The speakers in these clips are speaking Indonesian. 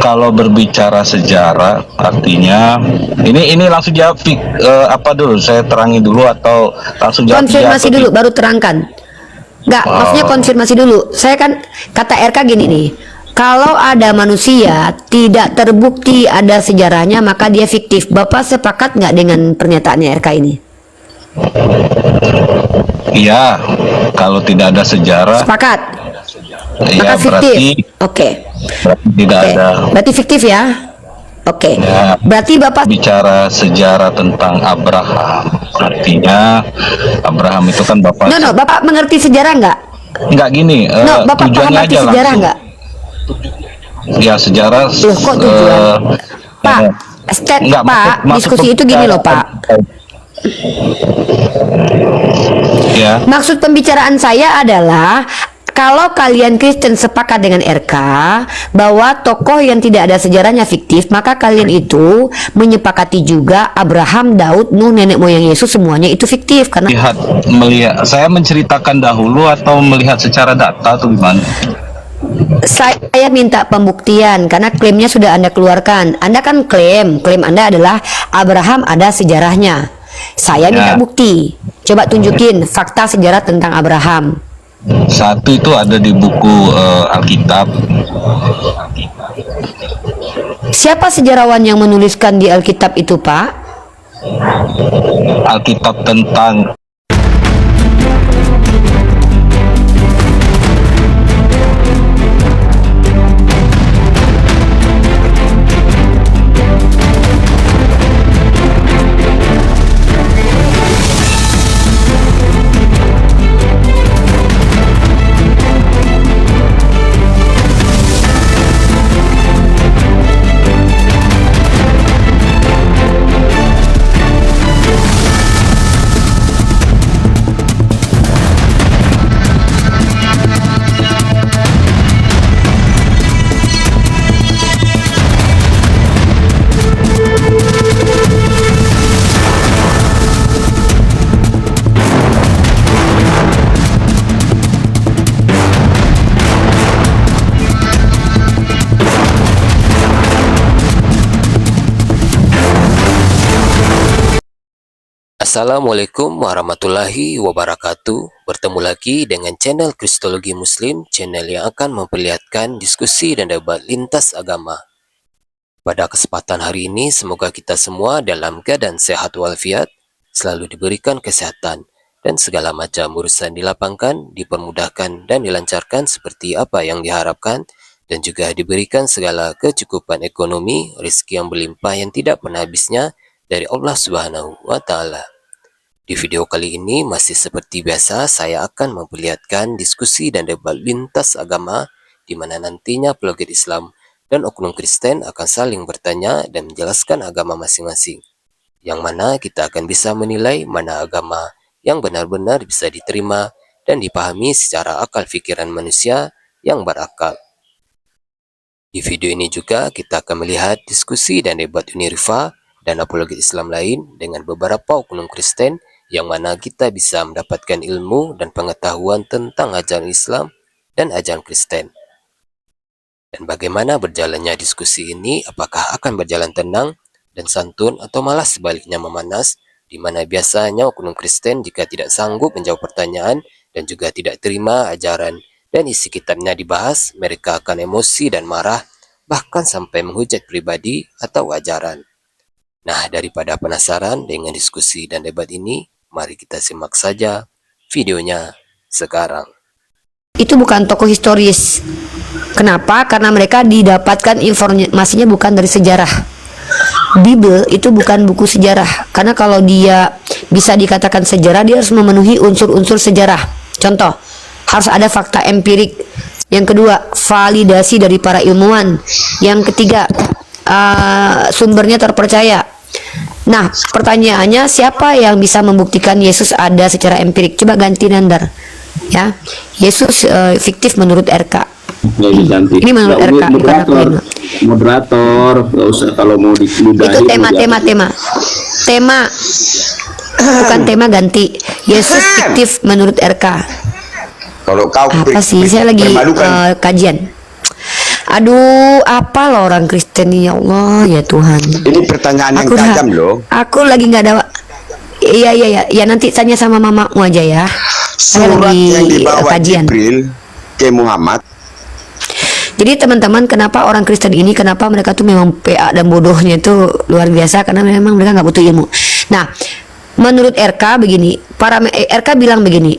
Kalau berbicara sejarah, artinya ini langsung jawab apa dulu? Saya terangi dulu atau langsung jawab? Konfirmasi dulu, baru terangkan. Enggak, maksudnya konfirmasi dulu. Saya kan kata RK gini nih. Kalau ada manusia tidak terbukti ada sejarahnya, maka dia fiktif. Bapak sepakat nggak dengan pernyataannya RK ini? Iya, kalau tidak ada sejarah. Sepakat. Iya, Maka fiktif. Oke. Berarti tidak ada. Berarti fiktif ya. Oke. Ya, berarti Bapak bicara sejarah tentang Abraham. Artinya Abraham itu kan Bapak. No, Bapak mengerti sejarah nggak? Nggak gini. Bapak paham arti sejarah nggak? Ya, sejarah. Loh, kok tujuan? Pak, Pak, diskusi itu gini loh, Pak. Ya. Maksud pembicaraan saya adalah kalau kalian Kristen sepakat dengan RK bahwa tokoh yang tidak ada sejarahnya fiktif, maka kalian itu menyepakati juga Abraham, Daud, Nuh, nenek moyang Yesus semuanya itu fiktif karena melihat saya menceritakan dahulu atau melihat secara data atau gimana? Saya minta pembuktian karena klaimnya sudah Anda keluarkan. Anda kan klaim Anda adalah Abraham ada sejarahnya. Saya minta bukti. Coba tunjukin fakta sejarah tentang Abraham. Satu itu ada di buku Alkitab. Siapa sejarawan yang menuliskan di Alkitab itu, Pak? Alkitab tentang Assalamualaikum warahmatullahi wabarakatuh. Bertemu lagi dengan channel Kristologi Muslim, channel yang akan memperlihatkan diskusi dan debat lintas agama. Pada kesempatan hari ini, semoga kita semua dalam keadaan sehat walafiat, selalu diberikan kesehatan, dan segala macam urusan dilapangkan, dipermudahkan, dan dilancarkan seperti apa yang diharapkan, dan juga diberikan segala kecukupan ekonomi, rezeki yang berlimpah yang tidak pernah habisnya dari Allah Subhanahu wa Ta'ala. Di video kali ini masih seperti biasa saya akan memperlihatkan diskusi dan debat lintas agama di mana nantinya apologet Islam dan oknum Kristen akan saling bertanya dan menjelaskan agama masing-masing. Yang mana kita akan bisa menilai mana agama yang benar-benar bisa diterima dan dipahami secara akal pikiran manusia yang berakal. Di video ini juga kita akan melihat diskusi dan debat Unirifa dan apologet Islam lain dengan beberapa oknum Kristen yang mana kita bisa mendapatkan ilmu dan pengetahuan tentang ajaran Islam dan ajaran Kristen. Dan bagaimana berjalannya diskusi ini, apakah akan berjalan tenang dan santun atau malah sebaliknya memanas, di mana biasanya oknum Kristen jika tidak sanggup menjawab pertanyaan dan juga tidak terima ajaran dan isi kitabnya dibahas, mereka akan emosi dan marah, bahkan sampai menghujat pribadi atau ajaran. Nah, daripada penasaran dengan diskusi dan debat ini, mari kita simak saja videonya sekarang. Itu bukan tokoh historis. Kenapa? Karena mereka didapatkan informasinya bukan dari sejarah. Bible itu bukan buku sejarah. Karena kalau dia bisa dikatakan sejarah, dia harus memenuhi unsur-unsur sejarah. Contoh, harus ada fakta empirik. Yang kedua, validasi dari para ilmuwan. Yang ketiga, sumbernya terpercaya. Nah, pertanyaannya siapa yang bisa membuktikan Yesus ada secara empirik? Coba ganti Nandar. Ya, Yesus fiktif menurut RK. Ini menurut RK, bukan aku. Moderator, nggak usah kalau mau diludahin. Itu tema, bukan tema, ganti. Yesus fiktif menurut RK. Kalau kau apa sih? Saya lagi kajian. Aduh, apa loh orang Kristen ini, ya Allah, ya Tuhan. Ini pertanyaan yang Aku dah- tajam loh. Aku lagi nggak ada. Iya, nanti tanya sama mamamu aja ya. Saya Surat lagi yang dibawa kajian. Jibril ke Muhammad. Jadi teman-teman, kenapa orang Kristen ini, kenapa mereka tuh memang PA dan bodohnya itu luar biasa, karena memang mereka nggak butuh ilmu. Nah, menurut RK begini, RK bilang begini,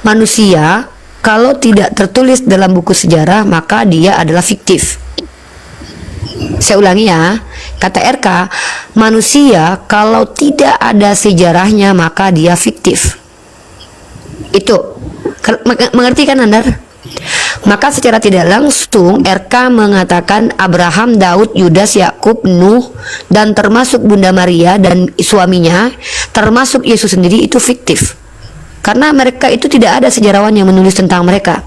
manusia kalau tidak tertulis dalam buku sejarah maka dia adalah fiktif. Saya ulangi ya, kata RK, manusia kalau tidak ada sejarahnya maka dia fiktif. Itu, mengerti kan Anda? Maka secara tidak langsung RK mengatakan Abraham, Daud, Yudas, Yakub, Nuh, dan termasuk Bunda Maria dan suaminya, termasuk Yesus sendiri itu fiktif. Karena mereka itu tidak ada sejarawan yang menulis tentang mereka.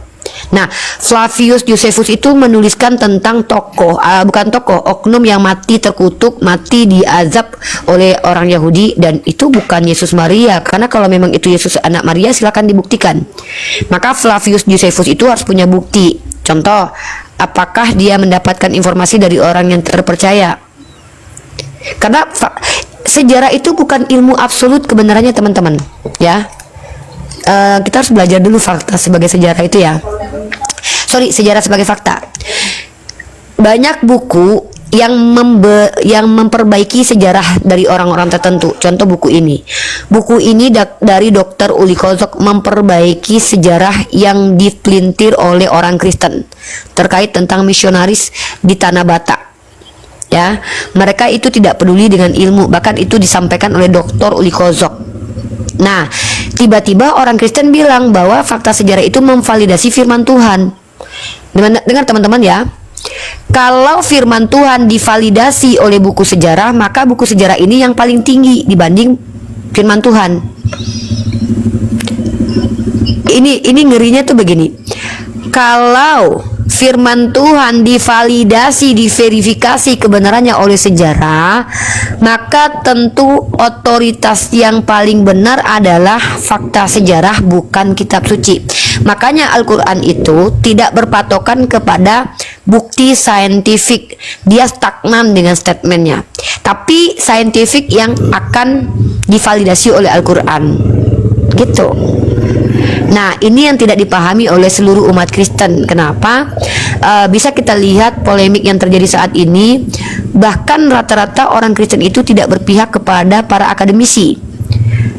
Nah, Flavius Josephus itu menuliskan tentang oknum yang mati terkutuk, mati diazab oleh orang Yahudi, dan itu bukan Yesus Maria. Karena kalau memang itu Yesus anak Maria, silakan dibuktikan. Maka Flavius Josephus itu harus punya bukti. Contoh, apakah dia mendapatkan informasi dari orang yang terpercaya? Karena sejarah itu bukan ilmu absolut kebenarannya, teman-teman, ya. Kita harus belajar dulu fakta sebagai sejarah itu ya. Sejarah sebagai fakta. Banyak buku yang memperbaiki sejarah dari orang-orang tertentu. Contoh buku ini. Buku ini dari Dr. Uli Kozok memperbaiki sejarah yang dipelintir oleh orang Kristen terkait tentang misionaris di Tanah Batak. Ya, mereka itu tidak peduli dengan ilmu, bahkan itu disampaikan oleh Dr. Uli Kozok. Nah, tiba-tiba orang Kristen bilang bahwa fakta sejarah itu memvalidasi firman Tuhan. Dengar teman-teman ya. Kalau firman Tuhan divalidasi oleh buku sejarah, maka buku sejarah ini yang paling tinggi dibanding firman Tuhan. Ini ngerinya tuh begini. Kalau firman Tuhan divalidasi, diverifikasi kebenarannya oleh sejarah, maka tentu otoritas yang paling benar adalah fakta sejarah, bukan kitab suci. Makanya Al-Quran itu tidak berpatokan kepada bukti saintifik, dia stagnan dengan statementnya, tapi saintifik yang akan divalidasi oleh Al-Quran gitu. Nah, ini yang tidak dipahami oleh seluruh umat Kristen. Kenapa? Bisa kita lihat polemik yang terjadi saat ini. Bahkan rata-rata orang Kristen itu tidak berpihak kepada para akademisi.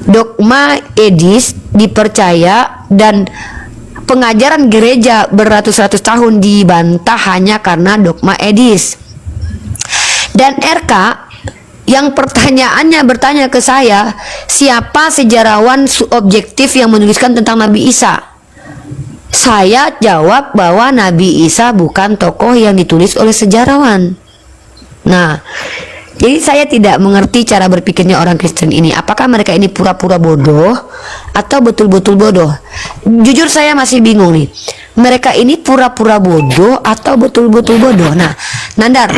Dogma edis dipercaya dan pengajaran gereja beratus-ratus tahun dibantah hanya karena dogma edis. Dan RK yang pertanyaannya bertanya ke saya, siapa sejarawan objektif yang menuliskan tentang Nabi Isa? Saya jawab bahwa Nabi Isa bukan tokoh yang ditulis oleh sejarawan. Nah, jadi saya tidak mengerti cara berpikirnya orang Kristen ini. Apakah mereka ini pura-pura bodoh atau betul-betul bodoh? Jujur saya masih bingung nih. Mereka ini pura-pura bodoh atau betul-betul bodoh? Nah, Nandar,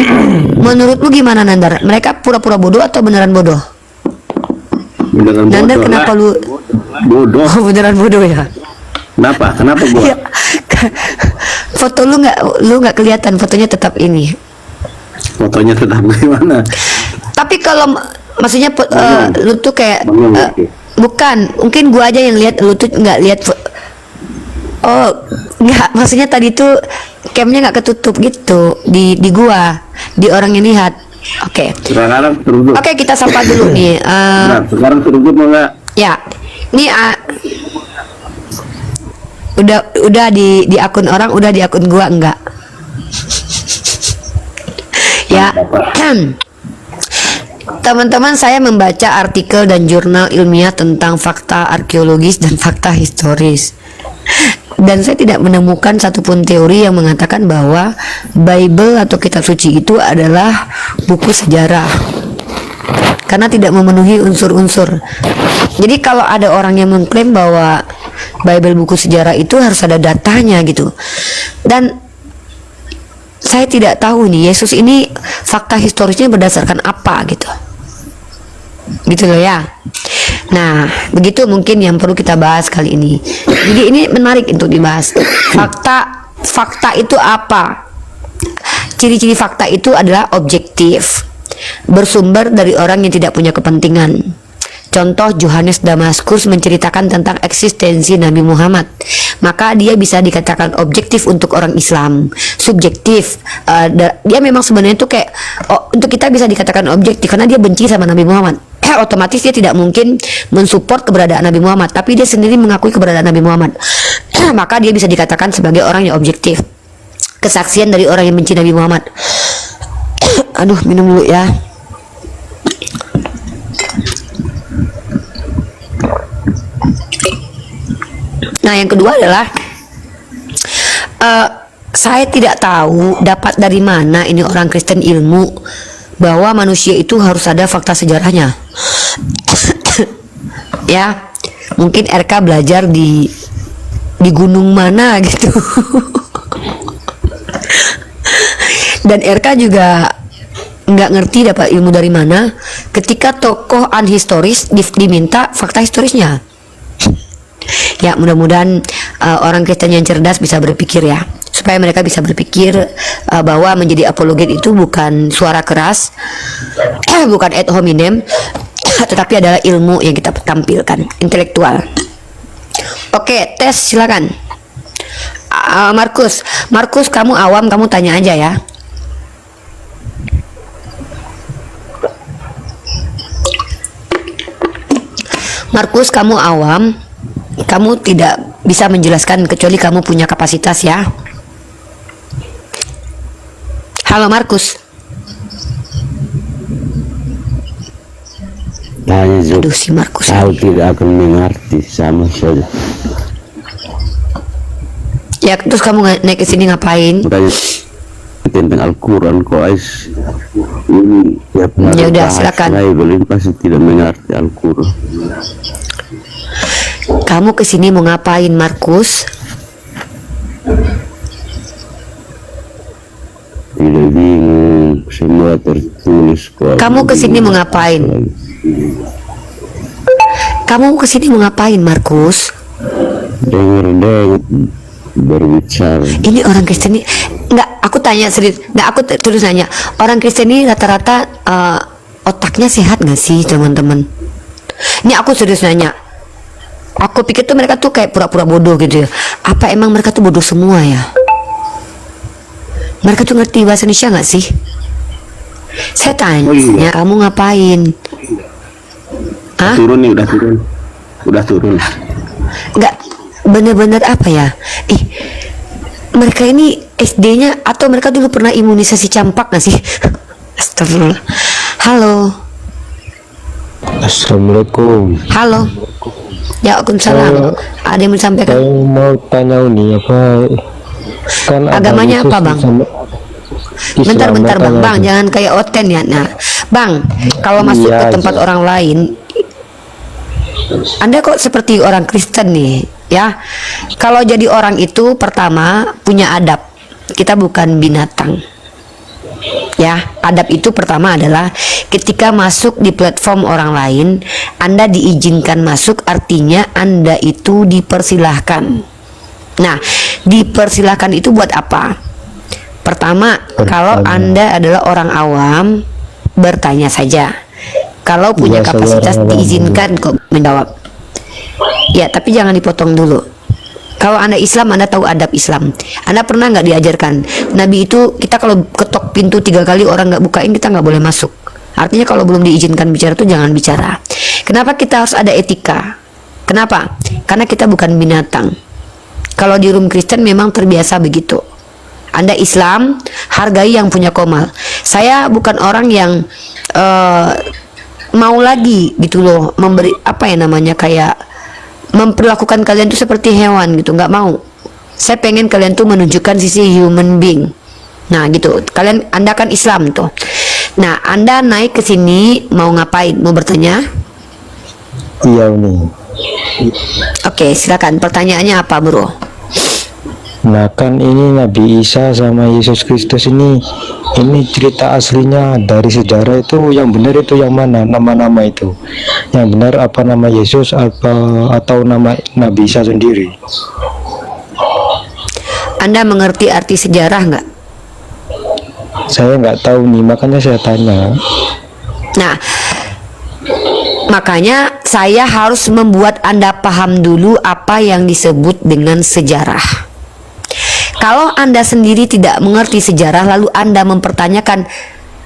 menurut lu gimana Nandar? Mereka pura-pura bodoh atau beneran bodoh? Beneran Nandar, bodoh kenapa lah. lu Bodoh. Oh, beneran bodoh ya? Kenapa gua? Ya, foto lu nggak kelihatan, fotonya tetap ini. Fotonya tetap gimana? Tapi kalau maksudnya lu tuh kayak Bengong, oke. bukan, mungkin gua aja yang lihat, lu tuh nggak lihat. Oh, nggak, maksudnya tadi tuh camnya nggak ketutup gitu di gua, di orang yang lihat. Oke. Sekarang terujuk. Oke, kita sapa dulu nih. Nah, sekarang terujuk mau nggak? Ya, ini udah di akun orang, udah di akun gua enggak. Ya, teman-teman, saya membaca artikel dan jurnal ilmiah tentang fakta arkeologis dan fakta historis, dan saya tidak menemukan satupun teori yang mengatakan bahwa Bible atau kitab suci itu adalah buku sejarah, karena tidak memenuhi unsur-unsur. Jadi kalau ada orang yang mengklaim bahwa Bible buku sejarah itu harus ada datanya gitu, dan saya tidak tahu nih Yesus ini fakta historisnya berdasarkan apa gitu loh ya. Nah, begitu mungkin yang perlu kita bahas kali ini. Jadi ini menarik untuk dibahas. Fakta itu apa? Ciri-ciri fakta itu adalah objektif, bersumber dari orang yang tidak punya kepentingan. Contoh, Yohanes Damaskus menceritakan tentang eksistensi Nabi Muhammad, maka dia bisa dikatakan objektif untuk orang Islam. Subjektif, dia memang sebenarnya itu kayak untuk kita bisa dikatakan objektif karena dia benci sama Nabi Muhammad. Otomatis dia tidak mungkin mensupport keberadaan Nabi Muhammad, tapi dia sendiri mengakui keberadaan Nabi Muhammad. Maka dia bisa dikatakan sebagai orang yang objektif. Kesaksian dari orang yang benci Nabi Muhammad. Aduh, minum dulu ya. Nah, yang kedua adalah saya tidak tahu dapat dari mana ini orang Kristen ilmu bahwa manusia itu harus ada fakta sejarahnya. Ya, mungkin RK belajar di gunung mana gitu. Dan RK juga nggak ngerti dapat ilmu dari mana ketika tokoh unhistoris diminta fakta historisnya. Ya, mudah-mudahan orang Kristen yang cerdas bisa berpikir ya, supaya mereka bisa berpikir bahwa menjadi apologet itu bukan suara keras, bukan ad hominem, tetapi adalah ilmu yang kita tampilkan, intelektual. Oke, tes silakan. Markus, kamu awam, kamu tanya aja ya. Markus, kamu awam, kamu tidak bisa menjelaskan kecuali kamu punya kapasitas ya. Halo Markus. Aduh, si Markus. Kau tidak akan mengerti, sama saja. Ya, terus kamu naik ke sini ngapain? Tentang Al-Quran kok ya udah, silakan. Belum pasti tidak mengerti Al-Quran. Kamu kesini mau ngapain, Markus? Tidak bingung, semua tertulis kok. Kamu kesini mau ngapain? Kamu kesini mau ngapain, Markus? Dengar berbicara. Ini orang Kristen ini nggak, aku tanya serius, nggak, aku terus nanya, orang Kristen ini rata-rata otaknya sehat nggak sih, teman-teman? Ini aku serius nanya. Aku pikir tuh mereka tuh kayak pura-pura bodoh gitu ya. Apa emang mereka tuh bodoh semua ya? Mereka tuh ngerti bahasa Indonesia nggak sih? Saya tanya, kamu ngapain? Hah? Turun nih, udah turun. Nggak, bener-bener apa ya? Mereka ini SD-nya atau mereka dulu pernah imunisasi campak nggak sih? Astagfirullah. Halo. Assalamualaikum. Halo. Ya, waalaikumsalam. Ada yang mau disampaikan? Saya mau tanya ini apa? Kan Agamanya apa, Bang? Bentar, Bang, itu. jangan kayak Oten ya. Nah, Bang, kalau masuk ke tempat orang lain, Anda kok seperti orang Kristen nih, ya? Kalau jadi orang itu pertama punya adab. Kita bukan binatang. Ya, adab itu pertama adalah ketika masuk di platform orang lain, Anda diizinkan masuk, artinya Anda itu dipersilahkan. Nah, dipersilahkan itu buat apa? Pertama, kalau Anda adalah orang awam, bertanya saja. Kalau punya kapasitas diizinkan kok menjawab. Ya, tapi jangan dipotong dulu. Kalau Anda Islam, Anda tahu adab Islam. Anda pernah nggak diajarkan? Nabi itu, kita kalau ketok pintu 3 kali orang nggak bukain, kita nggak boleh masuk. Artinya kalau belum diizinkan bicara itu jangan bicara. Kenapa kita harus ada etika? Kenapa? Karena kita bukan binatang. Kalau di room Kristen memang terbiasa begitu. Anda Islam, hargai yang punya komal. Saya bukan orang yang mau lagi gitu loh, memberi apa ya namanya, kayak memperlakukan kalian tuh seperti hewan gitu, nggak mau. Saya pengen kalian tuh menunjukkan sisi human being. Nah gitu, Anda kan Islam tuh. Nah, Anda naik ke sini mau ngapain? Mau bertanya? Iya nih. Oke, silakan. Pertanyaannya apa, Bro? Nah kan ini Nabi Isa sama Yesus Kristus ini cerita aslinya dari sejarah itu yang benar itu yang mana, nama-nama itu yang benar apa nama Yesus atau nama Nabi Isa sendiri? Anda mengerti arti sejarah nggak? Saya nggak tahu nih, makanya saya tanya. Nah, makanya saya harus membuat Anda paham dulu apa yang disebut dengan sejarah. Kalau Anda sendiri tidak mengerti sejarah, lalu Anda mempertanyakan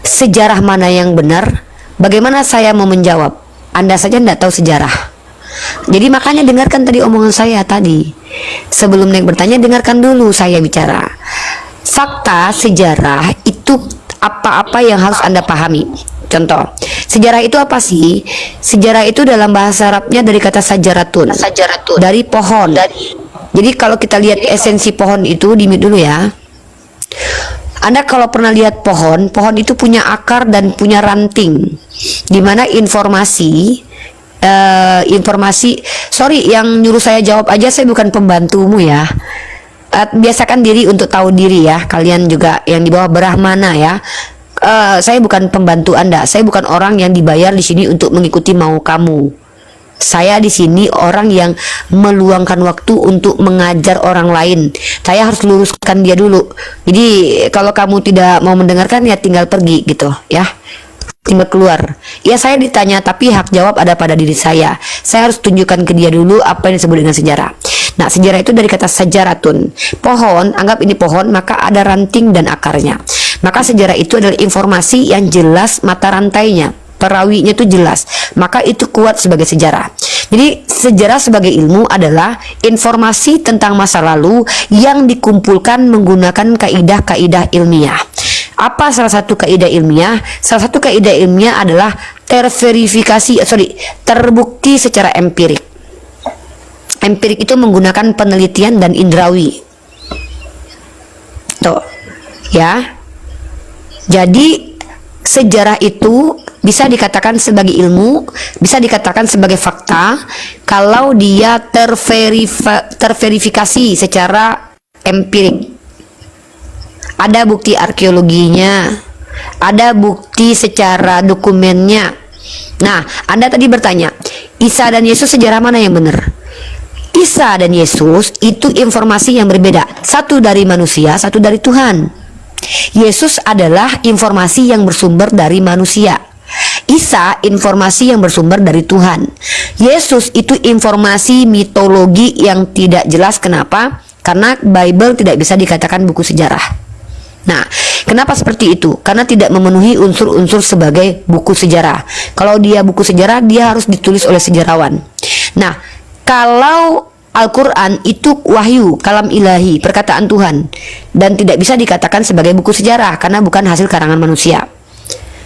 sejarah mana yang benar, bagaimana saya mau menjawab? Anda saja tidak tahu sejarah. Jadi makanya dengarkan tadi omongan saya tadi. Sebelum Neng bertanya, dengarkan dulu saya bicara. Fakta sejarah itu apa-apa yang harus Anda pahami. Contoh, sejarah itu apa sih? Sejarah itu dalam bahasa Arabnya dari kata sajaratun, dari pohon. Jadi kalau kita lihat esensi pohon itu, dimit dulu ya. Anda kalau pernah lihat pohon, pohon itu punya akar dan punya ranting, dimana sorry, yang nyuruh saya jawab aja, saya bukan pembantumu ya. Biasakan diri untuk tahu diri ya, kalian juga yang di bawah Brahmana ya. Saya bukan pembantu Anda, saya bukan orang yang dibayar di sini untuk mengikuti mau kamu. Saya di sini orang yang meluangkan waktu untuk mengajar orang lain. Saya harus luruskan dia dulu. Jadi kalau kamu tidak mau mendengarkan ya tinggal pergi gitu ya. Tinggal keluar. Ya saya ditanya, tapi hak jawab ada pada diri saya. Saya harus tunjukkan ke dia dulu apa yang disebut dengan sejarah. Nah, sejarah itu dari kata sajaratun. Pohon, anggap ini pohon, maka ada ranting dan akarnya. Maka sejarah itu adalah informasi yang jelas mata rantainya. Perawinya itu jelas. Maka itu kuat sebagai sejarah. Jadi sejarah sebagai ilmu adalah informasi tentang masa lalu yang dikumpulkan menggunakan kaidah-kaidah ilmiah. Apa salah satu kaidah ilmiah? Salah satu kaidah ilmiah adalah terbukti secara empirik. Empirik itu menggunakan penelitian dan indrawi. Tuh, ya. Jadi sejarah itu bisa dikatakan sebagai ilmu, bisa dikatakan sebagai fakta kalau dia terverifikasi secara empirik. Ada bukti arkeologinya, ada bukti secara dokumennya. Nah, Anda tadi bertanya, Isa dan Yesus sejarah mana yang benar? Isa dan Yesus itu informasi yang berbeda. Satu dari manusia, satu dari Tuhan. Yesus adalah informasi yang bersumber dari manusia. Isa informasi yang bersumber dari Tuhan. Yesus itu informasi mitologi yang tidak jelas. Kenapa? Karena Bible tidak bisa dikatakan buku sejarah. Nah, kenapa seperti itu? Karena tidak memenuhi unsur-unsur sebagai buku sejarah. Kalau dia buku sejarah, dia harus ditulis oleh sejarawan. Nah, kalau Al-Quran itu wahyu, kalam ilahi, perkataan Tuhan, dan tidak bisa dikatakan sebagai buku sejarah karena bukan hasil karangan manusia.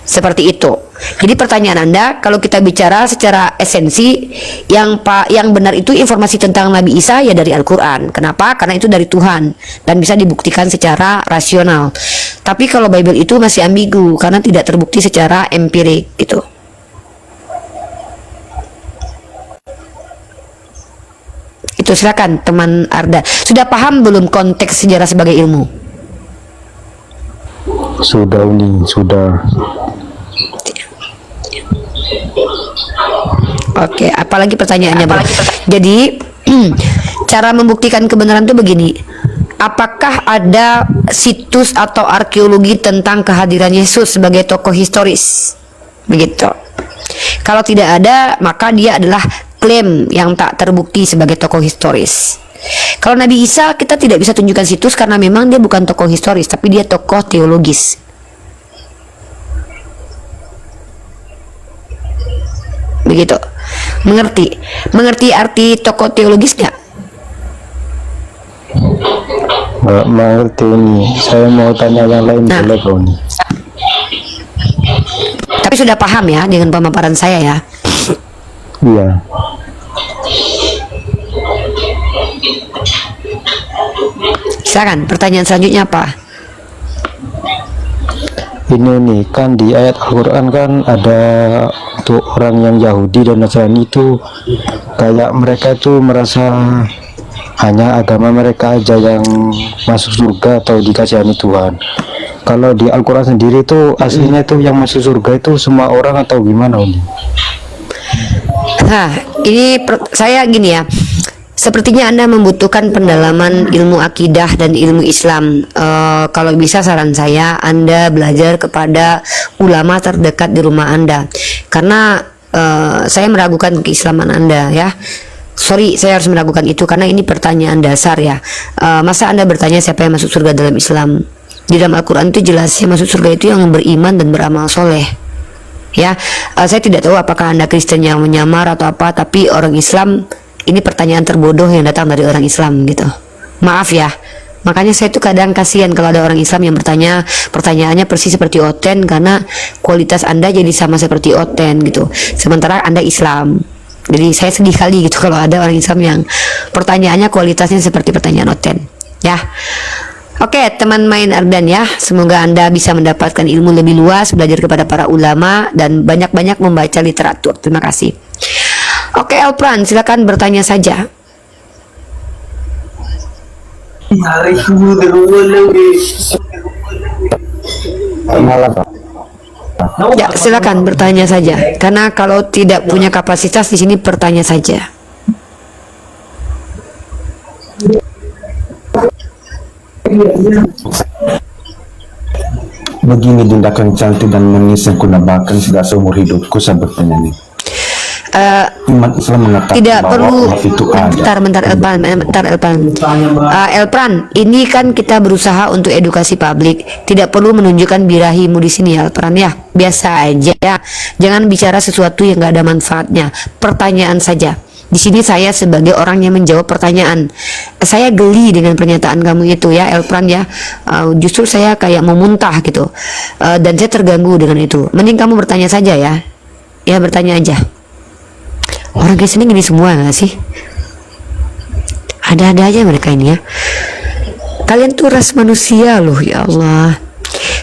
Seperti itu. Jadi pertanyaan Anda, kalau kita bicara secara esensi, yang benar itu informasi tentang Nabi Isa ya dari Al-Quran. Kenapa? Karena itu dari Tuhan dan bisa dibuktikan secara rasional. Tapi kalau Bible itu masih ambigu karena tidak terbukti secara empirik gitu. Itu silakan teman Arda. Sudah paham belum konteks sejarah sebagai ilmu? Sudah nih, sudah. Oke, apalagi pertanyaannya, Bro? Jadi, cara membuktikan kebenaran itu begini. Apakah ada situs atau arkeologi tentang kehadiran Yesus sebagai tokoh historis? Begitu. Kalau tidak ada, maka dia adalah klaim yang tak terbukti sebagai tokoh historis. Kalau Nabi Isa, kita tidak bisa tunjukkan situs karena memang dia bukan tokoh historis, tapi dia tokoh teologis. Begitu. Mengerti arti tokoh teologis nggak? Nggak mengerti ini. Saya mau tanya yang lain boleh bro nih. Tapi sudah paham ya dengan pemaparan saya ya? Iya. Silakan, pertanyaan selanjutnya apa? Ini nih kan di ayat Al-Quran kan ada untuk orang yang Yahudi dan Nasrani itu kayak mereka itu merasa hanya agama mereka aja yang masuk surga atau dikasihani Tuhan. Kalau di Al-Quran sendiri itu aslinya itu yang masuk surga itu semua orang atau gimana ini? Nah, ini saya gini ya. Sepertinya Anda membutuhkan pendalaman ilmu akidah dan ilmu Islam. Kalau bisa saran saya Anda belajar kepada ulama terdekat di rumah Anda, karena saya meragukan keislaman Anda ya. Sorry, saya harus meragukan itu karena ini pertanyaan dasar ya. Masa Anda bertanya siapa yang masuk surga dalam Islam? Di dalam Al-Quran itu jelas yang masuk surga itu yang beriman dan beramal soleh. Ya, saya tidak tahu apakah Anda Kristen yang menyamar atau apa, tapi orang Islam, ini pertanyaan terbodoh yang datang dari orang Islam gitu. Maaf ya. Makanya saya tuh kadang kasihan kalau ada orang Islam yang bertanya pertanyaannya persis seperti Oten, karena kualitas Anda jadi sama seperti Oten gitu. Sementara Anda Islam. Jadi saya sedih kali gitu kalau ada orang Islam yang pertanyaannya kualitasnya seperti pertanyaan Oten. Ya. Oke, teman main Ardan ya. Semoga Anda bisa mendapatkan ilmu lebih luas, belajar kepada para ulama dan banyak-banyak membaca literatur. Terima kasih. Oke, Elpran, silakan bertanya saja. Ya, silakan bertanya saja. Karena kalau tidak punya kapasitas di sini bertanya saja. Begini tindakan cantik dan manis yang kunabakan sudah seumur hidupku, saya bertanya nih. Umat Islam mengatakan Tidak bahwa perlu. Allah itu ada. Elpran, ini kan kita berusaha untuk edukasi publik. Tidak perlu menunjukkan birahimu di sini, Elpran ya. Biasa aja ya. Jangan bicara sesuatu yang gak ada manfaatnya. Pertanyaan saja. Di sini saya sebagai orang yang menjawab pertanyaan. Saya geli dengan pernyataan kamu itu ya, Elpran ya. Justru saya kayak mau muntah gitu. Dan saya terganggu dengan itu. Mending kamu bertanya saja ya. Ya, bertanya aja. Orang kayak sini gini semua gak sih? Ada-ada aja mereka ini ya. Kalian tuh ras manusia loh, ya Allah.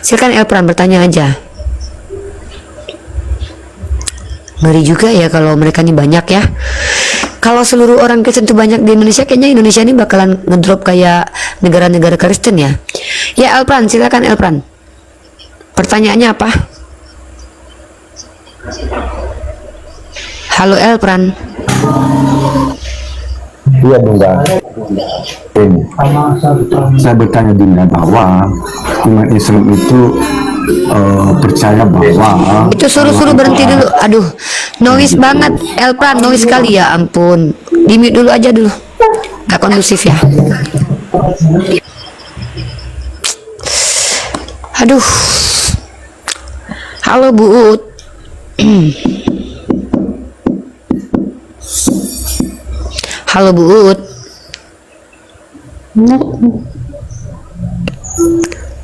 Silakan Elpran bertanya aja. Ngeri juga ya kalau mereka ini banyak ya. Kalau seluruh orang Kristen itu banyak di Indonesia, kayaknya Indonesia ini bakalan ngedrop kayak negara-negara Kristen ya. Ya Elpran, silakan Elpran. Pertanyaannya apa? Halo Elpran. Iya Bunda. Ini. Saya bertanya Dinda bahwa umat Islam itu percaya bahwa Itu suruh berhenti dulu. Aduh, noise banget Elpran, noise sekali ya ampun. Di mute dulu aja dulu. Gak kondusif ya. Aduh. Halo Bu Ut. Halo Bu Ut.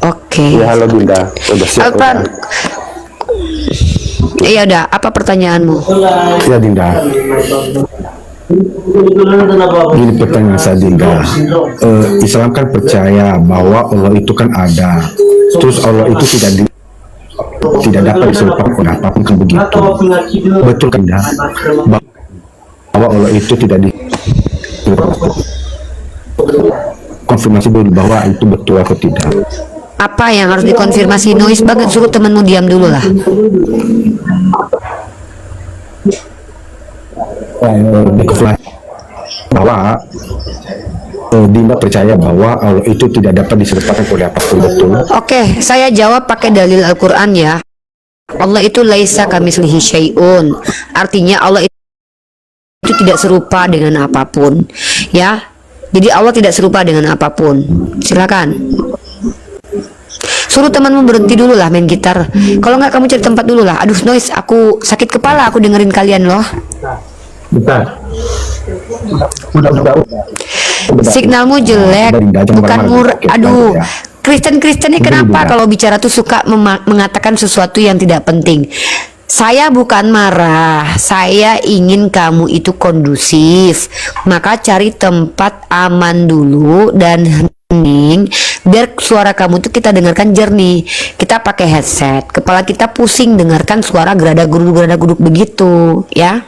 Oke. ya halo Dinda, udah siap Elpran. udah. Iya udah, apa pertanyaanmu? Ya Dinda. Ini pertanyaan saya Dinda. Islam kan percaya bahwa Allah itu kan ada. Terus Allah itu tidak dapat diserupakan oleh apapun, kan begitu. Betul kan Dinda? Bahwa Allah itu tidak konfirmasi dulu bahwa itu betul atau tidak. Apa yang harus dikonfirmasi? Noise banget, suruh temenmu diam dulu lah. Bahwa Dinda percaya bahwa Allah itu tidak dapat diserupakan oleh apapun, betul? Oke, saya jawab pakai dalil Al-Quran ya. Allah itu laisa kamislihi syai'un. Artinya Allah itu tidak serupa dengan apapun. Ya, jadi Allah tidak serupa dengan apapun. Silakan. Suruh temanmu berhenti dulu lah main gitar. Kalau nggak kamu cari tempat dulu lah. Aduh noise, aku sakit kepala aku dengerin kalian loh. Bentar. Udah. Signalmu jelek, bukan aduh. Kristen-Kristen ini kenapa kalau bicara tuh suka mengatakan sesuatu yang tidak penting? Saya bukan marah, saya ingin kamu itu kondusif. Maka cari tempat aman dulu dan hening, biar suara kamu tuh kita dengarkan jernih. Kita pakai headset, kepala kita pusing dengarkan suara gerada guduk begitu, ya.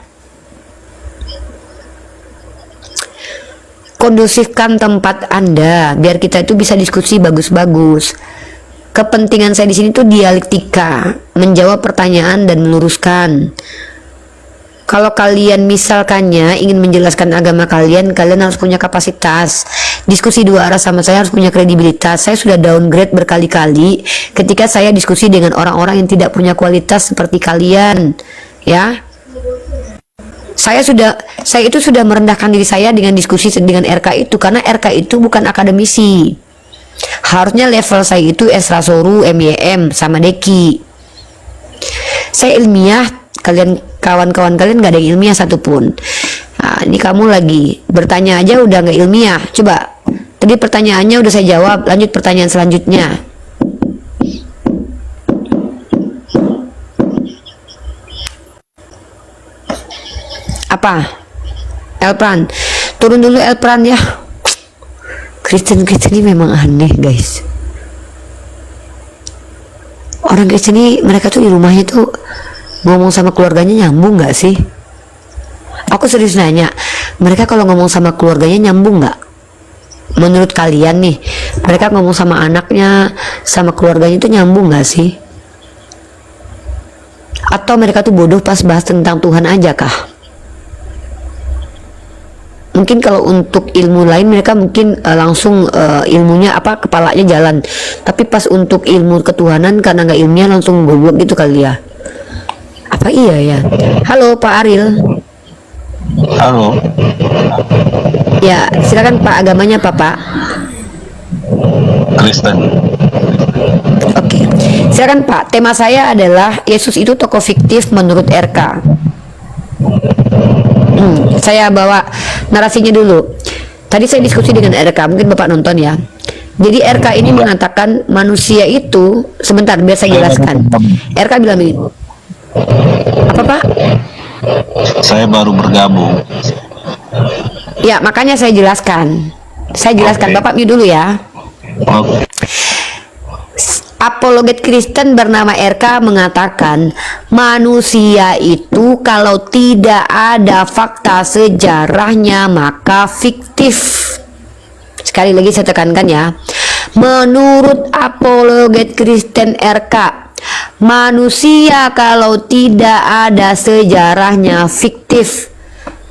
Kondusifkan tempat Anda biar kita itu bisa diskusi bagus-bagus. Kepentingan saya di sini tuh dialektika, menjawab pertanyaan dan meluruskan. Kalau kalian misalkannya ingin menjelaskan agama kalian, kalian harus punya kapasitas. Diskusi dua arah sama saya harus punya kredibilitas. Saya sudah downgrade berkali-kali ketika saya diskusi dengan orang-orang yang tidak punya kualitas seperti kalian, ya. Saya itu sudah merendahkan diri saya dengan diskusi dengan RK itu, karena RK itu bukan akademisi. Harusnya level saya itu Esra Soru, MYM, sama Deki. Saya ilmiah, kawan-kawan kalian nggak ada yang ilmiah satupun. Nah, ini kamu lagi bertanya aja udah nggak ilmiah. Coba, tadi pertanyaannya udah saya jawab, lanjut pertanyaan selanjutnya. Apa? Elpran, turun dulu Elpran ya. Kristen ini memang aneh guys. Orang Kristen ini, mereka tuh di rumahnya tuh ngomong sama keluarganya nyambung nggak sih? Aku serius nanya, mereka kalau ngomong sama keluarganya nyambung nggak? Menurut kalian nih, mereka ngomong sama anaknya, sama keluarganya itu nyambung nggak sih? Atau mereka tuh bodoh pas bahas tentang Tuhan aja kah? Mungkin kalau untuk ilmu lain mereka mungkin langsung ilmunya kepalanya jalan, tapi pas untuk ilmu ketuhanan karena nggak ilmiah langsung goblok gitu kali ya. Apa iya ya? Halo Pak Aril. Halo. Ya silakan Pak, agamanya apa Pak? Kristen. Oke, silakan Pak. Tema saya adalah Yesus itu tokoh fiktif menurut RK. Saya bawa narasinya dulu. Tadi saya diskusi dengan RK, mungkin Bapak nonton ya. Jadi RK ini mengatakan manusia itu, sebentar biar saya jelaskan. RK bilang begini. Apa Pak? Saya baru bergabung. Ya makanya saya jelaskan. Oke. Bapak mute dulu ya. Oke. Apologet Kristen bernama RK mengatakan manusia itu kalau tidak ada fakta sejarahnya maka fiktif. Sekali lagi saya tekankan ya. Menurut apologet Kristen RK, manusia kalau tidak ada sejarahnya fiktif.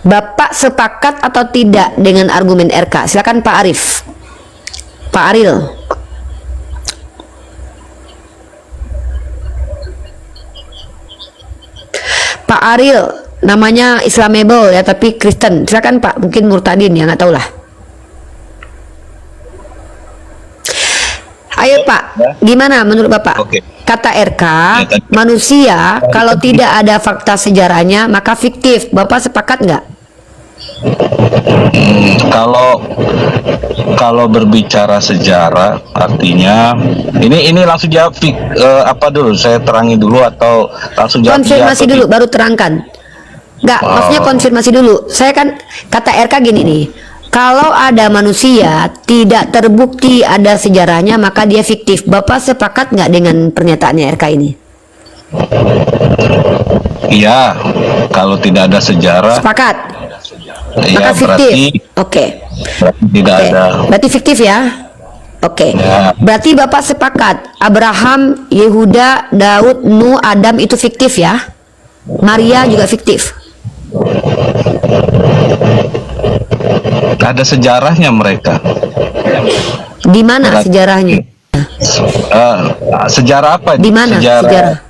Bapak sepakat atau tidak dengan argumen RK? Silakan Pak Arif. Pak Aril. Pak Aril, namanya Islamable ya, tapi Kristen. Silakan Pak, mungkin murtadin ya, nggak tahu lah. Ayo Pak, gimana menurut Bapak? Oke. Kata RK, Ya, manusia kalau tidak ada fakta sejarahnya maka fiktif. Bapak sepakat nggak? Kalau berbicara sejarah, artinya ini langsung jawab apa dulu? Saya terangi dulu atau langsung jawab? Konfirmasi dulu, baru terangkan. Nggak, maksudnya konfirmasi dulu. Saya kan kata RK gini nih. Kalau ada manusia tidak terbukti ada sejarahnya maka dia fiktif. Bapak sepakat nggak dengan pernyataannya RK ini? Iya, kalau tidak ada sejarah. Sepakat. Ya, Maka fiktif. Oke. berarti tidak Oke. ada. Berarti fiktif ya. Oke. Ya. Berarti Bapak sepakat Abraham, Yehuda, Daud, Nuh, Adam itu fiktif ya. Maria juga fiktif. Ada sejarahnya mereka. Di mana Berarti- sejarahnya? Sejarah apa? Di mana sejarah?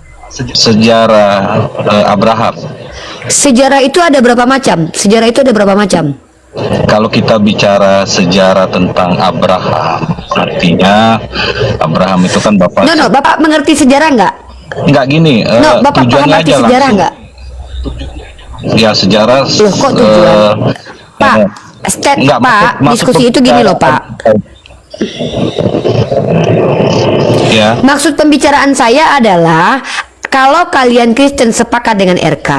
Sejarah Abraham. Sejarah itu ada berapa macam? Sejarah itu ada berapa macam? Kalau kita bicara sejarah tentang Abraham, artinya Abraham itu kan bapak. No, Bapak mengerti sejarah nggak? Nggak gini. Bapak paham tujuannya arti aja sejarah langsung. nggak? Ya sejarah. Loh, kok tujuan? Pak, Nggak, Pak, diskusi itu gini loh Pak. Ya. Maksud pembicaraan saya adalah kalau kalian Kristen sepakat dengan RK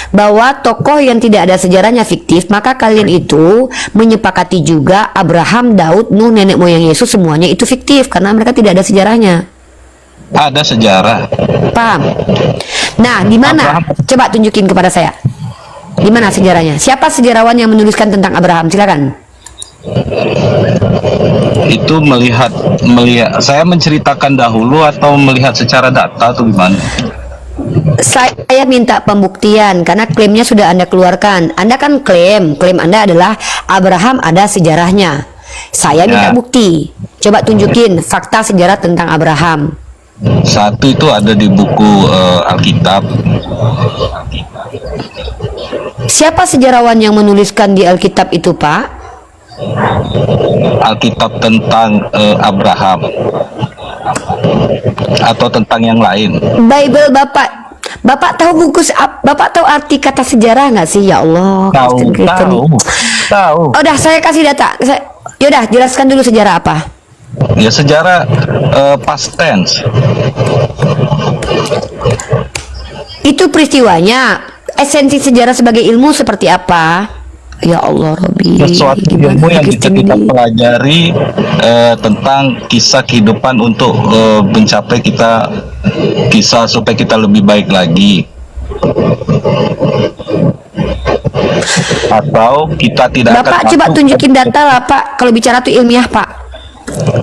bahwa tokoh yang tidak ada sejarahnya fiktif, maka kalian itu menyepakati juga Abraham, Daud, Nuh, nenek moyang Yesus semuanya itu fiktif karena mereka tidak ada sejarahnya. Ada sejarah. Paham? Nah, di mana? Coba tunjukin kepada saya. Di mana sejarahnya? Siapa sejarawan yang menuliskan tentang Abraham? Silakan. Itu melihat saya menceritakan dahulu atau melihat secara data atau gimana? Saya minta pembuktian karena klaimnya sudah Anda keluarkan. Anda kan klaim Anda adalah Abraham ada sejarahnya. Saya minta bukti. Coba tunjukin fakta sejarah tentang Abraham. Satu itu ada di buku Alkitab. Siapa sejarawan yang menuliskan di Alkitab itu, Pak? Alkitab tentang Abraham atau tentang yang lain? Bible Bapak tahu Bapak tahu arti kata sejarah nggak sih? Ya Allah, Kristen. Tahu. Oh, udah saya kasih data. Yaudah, jelaskan dulu sejarah apa? Ya, sejarah past tense. Itu peristiwanya. Esensi sejarah sebagai ilmu seperti apa? Ya Allah, Robi. Sesuatu ilmu yang bisa kita pelajari tentang kisah kehidupan untuk mencapai kisah supaya kita lebih baik lagi. Atau kita tidak Bapak coba tunjukin data lah, Pak. Kalau bicara tuh ilmiah, Pak.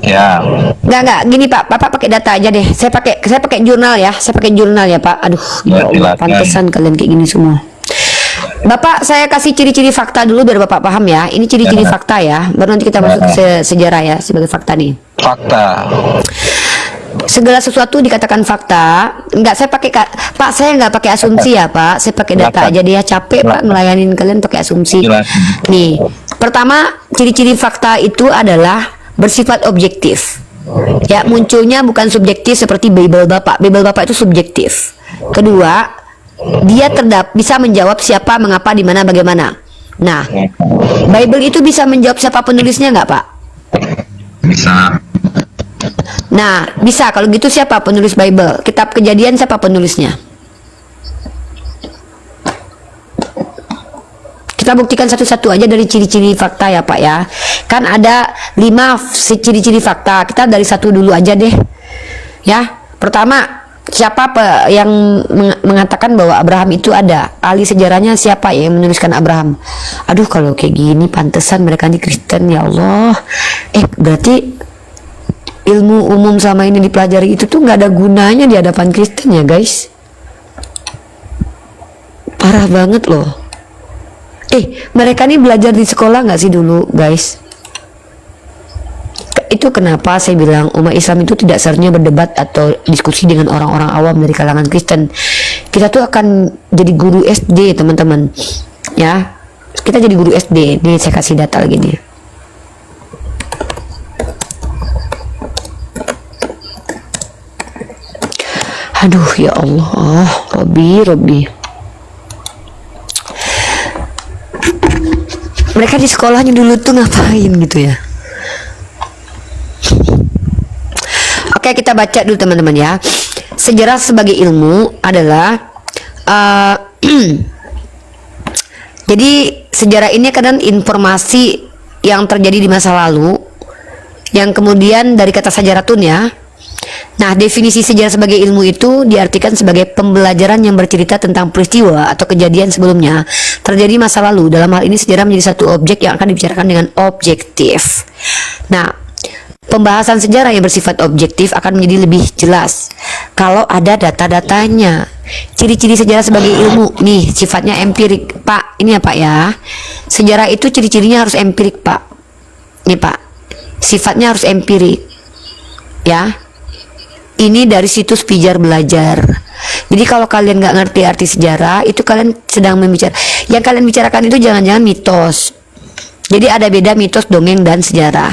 Ya. Enggak, gini Pak. Bapak pakai data aja deh. Saya pakai jurnal ya. Saya pakai jurnal ya, Pak. Aduh, ya Allah, pantesan kalian kayak gini semua. Bapak, saya kasih ciri-ciri fakta dulu biar Bapak paham ya. Ini ciri-ciri fakta ya. Baru nanti kita masuk ke sejarah ya sebagai fakta nih. Fakta. Segala sesuatu dikatakan fakta. Enggak, saya pakai Pak, saya nggak pakai asumsi ya, Pak. Saya pakai data aja dia. Capek Pak ngelayanin kalian pakai asumsi. Nih, pertama ciri-ciri fakta itu adalah bersifat objektif. Ya, munculnya bukan subjektif seperti Bible Bapak. Bible Bapak itu subjektif. Kedua, dia bisa menjawab siapa, mengapa, di mana, bagaimana. Nah, Bible itu bisa menjawab siapa penulisnya nggak, Pak? Bisa. Nah, bisa. Kalau gitu siapa penulis Bible? Kitab Kejadian siapa penulisnya? Kita buktikan satu-satu aja dari ciri-ciri fakta ya, Pak ya. Kan ada 5 ciri-ciri fakta. Kita dari satu dulu aja deh. Ya, pertama, siapa yang mengatakan bahwa Abraham itu ada? Ahli sejarahnya siapa ya yang menuliskan Abraham? Aduh, kalau kayak gini pantesan mereka ini Kristen, ya Allah. Berarti ilmu umum sama ini dipelajari itu tuh nggak ada gunanya di hadapan Kristen ya, guys. Parah banget loh. Mereka nih belajar di sekolah nggak sih dulu, guys? Itu kenapa saya bilang umat Islam itu tidak seharusnya berdebat atau diskusi dengan orang-orang awam dari kalangan Kristen. Kita tuh akan jadi guru SD, teman-teman. Ya, kita jadi guru SD. Nih saya kasih data lagi nih. Aduh, ya Allah, Robi. Mereka di sekolahnya dulu tuh ngapain gitu ya? Oke, kita baca dulu teman-teman ya. Sejarah sebagai ilmu adalah jadi sejarah ini kadang informasi yang terjadi di masa lalu yang kemudian dari kata sajaratun ya. Nah, definisi sejarah sebagai ilmu itu diartikan sebagai pembelajaran yang bercerita tentang peristiwa atau kejadian sebelumnya terjadi masa lalu. Dalam hal ini sejarah menjadi satu objek yang akan dibicarakan dengan objektif. Nah, pembahasan sejarah yang bersifat objektif akan menjadi lebih jelas kalau ada data-datanya. Ciri-ciri sejarah sebagai ilmu nih sifatnya empirik, Pak. Ini ya, Pak ya. Sejarah itu ciri-cirinya harus empirik, Pak. Nih, Pak. Sifatnya harus empirik. Ya. Ini dari situs Pijar Belajar. Jadi kalau kalian nggak ngerti arti sejarah, itu kalian sedang membicarakan. Yang kalian bicarakan itu jangan-jangan mitos. Jadi ada beda mitos, dongeng, dan sejarah.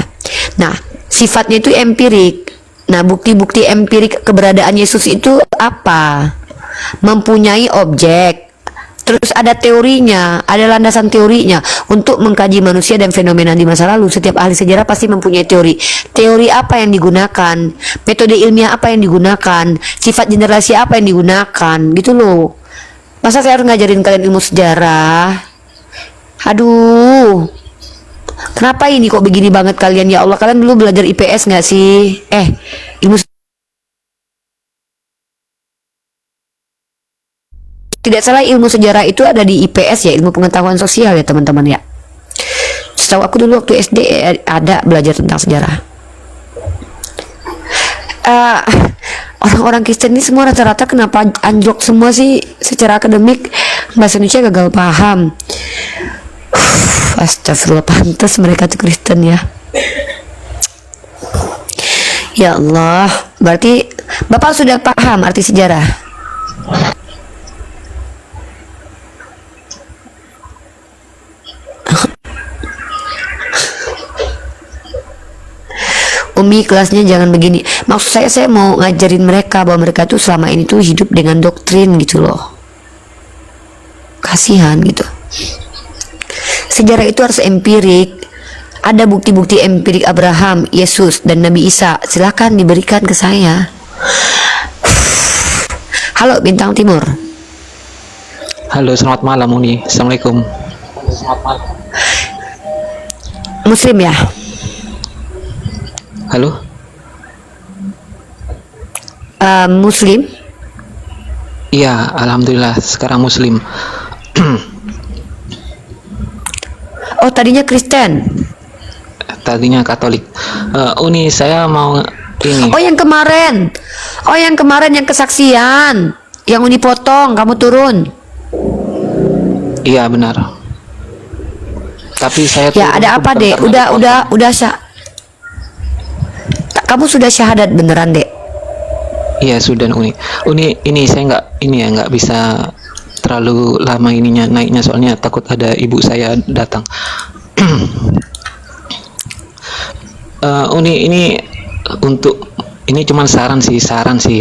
Nah, sifatnya itu empirik. Nah, bukti-bukti empirik keberadaan Yesus itu apa? Mempunyai objek. Terus ada teorinya, ada landasan teorinya untuk mengkaji manusia dan fenomena di masa lalu. Setiap ahli sejarah pasti mempunyai teori. Teori apa yang digunakan? Metode ilmiah apa yang digunakan? Sifat generasi apa yang digunakan? Gitu loh. Masa saya harus ngajarin kalian ilmu sejarah? Aduh. Kenapa ini kok begini banget kalian, ya Allah? Kalian dulu belajar IPS nggak sih? Ilmu tidak salah, ilmu sejarah itu ada di IPS ya, ilmu pengetahuan sosial ya teman-teman ya. Setahu aku dulu waktu SD ada belajar tentang sejarah. orang-orang Kristen ini semua rata-rata kenapa anjlok semua sih secara akademik, bahasa Indonesia gagal paham. Astagfirullah, pantas mereka tuh Kristen ya. Ya Allah, berarti Bapak sudah paham arti sejarah? Umi, kelasnya jangan begini. Maksud saya mau ngajarin mereka bahwa mereka tuh selama ini tuh hidup dengan doktrin gitu loh. Kasihan gitu. Sejarah itu harus empirik. Ada bukti-bukti empirik Abraham, Yesus, dan Nabi Isa. Silakan diberikan ke saya. Halo Bintang Timur. Halo, selamat malam Uni. Assalamualaikum. Muslim ya? Halo. Muslim? Iya, alhamdulillah sekarang Muslim. Oh, tadinya Kristen. Tadinya Katolik. Uni, saya mau ini. Oh, yang kemarin. Oh, yang kemarin yang kesaksian. Yang Uni potong, kamu turun. Iya benar. Tapi saya Ya, ada apa, Dek? Udah kamu sudah syahadat beneran, Dek? Iya sudah Uni. Uni, ini saya nggak bisa terlalu lama ininya naiknya, soalnya takut ada ibu saya datang. Uni, ini cuma saran sih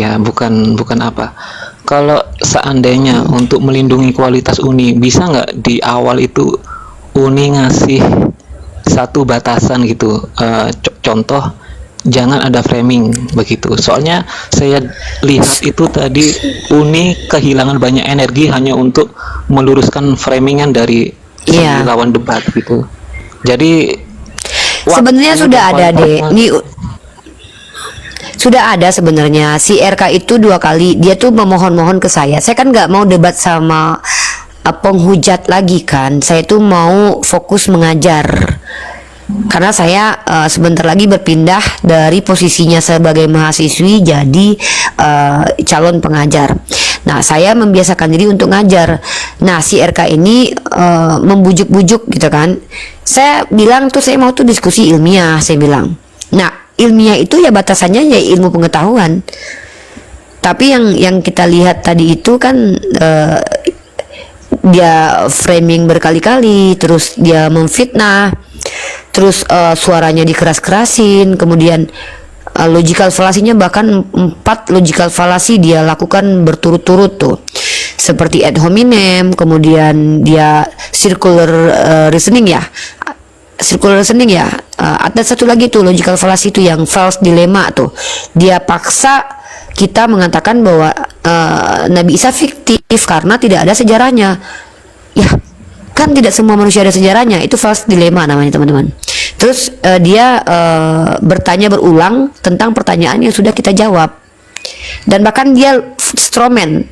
ya, bukan apa. Kalau seandainya untuk melindungi kualitas Uni, bisa nggak di awal itu Uni ngasih satu batasan gitu, contoh jangan ada framing begitu. Soalnya saya lihat itu tadi Uni kehilangan banyak energi hanya untuk meluruskan framingan dari si lawan debat gitu. Jadi sebenarnya sudah ada, Dek. Nih sudah ada sebenarnya. Si RK itu 2 kali dia tuh memohon-mohon ke saya. Saya kan nggak mau debat sama penghujat lagi kan. Saya tuh mau fokus mengajar. Karena saya sebentar lagi berpindah dari posisinya sebagai mahasiswi jadi calon pengajar. Nah, saya membiasakan diri untuk ngajar. Nah, si RK ini membujuk-bujuk gitu kan. Saya bilang tuh saya mau tuh diskusi ilmiah, saya bilang. Nah, ilmiah itu ya batasannya ya ilmu pengetahuan. Tapi yang kita lihat tadi itu kan dia framing berkali-kali, terus dia memfitnah, terus suaranya dikeras-kerasin, kemudian logical fallacy-nya bahkan 4 logical fallacy dia lakukan berturut-turut tuh, seperti ad hominem, kemudian dia circular reasoning ya, ada satu lagi tuh logical fallacy itu yang false dilemma tuh, dia paksa kita mengatakan bahwa Nabi Isa fiktif karena tidak ada sejarahnya. Ya kan tidak semua manusia ada sejarahnya, itu false dilemma namanya teman-teman. Terus dia bertanya berulang tentang pertanyaan yang sudah kita jawab, dan bahkan dia strawman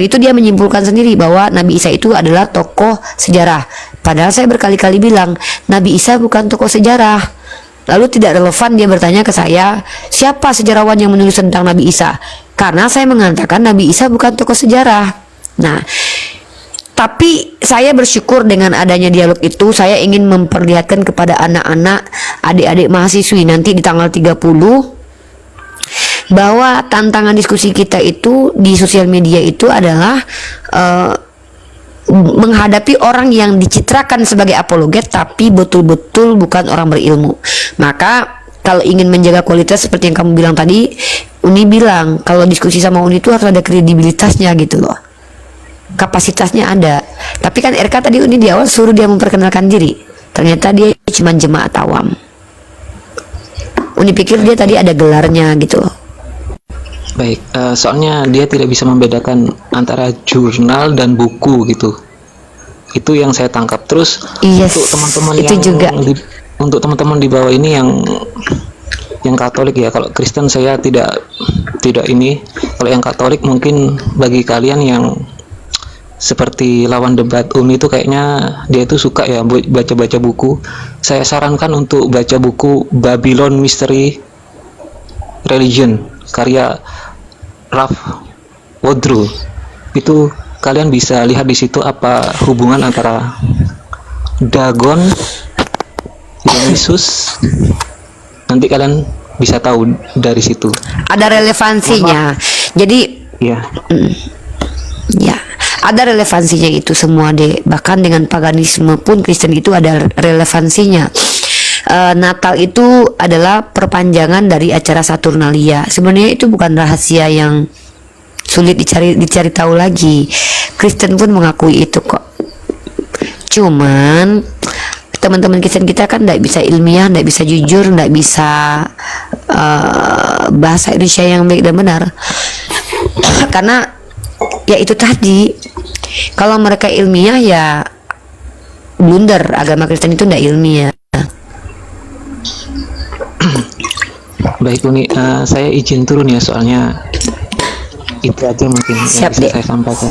itu dia menyimpulkan sendiri bahwa Nabi Isa itu adalah tokoh sejarah, padahal saya berkali-kali bilang Nabi Isa bukan tokoh sejarah. Lalu tidak relevan dia bertanya ke saya, siapa sejarawan yang menulis tentang Nabi Isa? Karena saya mengatakan Nabi Isa bukan tokoh sejarah. Nah, tapi saya bersyukur dengan adanya dialog itu. Saya ingin memperlihatkan kepada anak-anak, adik-adik mahasiswi nanti di tanggal 30 bahwa tantangan diskusi kita itu di sosial media itu adalah menghadapi orang yang dicitrakan sebagai apologet tapi betul-betul bukan orang berilmu. Maka kalau ingin menjaga kualitas seperti yang kamu bilang tadi, Uni bilang kalau diskusi sama Uni itu harus ada kredibilitasnya gitu loh, kapasitasnya ada. Tapi kan RK tadi Uni di awal suruh dia memperkenalkan diri, ternyata dia cuma jemaat awam. Uni pikir dia tadi ada gelarnya gitu. Baik, soalnya dia tidak bisa membedakan antara jurnal dan buku gitu. Itu yang saya tangkap. Terus Yes, untuk teman-teman itu yang juga. Untuk teman-teman di bawah ini yang Katolik ya, kalau Kristen saya tidak ini. Kalau yang Katolik mungkin bagi kalian yang seperti lawan debat Uni itu kayaknya dia itu suka ya baca-baca buku. Saya sarankan untuk baca buku Babylon Mystery Religion. karya Ralph Waldo itu. Kalian bisa lihat di situ apa hubungan antara Dagon, Yesus. Nanti kalian bisa tahu dari situ. Ada relevansinya. Jadi Ya, ya, ada relevansinya itu semua deh. Bahkan dengan paganisme pun Kristen itu ada relevansinya. Natal itu adalah perpanjangan dari acara Saturnalia. Sebenarnya itu bukan rahasia yang sulit dicari tahu lagi. Kristen pun mengakui itu kok. Cuman teman-teman Kristen kita kan tidak bisa ilmiah, tidak bisa jujur, tidak bisa bahasa Indonesia yang baik dan benar. Karena ya itu tadi, kalau mereka ilmiah ya blunder. Agama Kristen itu tidak ilmiah. baik Uni, saya izin turun ya, soalnya itu aja mungkin yang Siap, bisa Dek. saya sampaikan.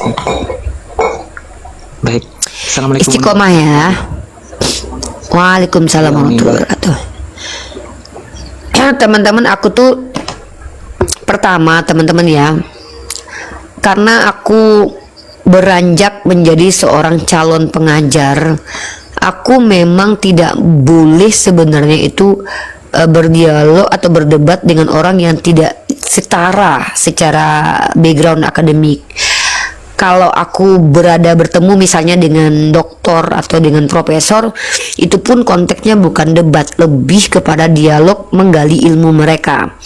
Baik, assalamualaikum. Istiqomah ya. Waalaikumsalam warahmatullahi wabarakatuh. Teman-teman, aku tuh pertama teman-teman ya, karena aku beranjak menjadi seorang calon pengajar, aku memang tidak boleh sebenarnya itu berdialog atau berdebat dengan orang yang tidak setara secara background akademik. Kalau aku bertemu misalnya dengan doktor atau dengan profesor, itu pun konteksnya bukan debat, lebih kepada dialog menggali ilmu mereka.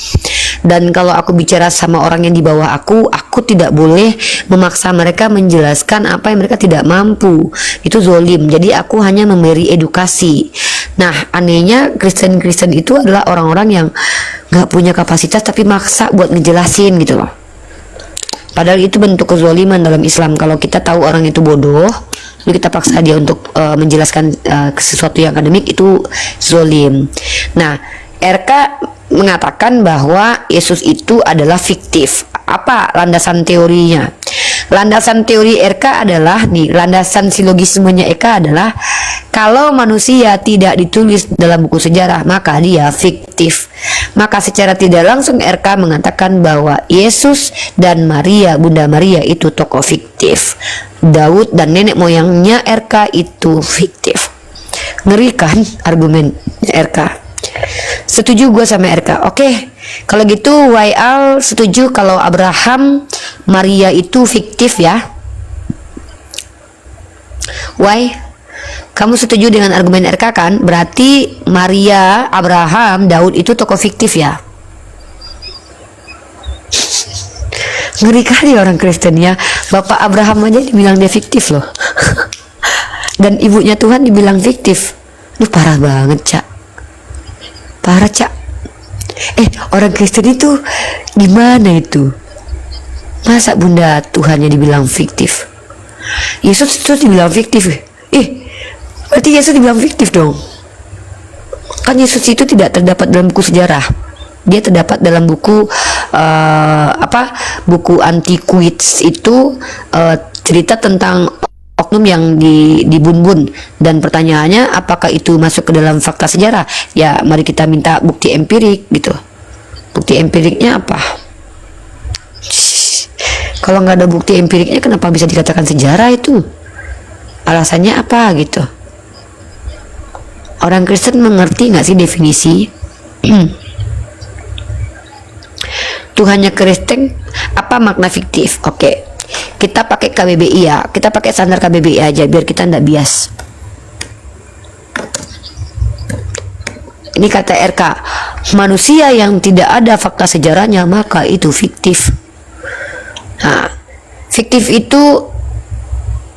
Dan kalau aku bicara sama orang yang di bawah aku tidak boleh memaksa mereka menjelaskan apa yang mereka tidak mampu. Itu zolim. Jadi aku hanya memberi edukasi. Nah, anehnya Kristen-Kristen itu adalah orang-orang yang gak punya kapasitas tapi maksa buat ngejelasin gitu loh. Padahal itu bentuk kezoliman dalam Islam. Kalau kita tahu orang itu bodoh, lalu kita paksa dia untuk menjelaskan sesuatu yang akademik, itu zolim. Nah, RK mengatakan bahwa Yesus itu adalah fiktif. Apa landasan teorinya? Landasan teori RK adalah nih, landasan silogismenya RK adalah kalau manusia tidak ditulis dalam buku sejarah maka dia fiktif. Maka secara tidak langsung RK mengatakan bahwa Yesus dan Maria, Bunda Maria itu tokoh fiktif. Daud dan nenek moyangnya RK itu fiktif. Ngeri kan argumen RK? Setuju gue sama RK. Oke, kalau gitu YL setuju kalau Abraham Maria itu fiktif ya. Why? Kamu setuju dengan argumen RK kan? Berarti Maria, Abraham, Daud itu tokoh fiktif ya. Ngeri kali orang Kristen ya. Bapak Abraham aja dibilang dia fiktif loh. Dan ibunya Tuhan dibilang fiktif. Lu parah banget, Cak. Parah, Cak. Orang Kristen itu gimana itu? Masa Bunda Tuhannya dibilang fiktif? Yesus itu dibilang fiktif. Berarti Yesus dibilang fiktif dong. Kan Yesus itu tidak terdapat dalam buku sejarah. Dia terdapat dalam buku buku Antiquities itu, cerita tentang oknum yang dibun-bun. Dan pertanyaannya, apakah itu masuk ke dalam fakta sejarah? Ya, mari kita minta bukti empirik gitu. Bukti empiriknya apa? Kalau nggak ada bukti empiriknya, kenapa bisa dikatakan sejarah itu? Alasannya apa gitu? Orang Kristen mengerti nggak sih definisi? Tuhannya Kristen, apa makna fiktif? Oke. Kita pakai KBBI ya, kita pakai standar KBBI aja biar kita ndak bias. Ini kata RK, manusia yang tidak ada fakta sejarahnya maka itu fiktif. Nah, fiktif itu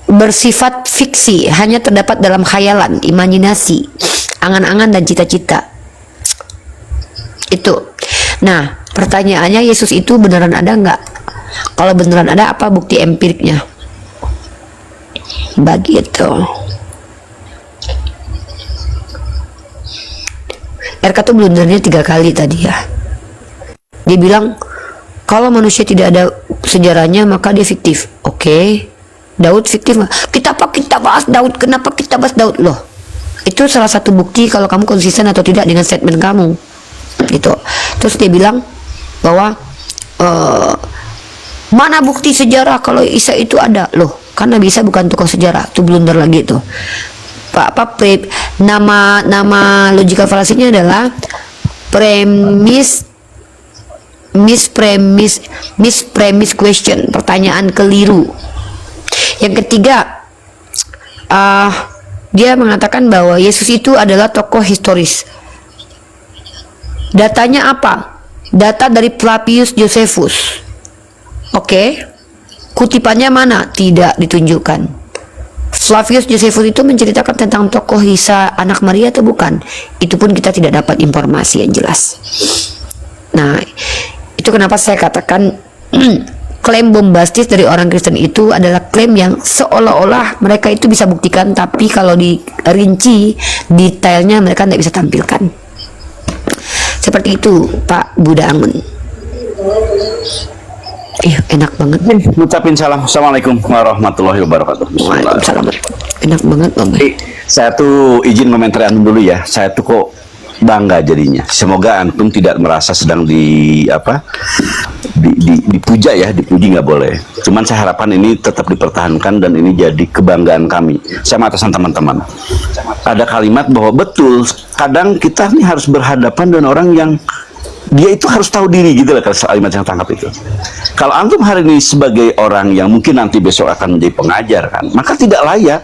bersifat fiksi, hanya terdapat dalam khayalan, imajinasi, angan-angan dan cita-cita. Itu. Nah, pertanyaannya, Yesus itu beneran ada nggak? Kalau beneran ada, apa bukti empiriknya? Begitu. RK tuh blundernya 3 kali tadi ya. Dia bilang kalau manusia tidak ada sejarahnya maka dia fiktif. Oke. Daud fiktif nggak? Kita bahas Daud. Kenapa kita bahas Daud loh? Itu salah satu bukti kalau kamu konsisten atau tidak dengan statement kamu. Gitu. Terus dia bilang bahwa eh, mana bukti sejarah kalau Isa itu ada? Loh, karena Nabi Isa bukan tokoh sejarah, itu blunder lagi tuh. Nama logical fallacy-nya adalah mispremise question, pertanyaan keliru. Yang ketiga, dia mengatakan bahwa Yesus itu adalah tokoh historis. Datanya apa? Data dari Flavius Josephus. Oke. Kutipannya mana? Tidak ditunjukkan. Flavius Josephus itu menceritakan tentang tokoh Isa anak Maria atau bukan? Itu pun kita tidak dapat informasi yang jelas. Nah, itu kenapa saya katakan klaim bombastis dari orang Kristen itu adalah klaim yang seolah-olah mereka itu bisa buktikan, tapi kalau dirinci detailnya mereka tidak bisa tampilkan. Seperti itu, Pak Buddha Angun. Enak banget. Ngucapin salam. Assalamualaikum warahmatullahi wabarakatuh. Waalaikumsalam. Enak banget, Bang. Saya tuh izin komentari antum dulu ya. Saya tuh kok bangga jadinya. Semoga antum tidak merasa sedang dipuja ya, dipuji nggak boleh. Cuman saya harapan ini tetap dipertahankan dan ini jadi kebanggaan kami. Saya atasan teman-teman. Ada kalimat bahwa betul kadang kita nih harus berhadapan dengan orang yang dia itu harus tahu diri gitu lah, kalimat yang tangkap itu. Kalau antum hari ini sebagai orang yang mungkin nanti besok akan menjadi pengajar kan, maka tidak layak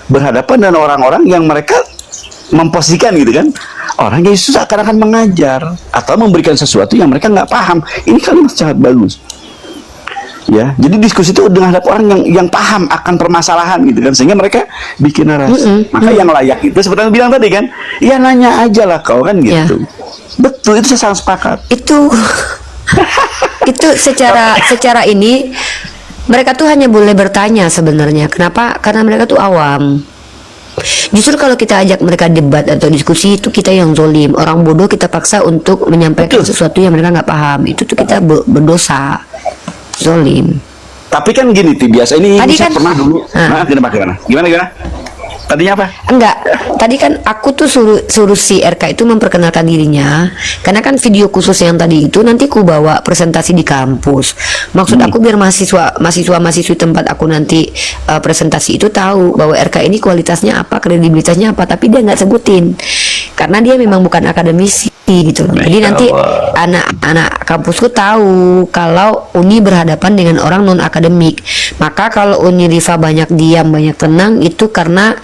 berhadapan dengan orang-orang yang mereka memposisikan gitu kan, orang yang susah akan mengajar atau memberikan sesuatu yang mereka nggak paham. Ini kalimat sangat bagus. Ya, jadi diskusi itu dengan orang yang paham akan permasalahan gitu kan, sehingga mereka bikin narasi. Maka yang layak itu seperti yang bilang tadi kan, ya nanya aja lah kau kan gitu. Ya. Betul, itu saya sangat sepakat. Itu secara ini mereka tuh hanya boleh bertanya sebenarnya. Kenapa? Karena mereka tuh awam. Justru kalau kita ajak mereka debat atau diskusi itu kita yang zolim. Orang bodoh kita paksa untuk menyampaikan sesuatu yang mereka nggak paham. Itu tuh kita berdosa, zolim. Tapi kan gini, biasa ini tadi saya kan, pernah dulu. Gimana? Tadinya apa? Enggak, tadi kan aku tuh suruh si RK itu memperkenalkan dirinya, karena kan video khusus yang tadi itu nanti ku bawa presentasi di kampus. Maksud aku biar mahasiswa-mahasiswi tempat aku nanti presentasi itu tahu bahwa RK ini kualitasnya apa, kredibilitasnya apa, tapi dia nggak sebutin karena dia memang bukan akademisi gitu loh. Jadi nanti anak-anak kampusku tahu kalau Uni berhadapan dengan orang non akademik. Maka kalau Uni Riva banyak diam, banyak tenang, itu karena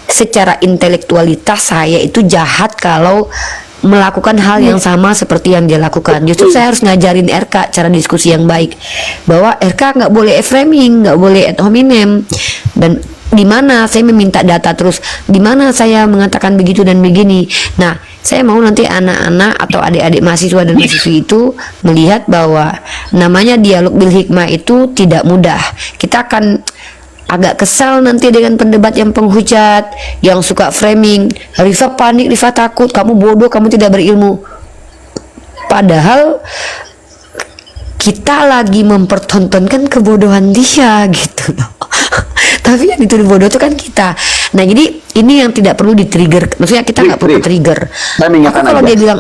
secara intelektualitas saya itu jahat kalau melakukan hal yang sama seperti yang dia lakukan. Justru saya harus ngajarin RK cara diskusi yang baik, bahwa RK nggak boleh framing, nggak boleh ad hominem, dan di mana saya meminta data terus, di mana saya mengatakan begitu dan begini. Nah, saya mau nanti anak-anak atau adik-adik mahasiswa dan mahasiswi itu melihat bahwa namanya dialog bil hikmah itu tidak mudah. Kita akan agak kesal nanti dengan pendebat yang penghujat, yang suka framing. Rifa panik, Rifa takut, kamu bodoh, kamu tidak berilmu. Padahal kita lagi mempertontonkan kebodohan dia gitu loh. Tapi yang dituduh bodoh itu kan kita. Nah, jadi ini yang tidak perlu di-trigger. Maksudnya kita nggak perlu trigger. Saya mengingatkan kalau aja. dia bilang,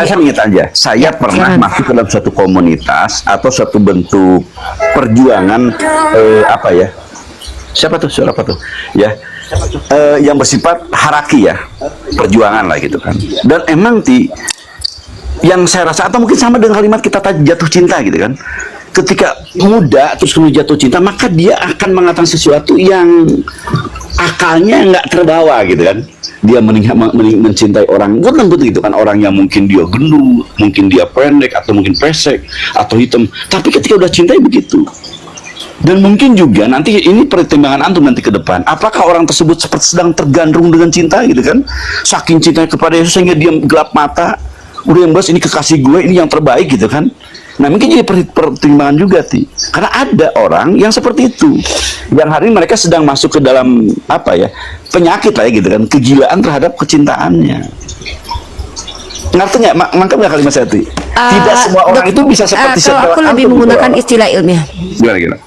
saya mengingat aja. Saya pernah masuk dalam suatu komunitas atau suatu bentuk perjuangan apa ya? Siapa tuh? Suara apa tuh? Ya, yang bersifat haraki ya, perjuangan lah gitu kan. Dan emang yang saya rasa atau mungkin sama dengan kalimat kita jatuh cinta gitu kan. Ketika muda terus kemudian jatuh cinta, maka dia akan mengatakan sesuatu yang akalnya nggak terbawa gitu kan. Dia mencintai orang, bukan tentu gitu kan, orang yang mungkin dia gendut, mungkin dia pendek atau mungkin pesek atau hitam. Tapi ketika udah cintai begitu. Dan mungkin juga nanti ini pertimbangan antum nanti ke depan. Apakah orang tersebut seperti sedang tergandrung dengan cinta gitu kan? Saking cintanya kepada Yesus sehingga dia gelap mata. Udah yang bos, ini kekasih gue, ini yang terbaik gitu kan. Nah, mungkin jadi pertimbangan juga karena ada orang yang seperti itu, yang hari ini mereka sedang masuk ke dalam apa ya, penyakit lah ya gitu kan, kegilaan terhadap kecintaannya. Ngerti nggak? Mangkap nggak kalimat saya Tidak semua orang itu bisa seperti kalau aku lebih menggunakan istilah ilmiah. Gimana?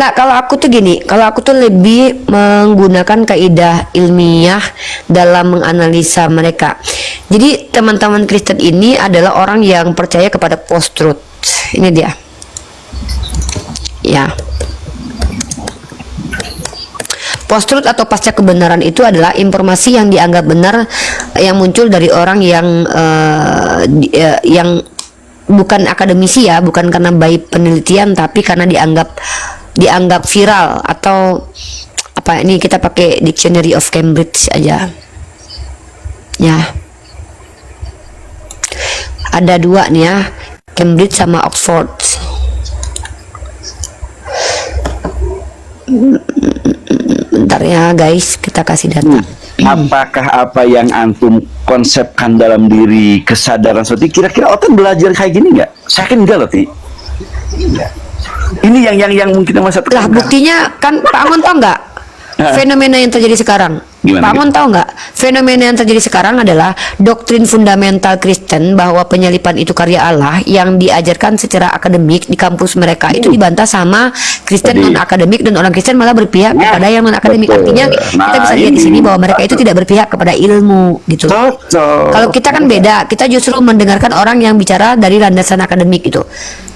Nah, kalau aku tuh gini, kalau aku tuh lebih menggunakan kaidah ilmiah dalam menganalisa mereka. Jadi teman-teman Kristen ini adalah orang yang percaya kepada post-truth. Ini dia. Ya. Post-truth atau pasca kebenaran itu adalah informasi yang dianggap benar yang muncul dari orang yang bukan akademisi ya, bukan karena baik penelitian, tapi karena dianggap viral atau apa, ini kita pakai Dictionary of Cambridge aja. Ya. Ada dua nih ya, Cambridge sama Oxford. Bentar ya guys, kita kasih data. Apakah apa yang antum konsepkan dalam diri kesadaran seperti kira-kira Otan belajar kayak gini nggak? Saya kan enggak loh, Ti. Ini yang mungkin masa Lah buktinya kan Pak Angon tahu nggak fenomena yang terjadi sekarang? Gimana, Pak Angon tahu nggak fenomena yang terjadi sekarang adalah doktrin fundamental Kristen bahwa penyalipan itu karya Allah yang diajarkan secara akademik di kampus mereka itu dibantah sama Kristen non akademik, dan orang Kristen malah berpihak kepada yang non akademik. Artinya kita bisa lihat di sini bahwa mereka itu tidak berpihak kepada ilmu gitu. Kalau kita kan beda, kita justru mendengarkan orang yang bicara dari landasan akademik itu.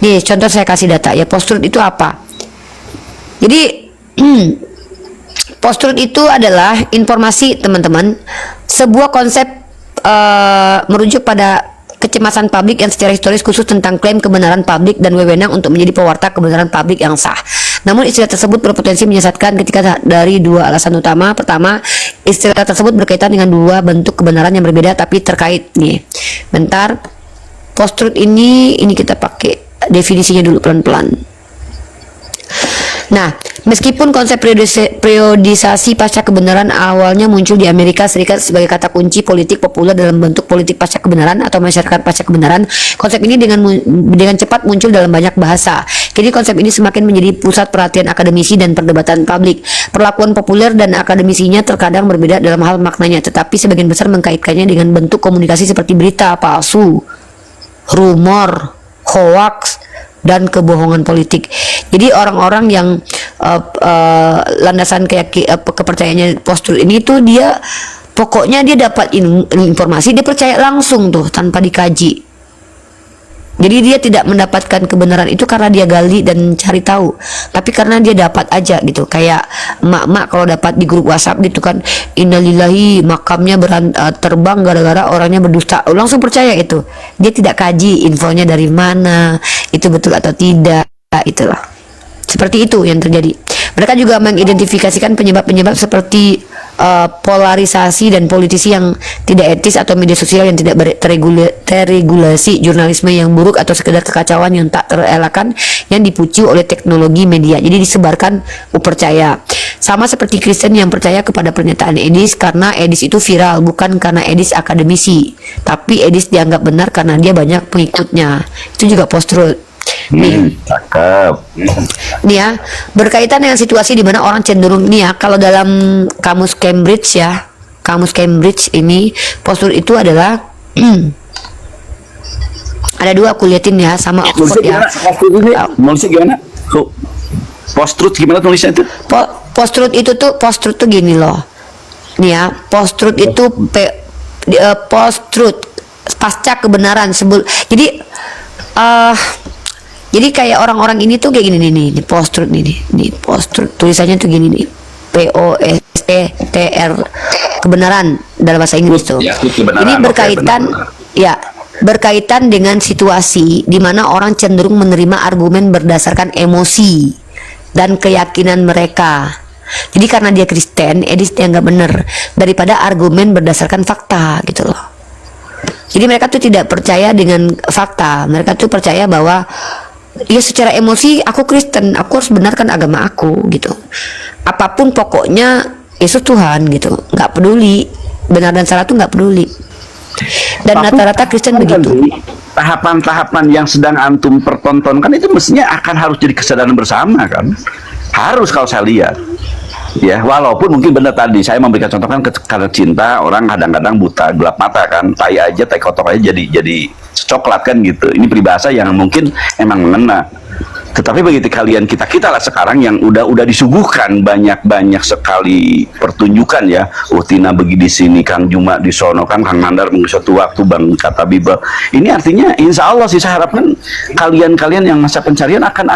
Nih contoh saya kasih data ya, post-truth itu apa? Jadi post-truth itu adalah informasi, teman-teman, sebuah konsep merujuk pada kecemasan publik yang secara historis khusus tentang klaim kebenaran publik dan wewenang untuk menjadi pewarta kebenaran publik yang sah. Namun istilah tersebut berpotensi menyesatkan ketika dari dua alasan utama. Pertama, istilah tersebut berkaitan dengan dua bentuk kebenaran yang berbeda tapi terkait nih. Bentar, post-truth ini kita pakai definisinya dulu pelan-pelan. Nah, meskipun konsep periodisasi pasca kebenaran awalnya muncul di Amerika Serikat sebagai kata kunci politik populer dalam bentuk politik pasca kebenaran atau masyarakat pasca kebenaran, konsep ini dengan cepat muncul dalam banyak bahasa. Kini konsep ini semakin menjadi pusat perhatian akademisi dan perdebatan publik. Perlakuan populer dan akademisinya terkadang berbeda dalam hal maknanya, tetapi sebagian besar mengkaitkannya dengan bentuk komunikasi seperti berita palsu, rumor, hoax, dan kebohongan politik. Jadi orang-orang yang landasan kepercayaannya post-truth ini tuh dia pokoknya dia dapat informasi, dia percaya langsung tuh tanpa dikaji. Jadi dia tidak mendapatkan kebenaran itu karena dia gali dan cari tahu, tapi karena dia dapat aja gitu. Kayak emak-emak kalau dapat di grup WhatsApp gitu kan, innalillahi makamnya terbang gara-gara orangnya berdusta, langsung percaya itu. Dia tidak kaji infonya dari mana, itu betul atau tidak, itulah. Seperti itu yang terjadi. Mereka juga mengidentifikasikan penyebab-penyebab seperti polarisasi dan politisi yang tidak etis atau media sosial yang tidak terregulasi, jurnalisme yang buruk, atau sekedar kekacauan yang tak terelakkan yang dipicu oleh teknologi media. Jadi disebarkan percaya. Sama seperti Kristen yang percaya kepada pernyataan Edis karena Edis itu viral, bukan karena Edis akademisi, tapi Edis dianggap benar karena dia banyak pengikutnya. Itu juga post-truth. Nih, cakep. Nih ya, berkaitan dengan situasi di mana orang cenderung nih ya, kalau dalam kamus Cambridge ya, kamus Cambridge ini post-truth itu adalah ada dua, aku liatin ya, sama Oxford ya. Nulisnya gimana? Post-truth gimana tulisnya itu? Post-truth itu tuh, post-truth tuh gini loh. Nih ya, post-truth itu post-truth pasca kebenaran jadi kayak orang-orang ini tuh kayak gini nih post-truth nih post-truth tulisannya tuh gini nih, POSTR, kebenaran dalam bahasa Inggris tuh. Ya, ini berkaitan berkaitan dengan situasi di mana orang cenderung menerima argumen berdasarkan emosi dan keyakinan mereka. Jadi karena dia Kristen, Edis dianggap benar daripada argumen berdasarkan fakta gitu loh. Jadi mereka tuh tidak percaya dengan fakta, mereka tuh percaya bahwa ya secara emosi aku Kristen, aku harus benarkan agama aku gitu. Apapun pokoknya Yesus Tuhan gitu, nggak peduli benar dan salah tuh nggak peduli. Dan rata-rata Kristen begitu. Tahapan-tahapan yang sedang antum pertontonkan itu mestinya akan harus jadi kesadaran bersama kan? Harus kalau saya lihat. Ya, walaupun mungkin benar tadi saya memberikan contoh kan karena cinta orang kadang-kadang buta gelap mata kan, tai kotor aja jadi coklat kan gitu. Ini peribahasa yang mungkin emang mengena. Tetapi begitu kalian kita lah sekarang yang udah disuguhkan banyak sekali pertunjukan ya. Tina begi di sini, Kang Juma di sono kan, Kang Mandar mungkin suatu waktu Bang kata Bible. Ini artinya insya Allah sih saya harapkan kalian yang masa pencarian akan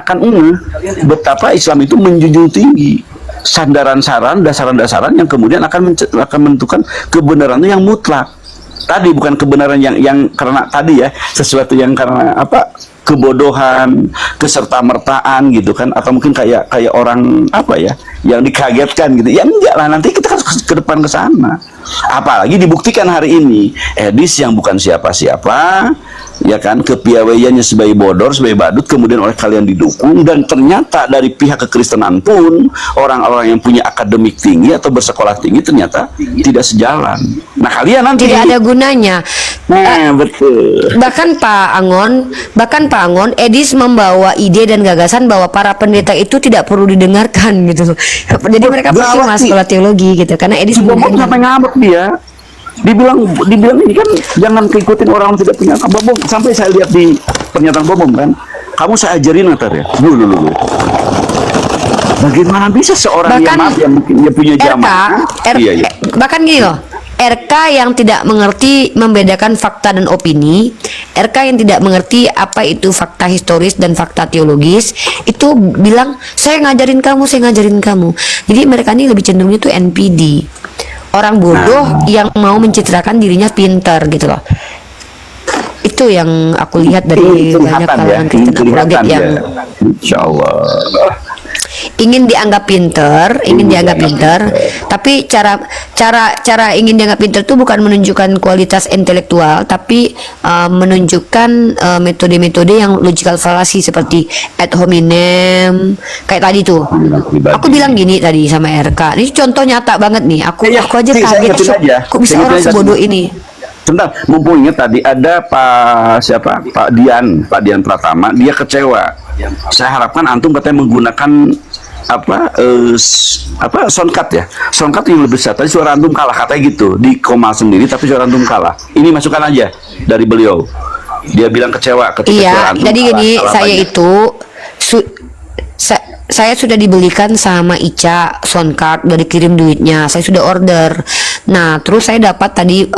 betapa Islam itu menjunjung tinggi dasaran-dasaran yang kemudian akan menentukan kebenaran itu yang mutlak. Tadi bukan kebenaran yang karena tadi ya sesuatu yang karena apa kebodohan, keserta-mertaan gitu kan, atau mungkin kayak orang apa ya yang dikagetkan gitu. Ya enggak lah, nanti kita harus ke depan ke sana. Apalagi dibuktikan hari ini Edis yang bukan siapa-siapa ya kan, kepiawaiannya sebagai bodor, sebagai badut, kemudian oleh kalian didukung, dan ternyata dari pihak kekristenan pun orang-orang yang punya akademik tinggi atau bersekolah tinggi ternyata tidak sejalan. Nah kalian nanti tidak ada gunanya. Betul. Bahkan Pak Angon, Edis membawa ide dan gagasan bahwa para pendeta itu tidak perlu didengarkan gitu. Jadi mereka percuma sekolah teologi gitu, karena Edis Bobom sampai ngambek dia. Dibilang ini kan jangan keikutin orang tidak punya apa. Bobom sampai saya lihat di pernyataan Bobom kan, kamu saya ajarin ntar ya. Dulu. Bagaimana bisa seorang yang mungkin dia punya jamaah? Iya. Bahkan gini loh, RK yang tidak mengerti membedakan fakta dan opini, RK yang tidak mengerti apa itu fakta historis dan fakta teologis, itu bilang saya ngajarin kamu. Jadi mereka ini lebih cenderung itu NPD, orang bodoh yang mau mencitrakan dirinya pintar gitu loh. Itu yang aku lihat dari banyak kalangan Kristen apologet yang Insya Allah ingin dianggap pinter, tapi cara ingin dianggap pinter itu bukan menunjukkan kualitas intelektual, tapi menunjukkan metode-metode yang logical fallacy seperti ad hominem kayak tadi tuh. Aku bilang gini tadi sama RK, ini contoh nyata banget nih. Aku aja kaget, kok bisa orang sebodoh ini. Sebentar, mumpung ingat tadi ada Pak Dian Pratama, dia kecewa. Saya harapkan antum katanya menggunakan soundcard ya, soundcard yang lebih besar. Tadi suara antum kalah katanya gitu, di koma sendiri tapi suara antum kalah. Ini masukkan aja dari beliau. Dia bilang kecewa ketika suara antum jadi kalah. gini, saya itu saya sudah dibelikan sama Ica soundcard, udah dikirim duitnya, saya sudah order. Nah terus saya dapat tadi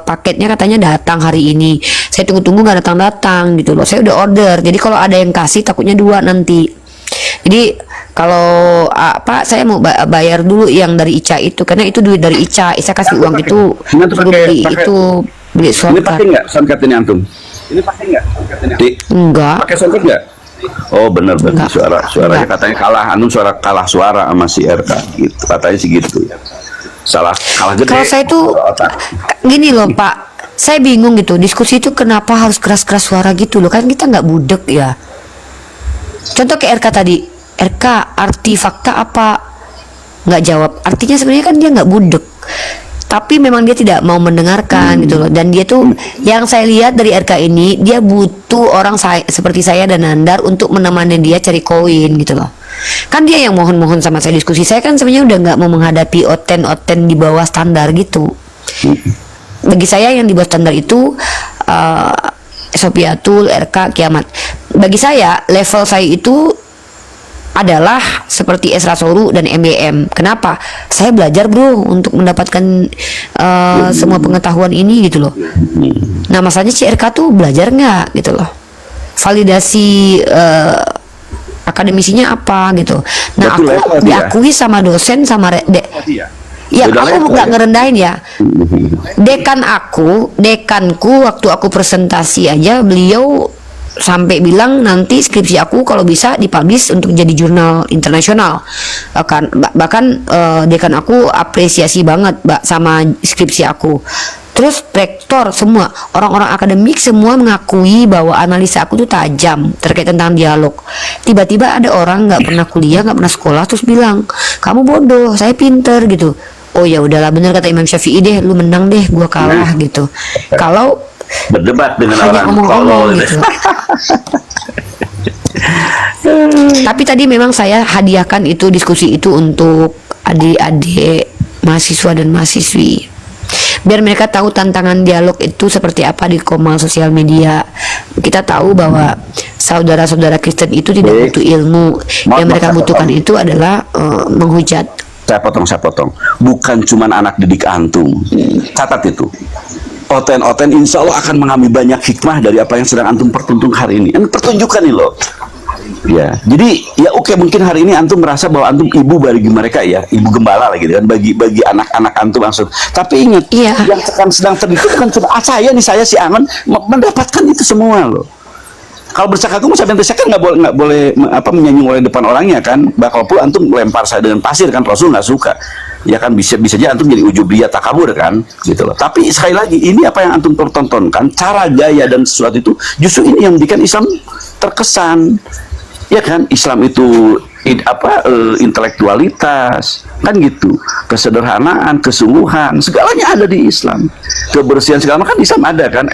paketnya katanya datang hari ini, saya tunggu-tunggu nggak datang-datang gitu loh. Saya udah order, jadi kalau ada yang kasih takutnya 2 nanti. Jadi kalau saya mau bayar dulu yang dari Ica itu, karena itu duit dari Ica kasih uang itu beli soundcard. Ini pakai nggak soundcard ini antum? Ini pakai nggak? Enggak. Pakai soundcard nggak? Oh benar suaranya katanya kalah suara sama si RK gitu, katanya sih gitu. Salah kalah gede. Kalau saya tuh gini loh Pak, saya bingung gitu, diskusi itu kenapa harus keras-keras suara gitu loh, kan kita nggak budek ya. Contoh ke RK tadi, RK arti fakta apa, nggak jawab. Artinya sebenarnya kan dia nggak budek, tapi memang dia tidak mau mendengarkan gitu loh. Dan dia tuh yang saya lihat dari RK ini, dia butuh orang seperti saya dan Nandar untuk menemani dia cari koin gitu loh. Kan dia yang mohon-mohon sama saya diskusi. Saya kan sebenarnya udah nggak mau menghadapi oten di bawah standar gitu. Bagi saya yang di bawah standar itu Sopiatul, RK, Kiamat. Bagi saya level saya itu adalah seperti Esra Soru dan MBM. Kenapa? Saya belajar bro untuk mendapatkan semua pengetahuan ini gitu loh. Nah masalahnya si RK tuh belajar nggak gitu loh. Validasi akademisinya apa gitu. Nah aku diakui sama dosen sama ya aku nggak ngerendahin ya. Dekanku waktu aku presentasi aja beliau sampai bilang nanti skripsi aku kalau bisa dipublish untuk jadi jurnal internasional. Bahkan dekan aku apresiasi banget sama skripsi aku. Terus rektor semua orang-orang akademik semua mengakui bahwa analisa aku tuh tajam terkait tentang dialog. Tiba-tiba ada orang nggak pernah kuliah, nggak pernah sekolah terus bilang kamu bodoh, saya pinter gitu. Oh ya udahlah, bener kata Imam Syafi'i deh, lu menang deh, gua kalah gitu. Kalau berdebat dengan orang ngomong-ngomong gitu. Tapi tadi memang saya hadiahkan itu diskusi itu untuk adik-adik mahasiswa dan mahasiswi, biar mereka tahu tantangan dialog itu seperti apa di komal sosial media. Kita tahu bahwa saudara-saudara Kristen itu tidak butuh ilmu, yang mereka butuhkan itu adalah menghujat. Saya potong. Bukan cuman anak didik antum. Catat itu. Oten insya Allah akan mengambil banyak hikmah dari apa yang sedang antum pertunjuk hari ini. Ini pertunjukan nih loh. Ya, jadi ya oke, mungkin hari ini antum merasa bahwa antum ibu bagi mereka, ya, ibu gembala lah gitu kan, bagi anak-anak antum langsung. Tapi ingat, yang sedang terdidik bukan cuma saya si Angon mendapatkan itu semua loh. Kalau bercakap saya kan nggak boleh menyanyi oleh depan orangnya kan. Bakal pun antum lempar saya dengan pasir kan, Rasul nggak suka. Ya kan, bisa aja antum jadi ujubiyah takabur kan, gitu loh. Tapi sekali lagi, ini apa yang antum pertontonkan, cara gaya dan sesuatu itu justru ini yang menjadikan Islam terkesan. Ya kan, Islam itu intelektualitas kan gitu, kesederhanaan, kesungguhan, segalanya ada di Islam. Kebersihan segala macam kan Islam ada kan,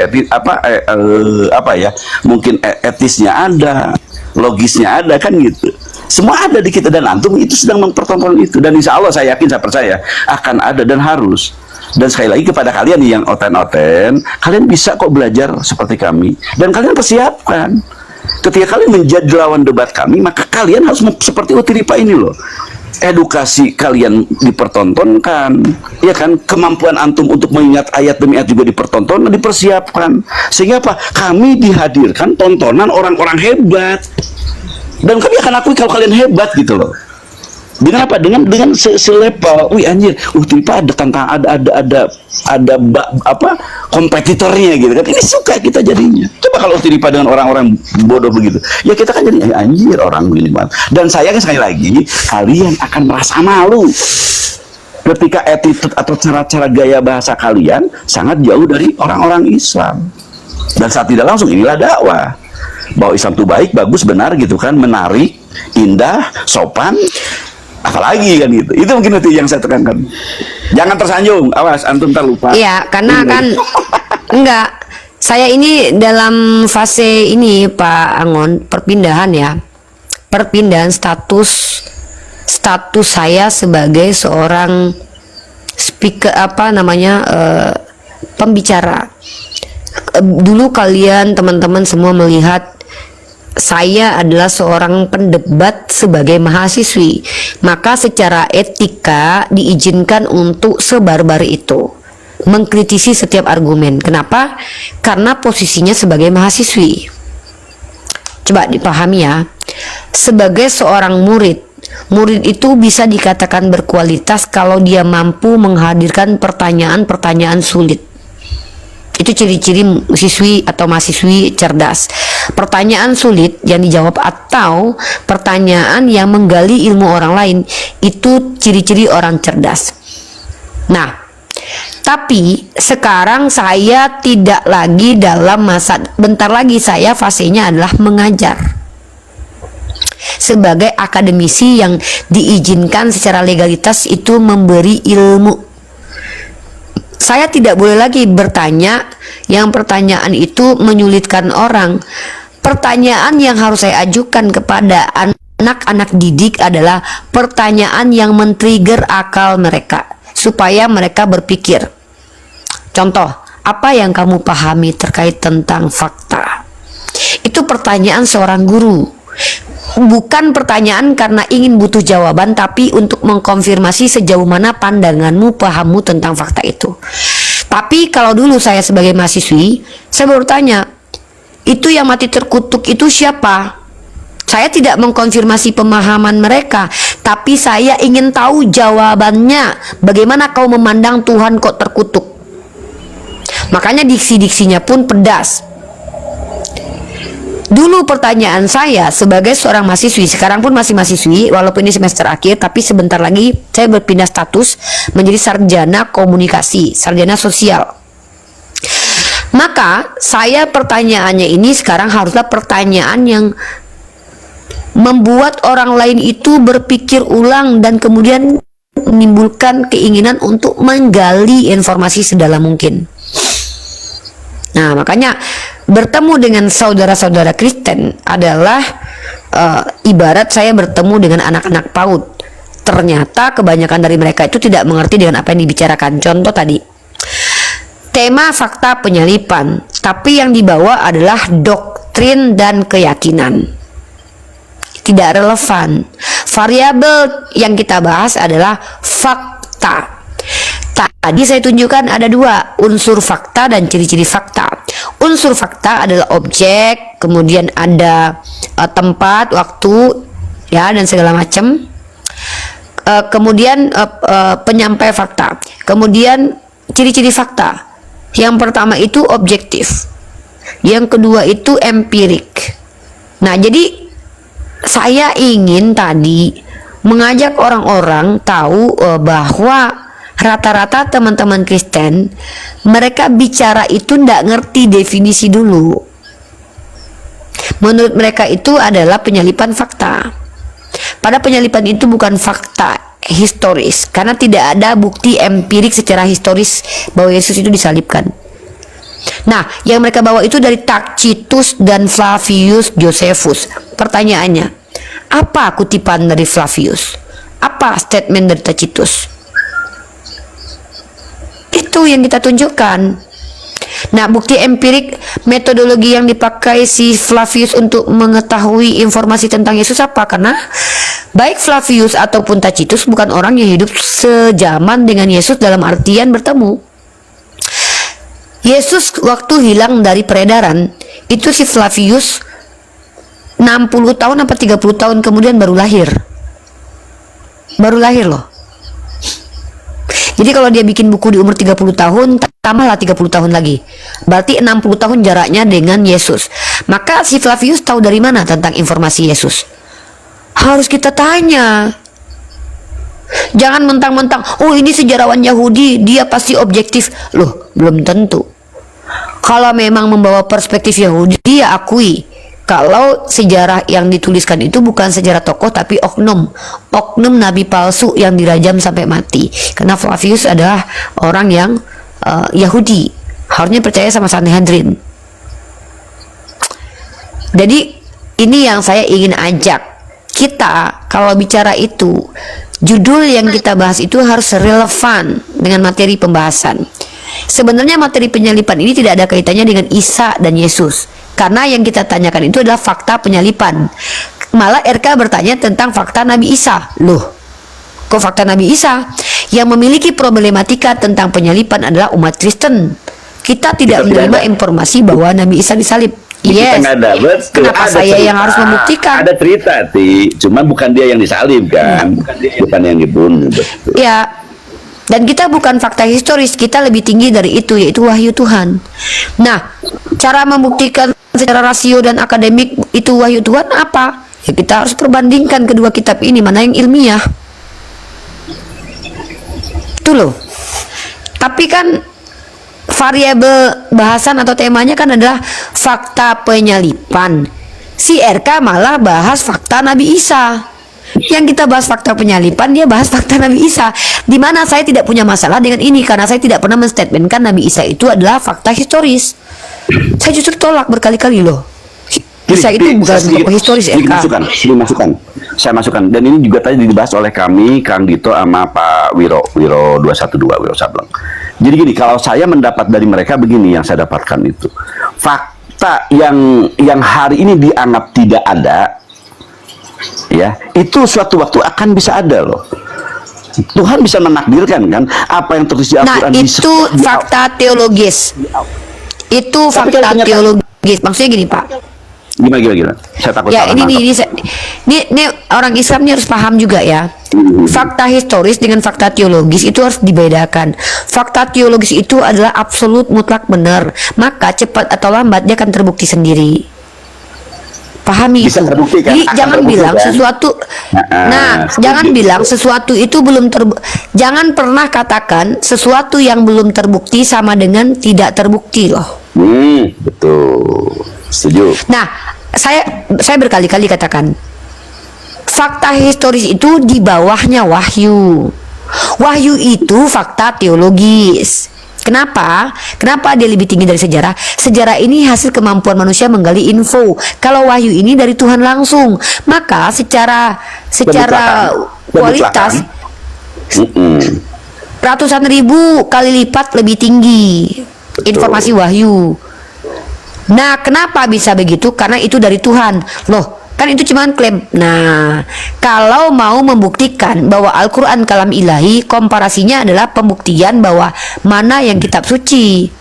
mungkin etisnya ada, logisnya ada kan gitu. Semua ada di kita, dan antum itu sedang mempertonton itu, dan insya Allah saya yakin, saya percaya akan ada dan harus. Dan sekali lagi kepada kalian yang oten-oten, kalian bisa kok belajar seperti kami, dan kalian persiapkan. Ketika kalian menjadi lawan debat kami, maka kalian harus seperti Utiripa ini loh. Edukasi kalian dipertontonkan, ya kan? Kemampuan antum untuk mengingat ayat demi ayat juga dipertontonkan, dipersiapkan. Sehingga apa? Kami dihadirkan tontonan orang-orang hebat. Dan kami akan akui kalau kalian hebat gitu loh. Dengan apa? Dengan selevel. Wih anjir, Utiripa ada tantangan, ada kompetitornya gitu kan. Ini suka kita jadinya. Coba kalau Utiripa dengan orang-orang bodoh begitu, ya kita kan jadi anjir, orang begini banget. Dan saya kan sekali lagi, kalian akan merasa malu ketika attitude atau cara-cara gaya bahasa kalian sangat jauh dari orang-orang Islam. Dan saat tidak langsung, inilah dakwah bahwa Islam itu baik, bagus, benar gitu kan, menarik, indah, sopan. Apalagi kan gitu. Itu mungkin itu yang saya tekankan. Jangan tersanjung, awas antum ntar lupa. Iya, karena kan enggak. Saya ini dalam fase ini Pak Angon, perpindahan ya. Perpindahan status saya sebagai seorang speaker, pembicara. Dulu kalian teman-teman semua melihat saya adalah seorang pendebat sebagai mahasiswi, maka secara etika diizinkan untuk sebarbar itu mengkritisi setiap argumen. Kenapa? Karena posisinya sebagai mahasiswi. Coba dipahami ya, sebagai seorang murid itu bisa dikatakan berkualitas kalau dia mampu menghadirkan pertanyaan-pertanyaan sulit. Itu ciri-ciri siswi atau mahasiswi cerdas. Pertanyaan sulit yang dijawab atau pertanyaan yang menggali ilmu orang lain, itu ciri-ciri orang cerdas. Nah, tapi sekarang saya tidak lagi dalam masa, bentar lagi saya fasenya adalah mengajar. Sebagai akademisi yang diizinkan secara legalitas itu memberi ilmu. Saya tidak boleh lagi bertanya yang pertanyaan itu menyulitkan orang. Pertanyaan yang harus saya ajukan kepada anak-anak didik adalah pertanyaan yang men-trigger akal mereka, supaya mereka berpikir. Contoh, apa yang kamu pahami terkait tentang fakta? Itu pertanyaan seorang guru. Bukan pertanyaan karena ingin butuh jawaban, tapi untuk mengkonfirmasi sejauh mana pandanganmu, pahammu tentang fakta itu. Tapi kalau dulu saya sebagai mahasiswi, saya bertanya, itu yang mati terkutuk itu siapa? Saya tidak mengkonfirmasi pemahaman mereka, tapi saya ingin tahu jawabannya. Bagaimana kau memandang Tuhan kok terkutuk? Makanya diksi-diksinya pun pedas. Dulu pertanyaan saya sebagai seorang mahasiswi, sekarang pun masih mahasiswi walaupun ini semester akhir, tapi sebentar lagi saya berpindah status menjadi sarjana komunikasi, sarjana sosial. Maka saya pertanyaannya ini sekarang haruslah pertanyaan yang membuat orang lain itu berpikir ulang dan kemudian menimbulkan keinginan untuk menggali informasi sedalam mungkin. Nah, makanya bertemu dengan saudara-saudara Kristen adalah ibarat saya bertemu dengan anak-anak PAUD. ternyata kebanyakan dari mereka itu tidak mengerti dengan apa yang dibicarakan. Contoh tadi, tema fakta penyalipan, tapi yang dibawa adalah doktrin dan keyakinan. Tidak relevan. Variabel yang kita bahas adalah fakta. Tadi saya tunjukkan ada dua, unsur fakta dan ciri-ciri fakta. Unsur fakta adalah objek, kemudian ada tempat, waktu, ya, dan segala macam. Kemudian penyampai fakta. Kemudian ciri-ciri fakta. Yang pertama itu objektif. Yang kedua itu empirik. Nah, jadi saya ingin tadi mengajak orang-orang tahu bahwa rata-rata teman-teman Kristen mereka bicara itu ndak ngerti definisi dulu. Menurut mereka itu adalah penyalipan fakta. Pada penyalipan itu bukan fakta historis, karena tidak ada bukti empirik secara historis bahwa Yesus itu disalibkan. Nah, yang mereka bawa itu dari Tacitus dan Flavius Josephus. Pertanyaannya, apa kutipan dari Flavius? Apa statement dari Tacitus? Itu yang kita tunjukkan. Nah, bukti empirik, metodologi yang dipakai si Flavius untuk mengetahui informasi tentang Yesus apa? Karena baik Flavius ataupun Tacitus bukan orang yang hidup sejaman dengan Yesus dalam artian bertemu. Yesus waktu hilang dari peredaran, itu si Flavius 60 tahun apa 30 tahun kemudian baru lahir. Baru lahir loh. Jadi kalau dia bikin buku di umur 30 tahun, tambahlah 30 tahun lagi. Berarti 60 tahun jaraknya dengan Yesus. Maka si Flavius tahu dari mana tentang informasi Yesus? Harus kita tanya. Jangan mentang-mentang, oh ini sejarawan Yahudi, dia pasti objektif. Loh, belum tentu. Kalau memang membawa perspektif Yahudi, dia akui kalau sejarah yang dituliskan itu bukan sejarah tokoh tapi oknum nabi palsu yang dirajam sampai mati. Karena Flavius adalah orang yang Yahudi, harusnya percaya sama Sanhedrin. Jadi ini yang saya ingin ajak kita, kalau bicara itu judul yang kita bahas itu harus relevan dengan materi pembahasan. Sebenarnya materi penyalipan ini tidak ada kaitannya dengan Isa dan Yesus, karena yang kita tanyakan itu adalah fakta penyalipan. Malah RK bertanya tentang fakta Nabi Isa. Loh, kok fakta Nabi Isa? Yang memiliki problematika tentang penyalipan adalah umat Kristen. Kita tidak menerima informasi bahwa Nabi Isa disalib. Yes. Ada, betul. Kenapa Ada saya cerita, yang harus membuktikan? Ada cerita, cuman bukan dia yang disalib kan, bukan yang dibunuh. Betul. Ya. Dan kita bukan fakta historis, kita lebih tinggi dari itu, yaitu wahyu Tuhan. Nah, cara membuktikan secara rasio dan akademik itu wahyu Tuhan apa? Ya kita harus perbandingkan kedua kitab ini, mana yang ilmiah. Itu loh. Tapi kan variabel bahasan atau temanya kan adalah fakta penyalipan. Si RK malah bahas fakta Nabi Isa. Yang kita bahas fakta penyalipan, dia bahas fakta Nabi Isa. Dimana saya tidak punya masalah dengan ini, karena saya tidak pernah menstatementkan Nabi Isa itu adalah fakta historis. Saya justru tolak berkali-kali loh. Isa itu bukan tokoh historis. Masukan. Saya masukkan. Dan ini juga tadi dibahas oleh kami, Kang Dito sama Pak Wiro 212, Wiro Sableng. Jadi gini, kalau saya mendapat dari mereka begini yang saya dapatkan itu. Fakta yang hari ini dianggap tidak ada, ya, itu suatu waktu akan bisa ada loh. Tuhan bisa menakdirkan kan apa yang tertulis di Al-Quran. Nah, itu fakta teologis. Itu fakta teologis. Maksudnya gini, Pak. Gimana? Saya takut Ya, salah nangkap. ini orang Islam ini harus paham juga ya. Fakta historis dengan fakta teologis itu harus dibedakan. Fakta teologis itu adalah absolut mutlak benar. Maka cepat atau lambat dia akan terbukti sendiri. Pahami Bisa itu. terbukti, kan? Jadi Akan jangan terbukti, bilang kan? sesuatu. Nah, jangan bilang sesuatu itu belum jangan pernah katakan sesuatu yang belum terbukti sama dengan tidak terbukti loh. Betul. Setuju. Nah, saya berkali-kali katakan fakta historis itu di bawahnya wahyu. Wahyu itu fakta teologis. Kenapa? Kenapa dia lebih tinggi dari sejarah? Sejarah ini hasil kemampuan manusia menggali info. Kalau wahyu ini dari Tuhan langsung, maka secara kualitas ratusan ribu kali lipat lebih tinggi informasi wahyu. Nah, kenapa bisa begitu? Karena itu dari Tuhan. Loh, kan itu cuma klaim. Nah, kalau mau membuktikan bahwa Al-Quran kalam ilahi, komparasinya adalah pembuktian bahwa mana yang kitab suci,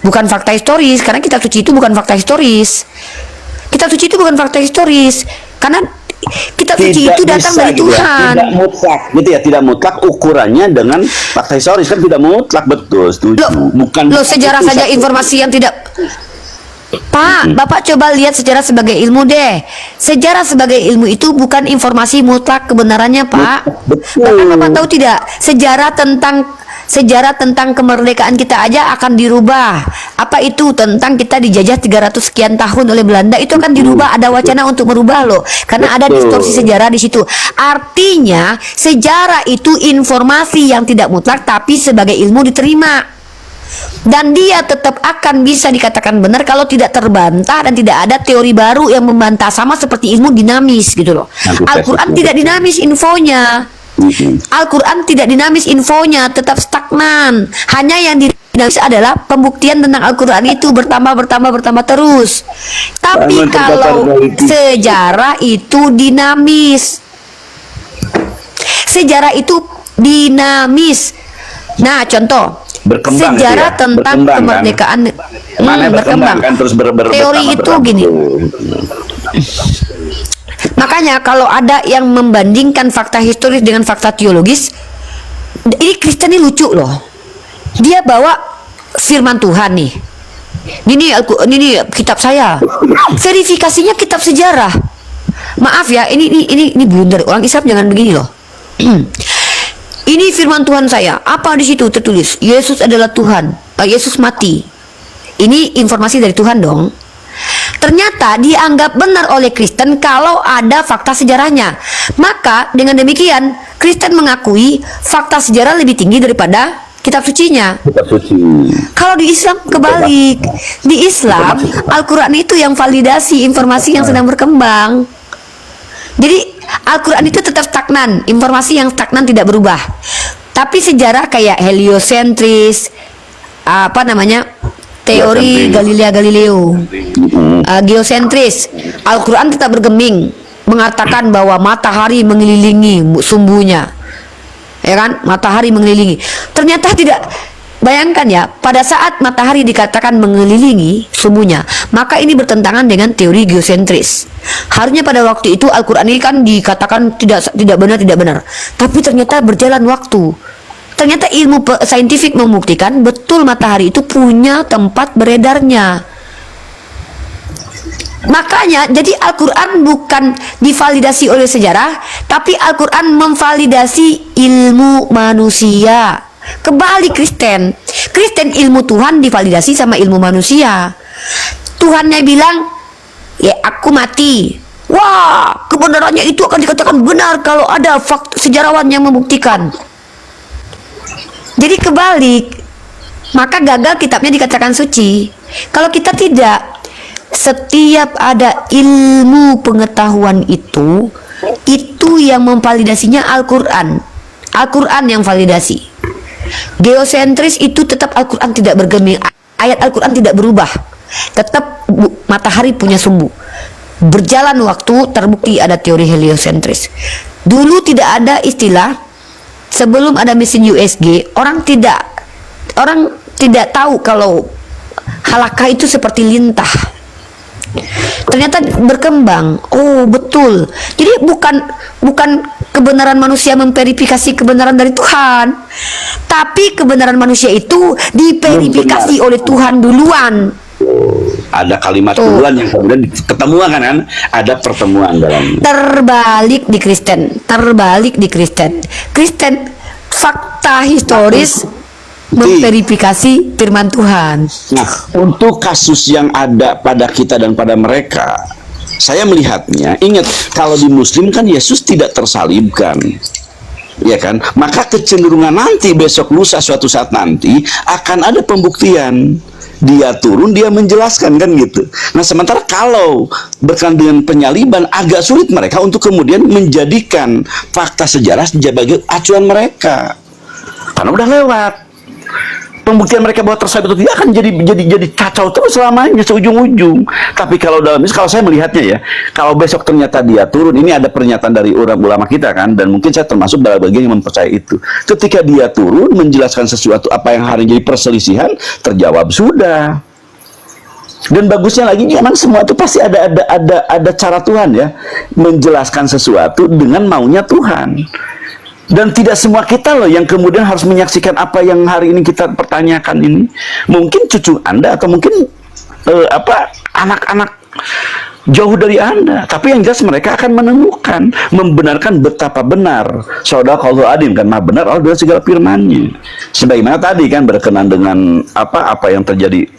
bukan fakta historis. Karena kitab suci itu bukan fakta historis. Kitab suci itu bukan fakta historis, karena kitab suci itu datang dari gitu Tuhan. Tidak mutlak, gitu ya, tidak mutlak ukurannya dengan fakta historis, kan tidak mutlak, betul, setuju. Loh, sejarah saja informasi yang tidak. Pak, Bapak coba lihat sejarah sebagai ilmu deh. Sejarah sebagai ilmu itu bukan informasi mutlak kebenarannya, Pak. Bahkan Bapak tahu tidak, sejarah tentang kemerdekaan kita aja akan dirubah. Apa itu? Tentang kita dijajah 300 sekian tahun oleh Belanda, itu akan dirubah, ada wacana untuk merubah loh. Karena ada distorsi sejarah di situ. Artinya, sejarah itu informasi yang tidak mutlak tapi sebagai ilmu diterima. Dan dia tetap akan bisa dikatakan benar kalau tidak terbantah dan tidak ada teori baru yang membantah, sama seperti ilmu dinamis gitu loh. Al-Quran tidak dinamis infonya. Al-Quran tidak dinamis infonya, tetap stagnan. Hanya yang dinamis adalah pembuktian tentang Al-Quran itu bertambah terus. Tapi kalau sejarah itu dinamis. Sejarah itu dinamis. Nah, contoh berkembang, sejarah ya? tentang Berkembang, kemerdekaan kan? berkembang kan? Terus teori itu gini. Makanya kalau ada yang membandingkan fakta historis dengan fakta teologis, ini Kristen ini lucu loh. Dia bawa firman Tuhan nih. Ini kitab saya. Verifikasinya kitab sejarah. Maaf ya, ini blunder. Orang Islam jangan begini loh. Ini firman Tuhan saya. Apa di situ tertulis? Yesus adalah Tuhan. Yesus mati. Ini informasi dari Tuhan dong. Ternyata dianggap benar oleh Kristen kalau ada fakta sejarahnya. Maka dengan demikian Kristen mengakui fakta sejarah lebih tinggi daripada kitab sucinya. Kitab suci. Kalau di Islam kebalik. Di Islam Al-Quran itu yang validasi informasi yang sedang berkembang. Jadi Al-Quran itu tetap stagnan, informasi yang stagnan tidak berubah. Tapi sejarah kayak heliosentris, teori Galileo, geosentris, Al-Quran tetap bergeming, mengatakan bahwa matahari mengelilingi sumbunya, ya kan? Matahari mengelilingi. Ternyata tidak. Bayangkan ya, pada saat matahari dikatakan mengelilingi sumbunya, maka ini bertentangan dengan teori geosentris. Harusnya pada waktu itu Al-Quran ini kan dikatakan tidak benar. Tapi ternyata berjalan waktu. Ternyata ilmu saintifik membuktikan betul matahari itu punya tempat beredarnya. Makanya jadi Al-Quran bukan divalidasi oleh sejarah, tapi Al-Quran memvalidasi ilmu manusia. Kebalik Kristen ilmu Tuhan divalidasi sama ilmu manusia. Tuhannya bilang, ya aku mati. Wah, kebenarannya itu akan dikatakan benar kalau ada sejarawan yang membuktikan. Jadi kebalik. Maka gagal kitabnya dikatakan suci. Kalau kita tidak, setiap ada ilmu pengetahuan itu yang memvalidasinya Al-Quran. Al-Quran yang validasi. Geosentris itu tetap Al-Quran tidak bergeming, ayat Al-Quran tidak berubah, tetap matahari punya sumbu. Berjalan waktu terbukti ada teori heliosentris. Dulu tidak ada istilah, sebelum ada mesin USG, orang tidak tahu kalau halakah itu seperti lintah. Ternyata berkembang. Oh betul. Jadi bukan kebenaran manusia memverifikasi kebenaran dari Tuhan, tapi kebenaran manusia itu diverifikasi oleh Tuhan duluan. Ada kalimat duluan yang kemudian ketemuan kan? Ada pertemuan dalam. Terbalik di Kristen. Fakta historis memverifikasi firman Tuhan. Nah, untuk kasus yang ada pada kita dan pada mereka, saya melihatnya, ingat kalau di Muslim kan Yesus tidak tersalibkan. ya kan? Maka kecenderungan nanti besok lusa suatu saat nanti akan ada pembuktian. Dia turun, dia menjelaskan, kan gitu. Nah, sementara kalau berkenaan dengan penyaliban, agak sulit mereka untuk kemudian menjadikan fakta sejarah sebagai acuan mereka, karena udah lewat. Pembuktian mereka bahwa tersalib itu tidak akan jadi kacau terus selamanya seujung-ujung. Tapi kalau kalau saya melihatnya ya, kalau besok ternyata dia turun, ini ada pernyataan dari ulama kita kan, dan mungkin saya termasuk dalam bagian yang mempercayai itu. Ketika dia turun menjelaskan sesuatu apa yang hari ini jadi perselisihan, terjawab sudah. Dan bagusnya lagi, memang semua itu pasti ada cara Tuhan ya menjelaskan sesuatu dengan maunya Tuhan. Dan tidak semua kita loh yang kemudian harus menyaksikan apa yang hari ini kita pertanyakan ini. Mungkin cucu Anda atau mungkin anak-anak jauh dari Anda. Tapi yang jelas mereka akan menemukan, membenarkan betapa benar. Shadaqallahu adim, kan, maha benar Allah dengan segala firman-Nya. Sebagaimana tadi kan berkenan dengan apa yang terjadi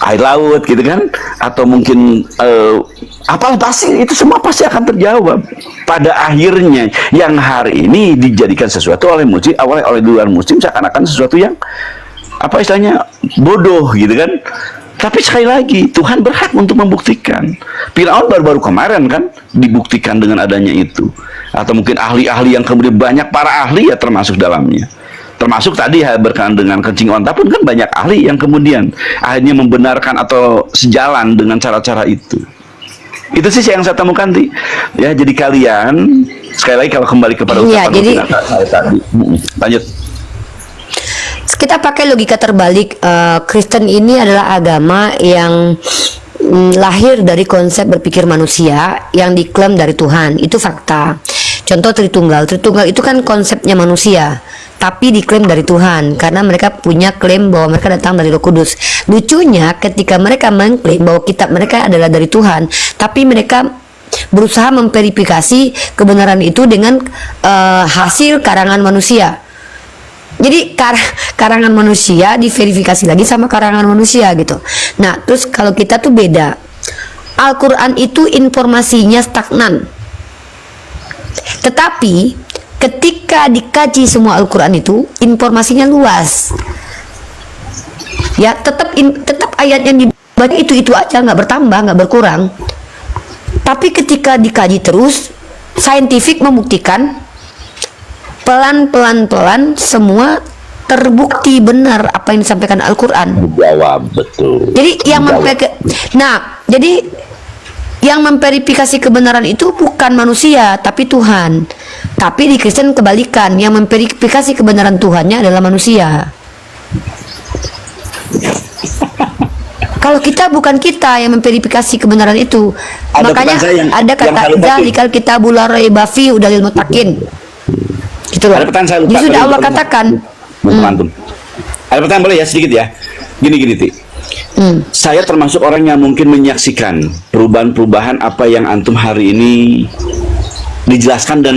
air laut gitu kan, atau mungkin pasti itu semua pasti akan terjawab pada akhirnya. Yang hari ini dijadikan sesuatu oleh muslim, oleh luar muslim seakan-akan sesuatu yang istilahnya bodoh gitu kan. Tapi sekali lagi Tuhan berhak untuk membuktikan. Firaun baru-baru kemarin kan dibuktikan dengan adanya itu, atau mungkin ahli-ahli yang kemudian banyak para ahli ya termasuk dalamnya. Termasuk tadi berkenaan dengan kencing onta pun kan banyak ahli yang kemudian akhirnya membenarkan atau sejalan dengan cara-cara itu. Itu sih yang saya temukan, Ti. Ya, jadi kalian sekali lagi kalau kembali kepada ucapan saya tadi. Lanjut. Kita pakai logika terbalik. Kristen ini adalah agama yang lahir dari konsep berpikir manusia yang diklaim dari Tuhan. Itu fakta. Contoh Tritunggal. Tritunggal itu kan konsepnya manusia, tapi diklaim dari Tuhan karena mereka punya klaim bahwa mereka datang dari Roh Kudus. Lucunya ketika mereka mengklaim bahwa kitab mereka adalah dari Tuhan, tapi mereka berusaha memverifikasi kebenaran itu dengan hasil karangan manusia. Jadi karangan manusia diverifikasi lagi sama karangan manusia gitu. Nah, terus kalau kita tuh beda. Al-Quran itu informasinya stagnan, tetapi ketika dikaji semua Al-Quran itu informasinya luas. Ya, tetap ayat yang dibaca itu aja, nggak bertambah, nggak berkurang. Tapi ketika dikaji terus, saintifik membuktikan pelan semua terbukti benar apa yang disampaikan Al-Quran. Jawab betul. Jadi yang memverifikasi kebenaran itu bukan manusia tapi Tuhan. Tapi di Kristen kebalikan, yang memverifikasi kebenaran Tuhannya adalah manusia. Kalau kita bukan kita yang memverifikasi kebenaran itu. Makanya ada kata zalikal kitabul la raiba fihi hudal muttaqin. Gitu loh. Jadi sudah Allah katakan. Ada pertanyaan boleh ya sedikit ya. Gini Ti. Saya termasuk orang yang mungkin menyaksikan perubahan-perubahan apa yang antum hari ini dijelaskan, dan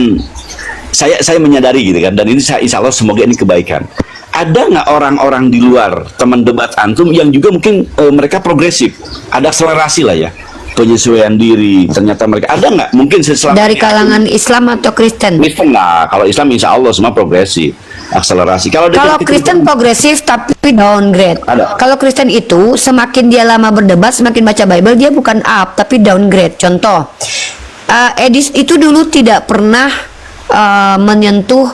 saya menyadari gitu kan, dan ini insya Allah semoga ini kebaikan. Ada nggak orang-orang di luar teman debat antum yang juga mungkin mereka progresif, ada akselerasi lah ya, penyesuaian diri, ternyata mereka ada nggak mungkin dari kalangan Islam atau Kristen? Kristen lah, kalau Islam insya Allah semua progresif, akselerasi. Kalau Kristen progresif tapi downgrade. Kalau Kristen itu semakin dia lama berdebat, semakin baca Bible, dia bukan up tapi downgrade. Contoh, Edis itu dulu tidak pernah menyentuh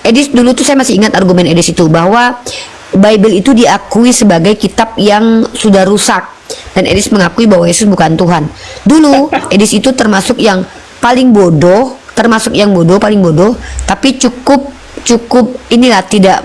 Edis dulu tuh saya masih ingat argumen Edis itu bahwa Bible itu diakui sebagai kitab yang sudah rusak, dan Edis mengakui bahwa Yesus bukan Tuhan. Dulu Edis itu termasuk yang paling bodoh, paling bodoh, tapi cukup inilah tidak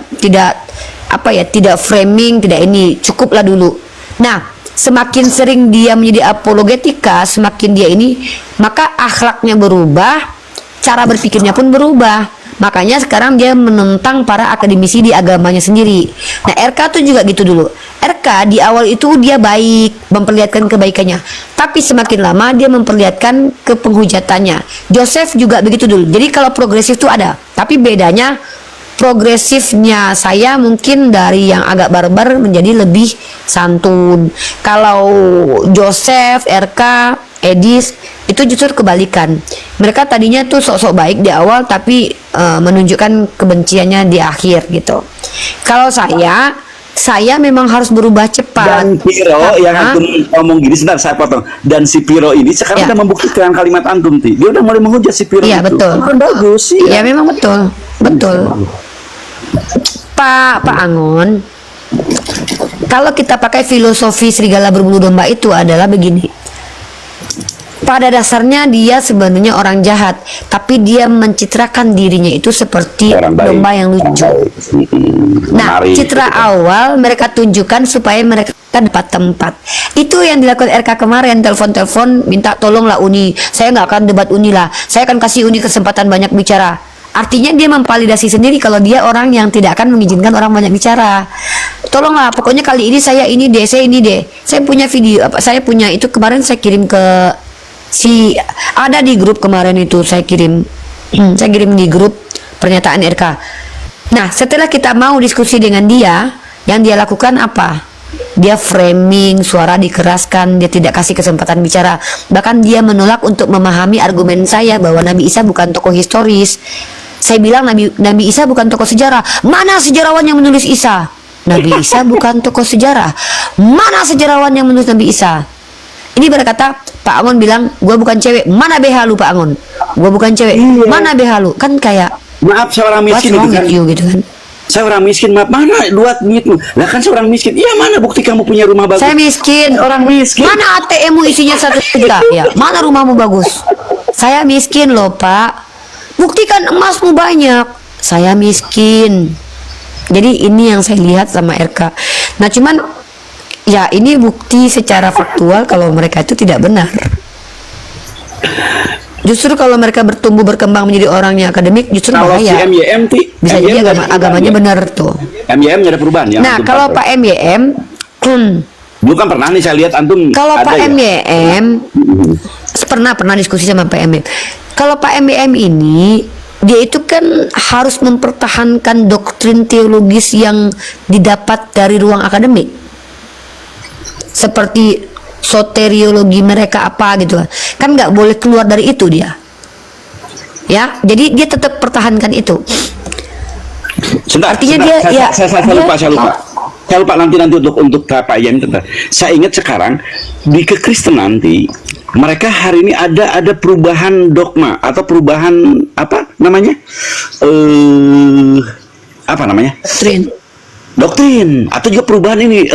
framing, tidak ini, cukuplah dulu. Nah, semakin sering dia menjadi apologetika, semakin dia ini, maka akhlaknya berubah, cara berpikirnya pun berubah. Makanya sekarang dia menentang para akademisi di agamanya sendiri. Nah, RK tuh juga gitu dulu. RK di awal itu dia baik, memperlihatkan kebaikannya, tapi semakin lama dia memperlihatkan kepenghujatannya. Joseph juga begitu dulu. Jadi kalau progresif tuh ada, tapi bedanya progresifnya saya mungkin dari yang agak barbar menjadi lebih santun. Kalau Joseph, RK Edis itu justru kebalikan. Mereka tadinya tuh sok-sok baik di awal, tapi menunjukkan kebenciannya di akhir gitu. Kalau saya memang harus berubah cepat. Dan Piro yang antum ngomong gini, sebentar saya potong. Dan si Piro ini sekarang Ya. udah membuktikan kalimat antum, Ti. Dia udah mulai menghujat si Piro Iya, itu. betul. Kan bagus sih. Ya memang betul. Pak Angon, kalau kita pakai filosofi serigala berbulu domba itu adalah begini. Pada dasarnya dia sebenarnya orang jahat, tapi dia mencitrakan dirinya itu seperti Orang baik. domba yang lucu. Nah, Menarik, citra gitu kan. awal mereka tunjukkan supaya mereka dapat tempat. Itu yang dilakukan RK kemarin, telepon-telepon minta tolonglah Uni. Saya nggak akan debat Uni lah. Saya akan kasih Uni kesempatan banyak bicara. Artinya dia memvalidasi sendiri kalau dia orang yang tidak akan mengizinkan orang banyak bicara. Tolonglah, pokoknya kali ini saya ini deh. Saya punya video, saya punya itu kemarin saya kirim ke ada di grup kemarin itu saya kirim di grup pernyataan RK. Nah, setelah kita mau diskusi dengan dia, yang dia lakukan apa? Dia framing, suara dikeraskan, dia tidak kasih kesempatan bicara. Bahkan dia menolak untuk memahami argumen saya bahwa Nabi Isa bukan tokoh historis. Saya bilang Nabi Isa bukan tokoh sejarah. Mana sejarawan yang menulis Isa? Nabi Isa bukan tokoh sejarah. Mana sejarawan yang menulis Nabi Isa? Ini berkata, Pak Angon bilang, gua bukan cewek. Mana BH lu, Pak Angon? Gua bukan cewek. Mana BH lu? Kan kayak, Maaf, saya orang what's miskin wrong gitu kan. with you gitu kan. Saya orang miskin, maaf, mana duit duitmu? Lah kan saya orang miskin. Iya, mana bukti kamu punya rumah bagus? Saya miskin. Orang miskin. Mana ATM-mu isinya 1 juta? Ya, mana rumahmu bagus? Saya miskin loh, Pak. Buktikan emasmu banyak. Saya miskin. Jadi ini yang saya lihat sama RK. Nah, cuman ya ini bukti secara faktual kalau mereka itu tidak benar. Justru kalau mereka bertumbuh berkembang menjadi orang yang akademik justru Kalau si bahaya. MYM, Ti, Bisa MYM jadi nggak ada agamanya perubahan, benar tuh. ya? MYM nggak ada perubahan ya? Nah, antum kalau pakai? Pak MYM, Dulu kan pernah nih saya lihat antum kalau ada Pak ya? MYM pernah diskusi sama Pak MYM. Kalau Pak MYM ini dia itu kan harus mempertahankan doktrin teologis yang didapat dari ruang akademik, seperti soteriologi mereka apa gitu kan nggak boleh keluar dari itu dia ya, jadi dia tetap pertahankan itu. Sebentar, Artinya sebentar. dia- Saya lupa nanti untuk Pak Yan. Saya ingat sekarang di kekristenan nanti mereka hari ini ada perubahan dogma atau perubahan apa namanya doktrin atau juga perubahan ini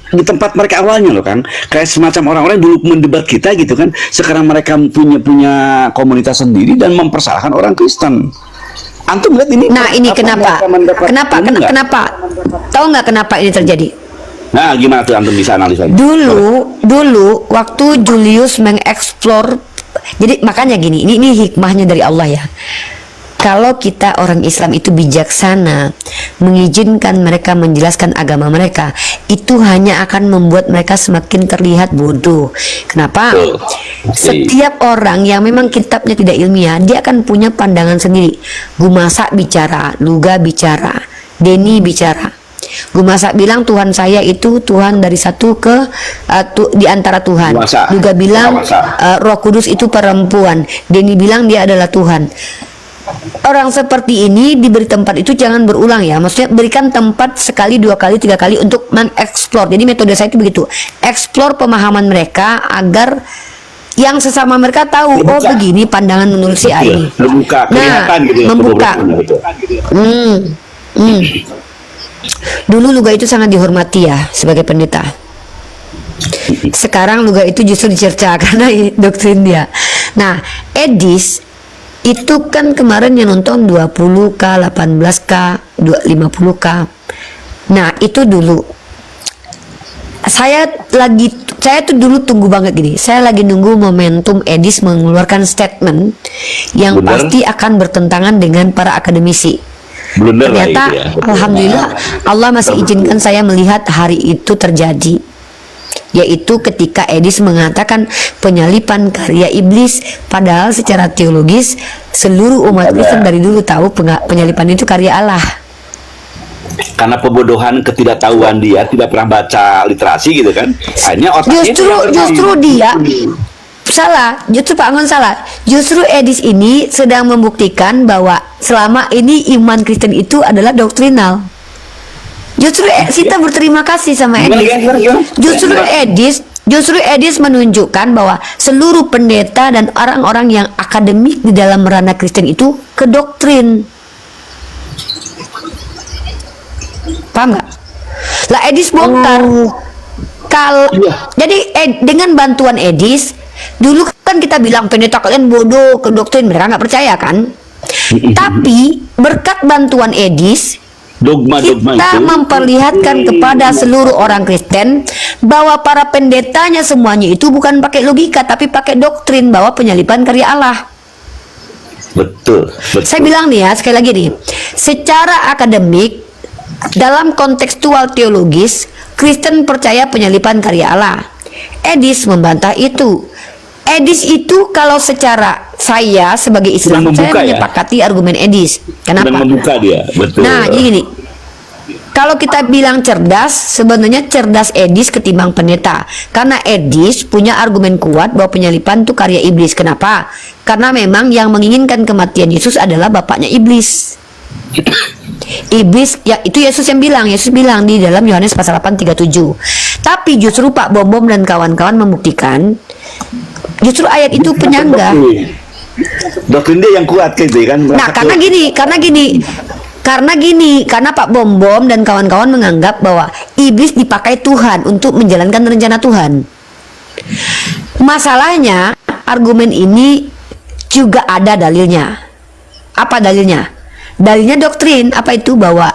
di tempat mereka awalnya loh kan, kayak semacam orang-orang dulu mendebat kita gitu kan, sekarang mereka punya komunitas sendiri dan mempersalahkan orang Kristen. Antum lihat ini. Nah ini apa kenapa mereka mendapat ini nggak? kenapa tahu nggak kenapa ini terjadi? Nah, gimana tuh antum bisa analisa? Dulu waktu Julius mengeksplor, jadi makanya gini, ini hikmahnya dari Allah ya. Kalau kita orang Islam itu bijaksana, mengizinkan mereka menjelaskan agama mereka, itu hanya akan membuat mereka semakin terlihat bodoh. Kenapa? Setiap orang yang memang kitabnya tidak ilmiah, dia akan punya pandangan sendiri. Gumasa bicara, Luga bicara, Denny bicara. Gumasa bilang Tuhan saya itu Tuhan dari satu ke di antara Tuhan. Gumasa. Luga bilang Gumasa. Roh Kudus itu perempuan. Denny bilang dia adalah Tuhan. Orang seperti ini diberi tempat itu jangan berulang ya, maksudnya berikan tempat sekali, 2 kali, 3 kali untuk mengeksplor. Jadi metode saya itu begitu, eksplor pemahaman mereka agar yang sesama mereka tahu, oh begini pandangan menurut si A ini. Membuka, kelihatan gitu ya, membuka. kebobrokannya gitu. Dulu Luga itu sangat dihormati ya sebagai pendeta. Sekarang Luga itu justru dicerca karena doktrin dia. Nah, Edis itu kan kemarin yang nonton 20k, 18k, 50k. Nah, itu dulu. Saya tuh dulu tunggu banget gini. Saya lagi nunggu momentum Edis mengeluarkan statement yang Bener. pasti akan bertentangan dengan para akademisi. Blunder lah Ternyata itu ya. alhamdulillah Allah masih izinkan saya melihat hari itu terjadi, yaitu ketika Edis mengatakan penyalipan karya iblis, padahal secara teologis seluruh umat Kristen dari dulu tahu penyalipan itu karya Allah. Karena pembodohan, ketidaktahuan dia, tidak pernah baca literasi gitu kan, akhirnya otaknya Justru dia Salah, justru Pak Angon salah. Justru Edis ini sedang membuktikan bahwa selama ini iman Kristen itu adalah doktrinal. Justru kita berterima kasih sama Edis. Justru Edis menunjukkan bahwa seluruh pendeta dan orang-orang yang akademik di dalam ranah Kristen itu kedoktrin. Paham nggak? Lah Edis bongkar. Jadi dengan bantuan Edis, dulu kan kita bilang pendeta kalian bodoh, kedoktrin, mereka nggak percaya kan? Tapi berkat bantuan Edis, Dogma-dogma kita itu memperlihatkan kepada seluruh orang Kristen bahwa para pendetanya semuanya itu bukan pakai logika tapi pakai doktrin bahwa penyaliban karya Allah. betul. Saya bilang nih ya, sekali lagi nih, secara akademik dalam kontekstual teologis, Kristen percaya penyaliban karya Allah. Edis membantah itu. Edis itu kalau secara saya sebagai Islam, saya menyepakati argumen Edis. Kenapa? Dan membuka dia, betul. Nah, jadi gini. Kalau kita bilang cerdas, sebenarnya cerdas Edis ketimbang pendeta. Karena Edis punya argumen kuat bahwa penyaliban itu karya iblis. Kenapa? Karena memang yang menginginkan kematian Yesus adalah bapaknya iblis. Iblis, ya itu Yesus yang bilang. Yesus bilang di dalam Yohanes pasal 8:37. Tapi justru Pak Bom dan kawan-kawan membuktikan justru ayat itu penyangga. Doktrin dia yang kuat gitu kan. Nah, karena Pak Bom dan kawan-kawan menganggap bahwa iblis dipakai Tuhan untuk menjalankan rencana Tuhan. Masalahnya, argumen ini juga ada dalilnya. Apa dalilnya? Dalilnya doktrin. Apa itu? Bahwa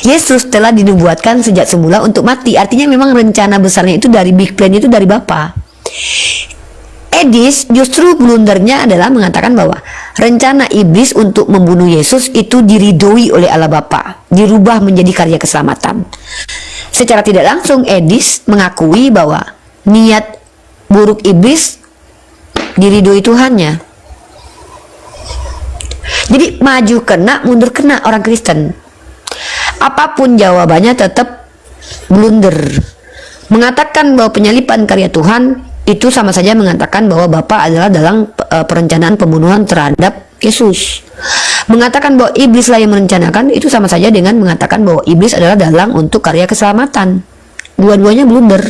Yesus telah dinubuatkan sejak semula untuk mati. Artinya memang rencana besarnya itu dari big plan itu dari Bapa. Edis justru blundernya adalah mengatakan bahwa rencana iblis untuk membunuh Yesus itu diridhoi oleh Allah Bapa, dirubah menjadi karya keselamatan. Secara tidak langsung Edis mengakui bahwa niat buruk iblis diridhoi Tuhannya. Jadi maju kena, mundur kena orang Kristen. Apapun jawabannya tetap blunder. Mengatakan bahwa penyaliban karya Tuhan itu sama saja mengatakan bahwa Bapa adalah dalam perencanaan pembunuhan terhadap Yesus. Mengatakan bahwa iblislah yang merencanakan itu sama saja dengan mengatakan bahwa iblis adalah dalang untuk karya keselamatan. Dua-duanya blunder.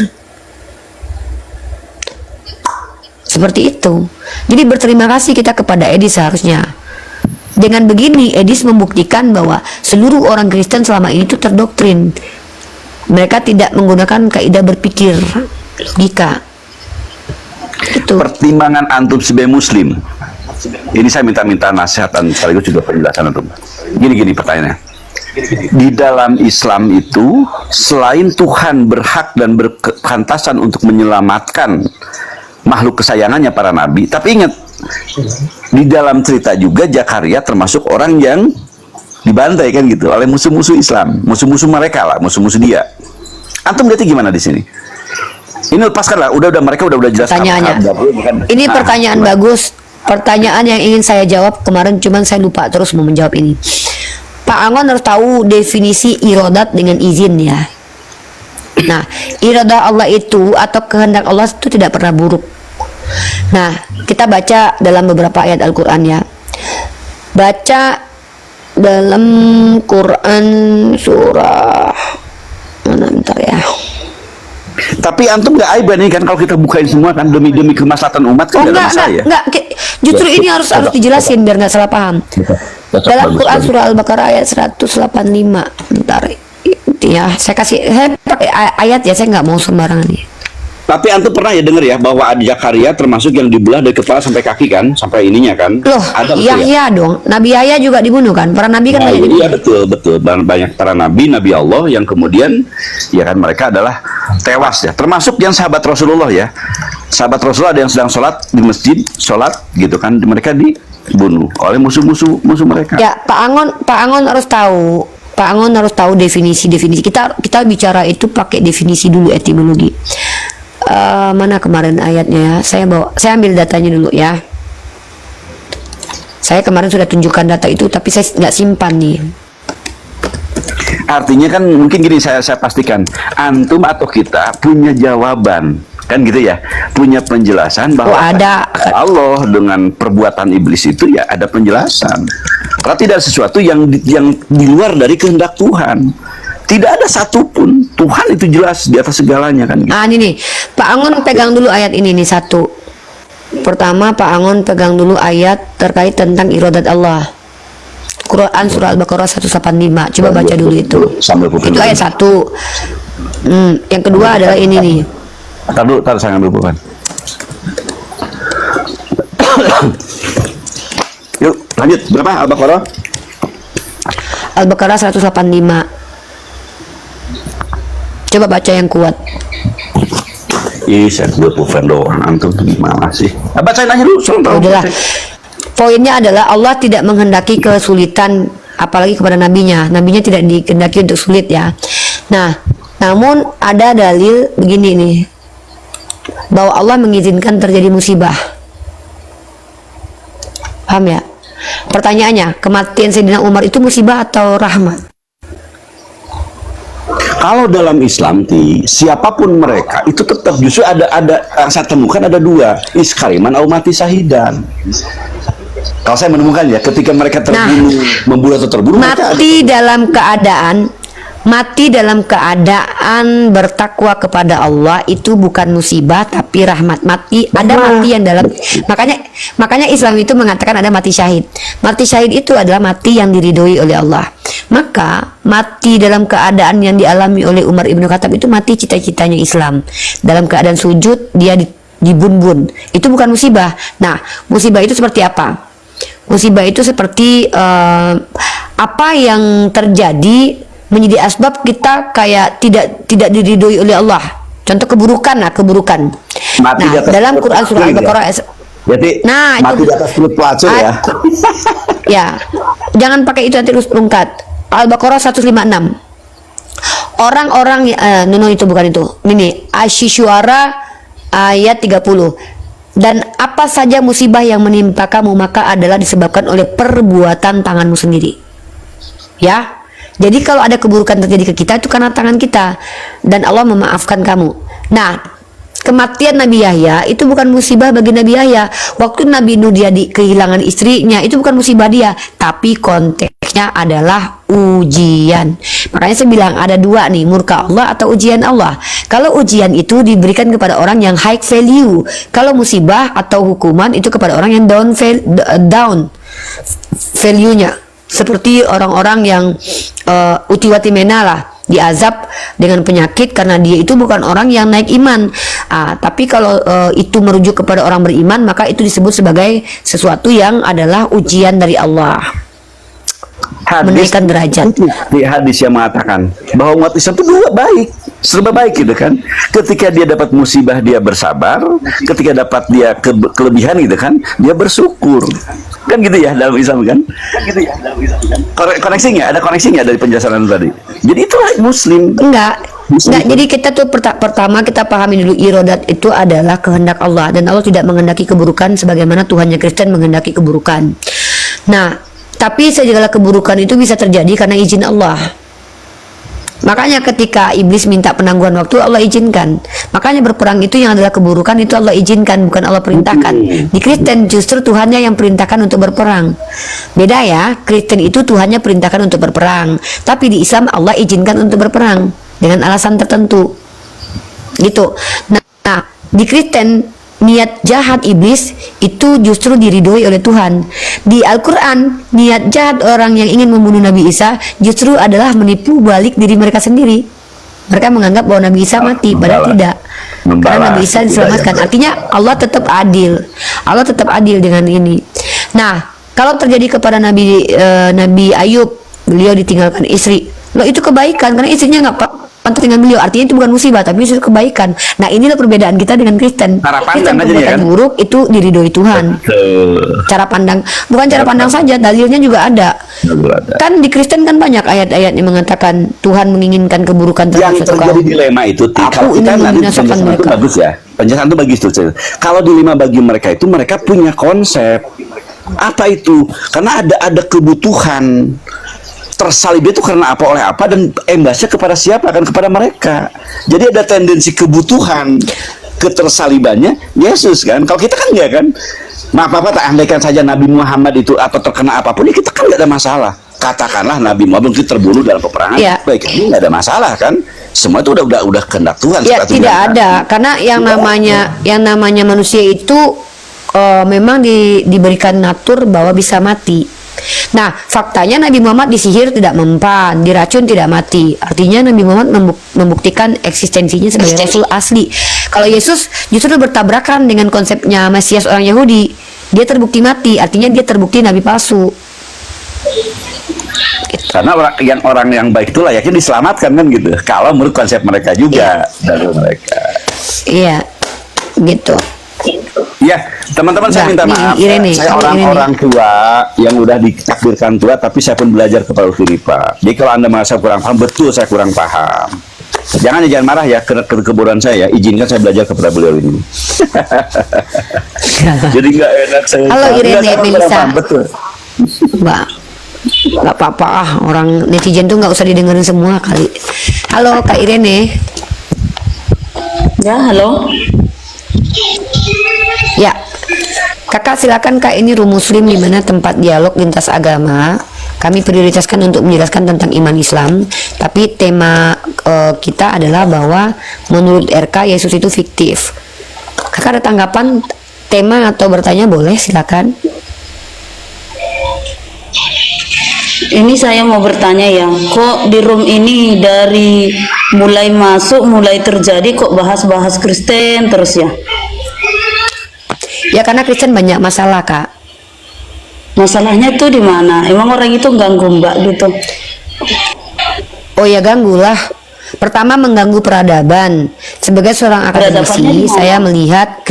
Seperti itu. Jadi berterima kasih kita kepada Edis seharusnya. Dengan begini Edis membuktikan bahwa seluruh orang Kristen selama ini itu terdoktrin. Mereka tidak menggunakan kaidah berpikir logika. Itu. Pertimbangan antum sebagai muslim. Ini saya minta nasihat sekaligus juga penjelasan antum. Gini pertanyaannya. Di dalam Islam itu selain Tuhan berhak dan berkepantasan untuk menyelamatkan makhluk kesayangannya para nabi, tapi ingat di dalam cerita juga Zakaria termasuk orang yang dibantai kan gitu oleh musuh-musuh Islam, musuh-musuh mereka lah, musuh-musuh dia. Antum lihatnya gimana di sini? Ini lepaskan lah, udah mereka udah jelas. Pertanyaannya. Ini pertanyaan bagus. Pertanyaan yang ingin saya jawab kemarin, cuman saya lupa terus mau menjawab ini. Pak Angon harus tahu definisi iradat dengan izin ya. Nah, iradah Allah itu atau kehendak Allah itu tidak pernah buruk. Nah, kita baca dalam beberapa ayat Al-Quran ya. Baca dalam Quran surah mana bentar ya. Tapi antum nggak aib nih kan kalau kita bukain semua kan demi kemaslahatan umat kan enggak. Justru ini harus dijelasin biar nggak salah paham. Dalam Quran surah Al-Baqarah ayat 185. Bentar. Ya, saya pakai ayat ya, saya nggak mau sembarangan ya. Tapi antum pernah ya dengar ya bahwa ada Zakaria termasuk yang dibelah dari kepala sampai kaki kan, sampai ininya kan? Loh, Yahya dong. Nabi Yahya juga dibunuh kan? Para nabi kan banyak dibunuh. Iya betul. Banyak para nabi Allah yang kemudian ya kan mereka adalah tewas ya. Termasuk yang sahabat Rasulullah ya. Sahabat Rasulullah ada yang sedang sholat di masjid, sholat gitu kan, mereka dibunuh oleh musuh mereka. Ya, Pak Angon harus tahu. Pak Angon harus tahu definisi. Kita bicara itu pakai definisi dulu, etimologi. Mana kemarin ayatnya ya? Saya ambil datanya dulu ya. Saya kemarin sudah tunjukkan data itu, tapi saya nggak simpan nih. Artinya kan mungkin gini, saya pastikan antum atau kita punya jawaban kan gitu ya, punya penjelasan bahwa Oh, ada. Allah dengan perbuatan iblis itu ya ada penjelasan. Karena tidak ada sesuatu yang di luar dari kehendak Tuhan. Tidak ada satupun. Tuhan itu jelas di atas segalanya kan. Gitu. Ah, ini nih, Pak Angon pegang dulu ayat ini nih satu. Pertama, Pak Angon pegang dulu ayat terkait tentang iradat Allah. Quran surah Al-Baqarah 185. Coba baca dulu itu. Sambil pulpen. Itu ayat 1. Yang kedua adalah ini nih. Taruh saya ngambil pulpen. Yuk, lanjut. Berapa Al-Baqarah? Al-Baqarah 185. Coba baca yang kuat. Ih, saya buat pulpen doang. Antum gimana sih? Bacain aja dulu. Udahlah. Poinnya adalah Allah tidak menghendaki kesulitan apalagi kepada nabinya. Nabinya tidak dikehendaki untuk sulit ya. Nah, namun ada dalil begini nih. Bahwa Allah mengizinkan terjadi musibah. Paham ya? Pertanyaannya, kematian Sayyidina Umar itu musibah atau rahmat? Kalau dalam Islam, siapapun mereka itu tetap justru ada yang saya temukan ada dua, iskariman atau mati syahidan. Kalau saya menemukan ya, ketika mereka terbunuh, membunuh atau terbunuh, mati dalam keadaan bertakwa kepada Allah itu bukan musibah tapi rahmat. Mati yang dalam, makanya Islam itu mengatakan ada mati syahid. Mati syahid itu adalah mati yang diridhoi oleh Allah. Maka mati dalam keadaan yang dialami oleh Umar ibnu Khattab itu mati cita-citanya Islam. Dalam keadaan sujud dia dibun-bun. Itu bukan musibah. Nah, musibah itu seperti apa? Musibah itu seperti apa yang terjadi menjadi asbab kita kayak tidak diridhoi oleh Allah. Contoh keburukan. Mati nah, dalam Quran surah Al-Baqarah jadi mati di atas perut pelacur ya. Ya. Jangan pakai itu nanti lungkat. Al-Baqarah 156. Orang-orang itu bukan itu. Ini Asy-Syu'ara ayat 30. Dan apa saja musibah yang menimpa kamu maka adalah disebabkan oleh perbuatan tanganmu sendiri. Ya. Jadi kalau ada keburukan terjadi ke kita itu karena tangan kita dan Allah memaafkan kamu. Nah, kematian Nabi Yahya itu bukan musibah bagi Nabi Yahya. Waktu Nabi Nuh dia kehilangan istrinya itu bukan musibah dia, tapi konteksnya adalah ujian. Makanya saya bilang ada dua nih, murka Allah atau ujian Allah. Kalau ujian itu diberikan kepada orang yang high value. Kalau musibah atau hukuman itu kepada orang yang down value-nya. Seperti orang-orang yang utiwatimena lah, diazab dengan penyakit karena dia itu bukan orang yang naik iman. Tapi kalau itu merujuk kepada orang beriman maka itu disebut sebagai sesuatu yang adalah ujian dari Allah. Menaikkan derajat. Di hadis yang mengatakan bahwa umat Islam itu dua baik, serba baik gitu kan. Ketika dia dapat musibah dia bersabar, ketika dapat dia kelebihan gitu kan, dia bersyukur. Kan gitu ya dalam Islam kan? Koneksinya, ada koneksinya dari penjelasan tadi. Jadi itulah Muslim. Enggak. Jadi kita tuh pertama kita pahami dulu iradat itu adalah kehendak Allah dan Allah tidak menghendaki keburukan sebagaimana Tuhannya Kristen menghendaki keburukan. Nah, tapi segala keburukan itu bisa terjadi karena izin Allah. Makanya ketika iblis minta penangguhan waktu Allah izinkan. Makanya berperang itu yang adalah keburukan itu Allah izinkan, bukan Allah perintahkan. Di Kristen justru Tuhannya yang perintahkan untuk berperang. Beda ya, Kristen itu Tuhannya perintahkan untuk berperang, tapi di Islam Allah izinkan untuk berperang dengan alasan tertentu. Gitu. Nah, di Kristen niat jahat iblis itu justru diridhoi oleh Tuhan. Di Al-Quran niat jahat orang yang ingin membunuh Nabi Isa justru adalah menipu balik diri mereka sendiri. Mereka menganggap bahwa Nabi Isa mati, padahal tidak. Karena Nabi Isa diselamatkan. Artinya Allah tetap adil. Allah tetap adil dengan ini. Nah, kalau terjadi kepada Nabi Ayub, beliau ditinggalkan istri, loh itu kebaikan karena istrinya nggak pantas dengan beliau, artinya itu bukan musibah tapi itu kebaikan. Nah, inilah perbedaan kita dengan Kristen. Kristen perbuatan buruk itu diridhoi Tuhan. Cara pandang, bukan cara pandang saja, dalilnya juga ada. Kan di Kristen kan banyak ayat-ayat yang mengatakan Tuhan menginginkan keburukan terhadap satu kaum. Yang terjadi dilema itu kalau kita nanti penjelasan itu bagus ya. Penjelasan itu bagus tuh. Kalau dilema bagi mereka itu mereka punya konsep apa itu? Karena ada kebutuhan. Tersalib itu karena apa oleh apa dan embasnya kepada siapa, kan kepada mereka. Jadi ada tendensi kebutuhan ketersalibannya Yesus kan. Kalau kita kan enggak kan. Maaf tak andaikan saja Nabi Muhammad itu atau terkena apapun, ya kita kan nggak ada masalah. Katakanlah Nabi Muhammad mungkin terbunuh dalam peperangan, baik ini nggak ada masalah kan. Semua itu udah kehendak Tuhan. Ya tidak ada, karena yang namanya manusia itu memang diberikan natur bahwa bisa mati. Nah, faktanya Nabi Muhammad disihir tidak mempan, diracun tidak mati. Artinya Nabi Muhammad membuktikan eksistensinya sebagai Rasul asli. Kalau Yesus justru bertabrakan dengan konsepnya Mesias orang Yahudi. Dia terbukti mati, artinya dia terbukti Nabi palsu. Karena orang yang baik itu layaknya diselamatkan kan gitu. Kalau menurut konsep mereka juga dari mereka. Iya, gitu. Ya, teman-teman saya minta maaf. Saya orang tua yang udah ditakdirkan tua, tapi saya pun belajar kepada Filipa. Jadi kalau Anda merasa kurang paham, betul saya kurang paham. Jangan marah ya ke kebodohan saya. Izinkan saya belajar kepada beliau ini. Jadi nggak enak saya. Halo Irene Melisa. Betul. Mbak, nggak apa-apa ah, orang netizen tuh nggak usah didengerin semua kali. Halo Kak Irene. Ya, halo. Ya, kakak silakan Kak, ini Room Muslim di mana tempat dialog lintas agama. Kami prioritaskan untuk menjelaskan tentang iman Islam, tapi tema kita adalah bahwa menurut RK Yesus itu fiktif. Kakak ada tanggapan tema atau bertanya boleh silakan. Ini saya mau bertanya ya, kok di room ini dari mulai masuk, mulai terjadi kok bahas-bahas Kristen terus ya? Ya karena Kristen banyak masalah Kak. Masalahnya tuh di mana? Emang orang itu ganggu Mbak gitu? Oh ya ganggu lah. Pertama mengganggu peradaban. Sebagai seorang akademisi, saya melihat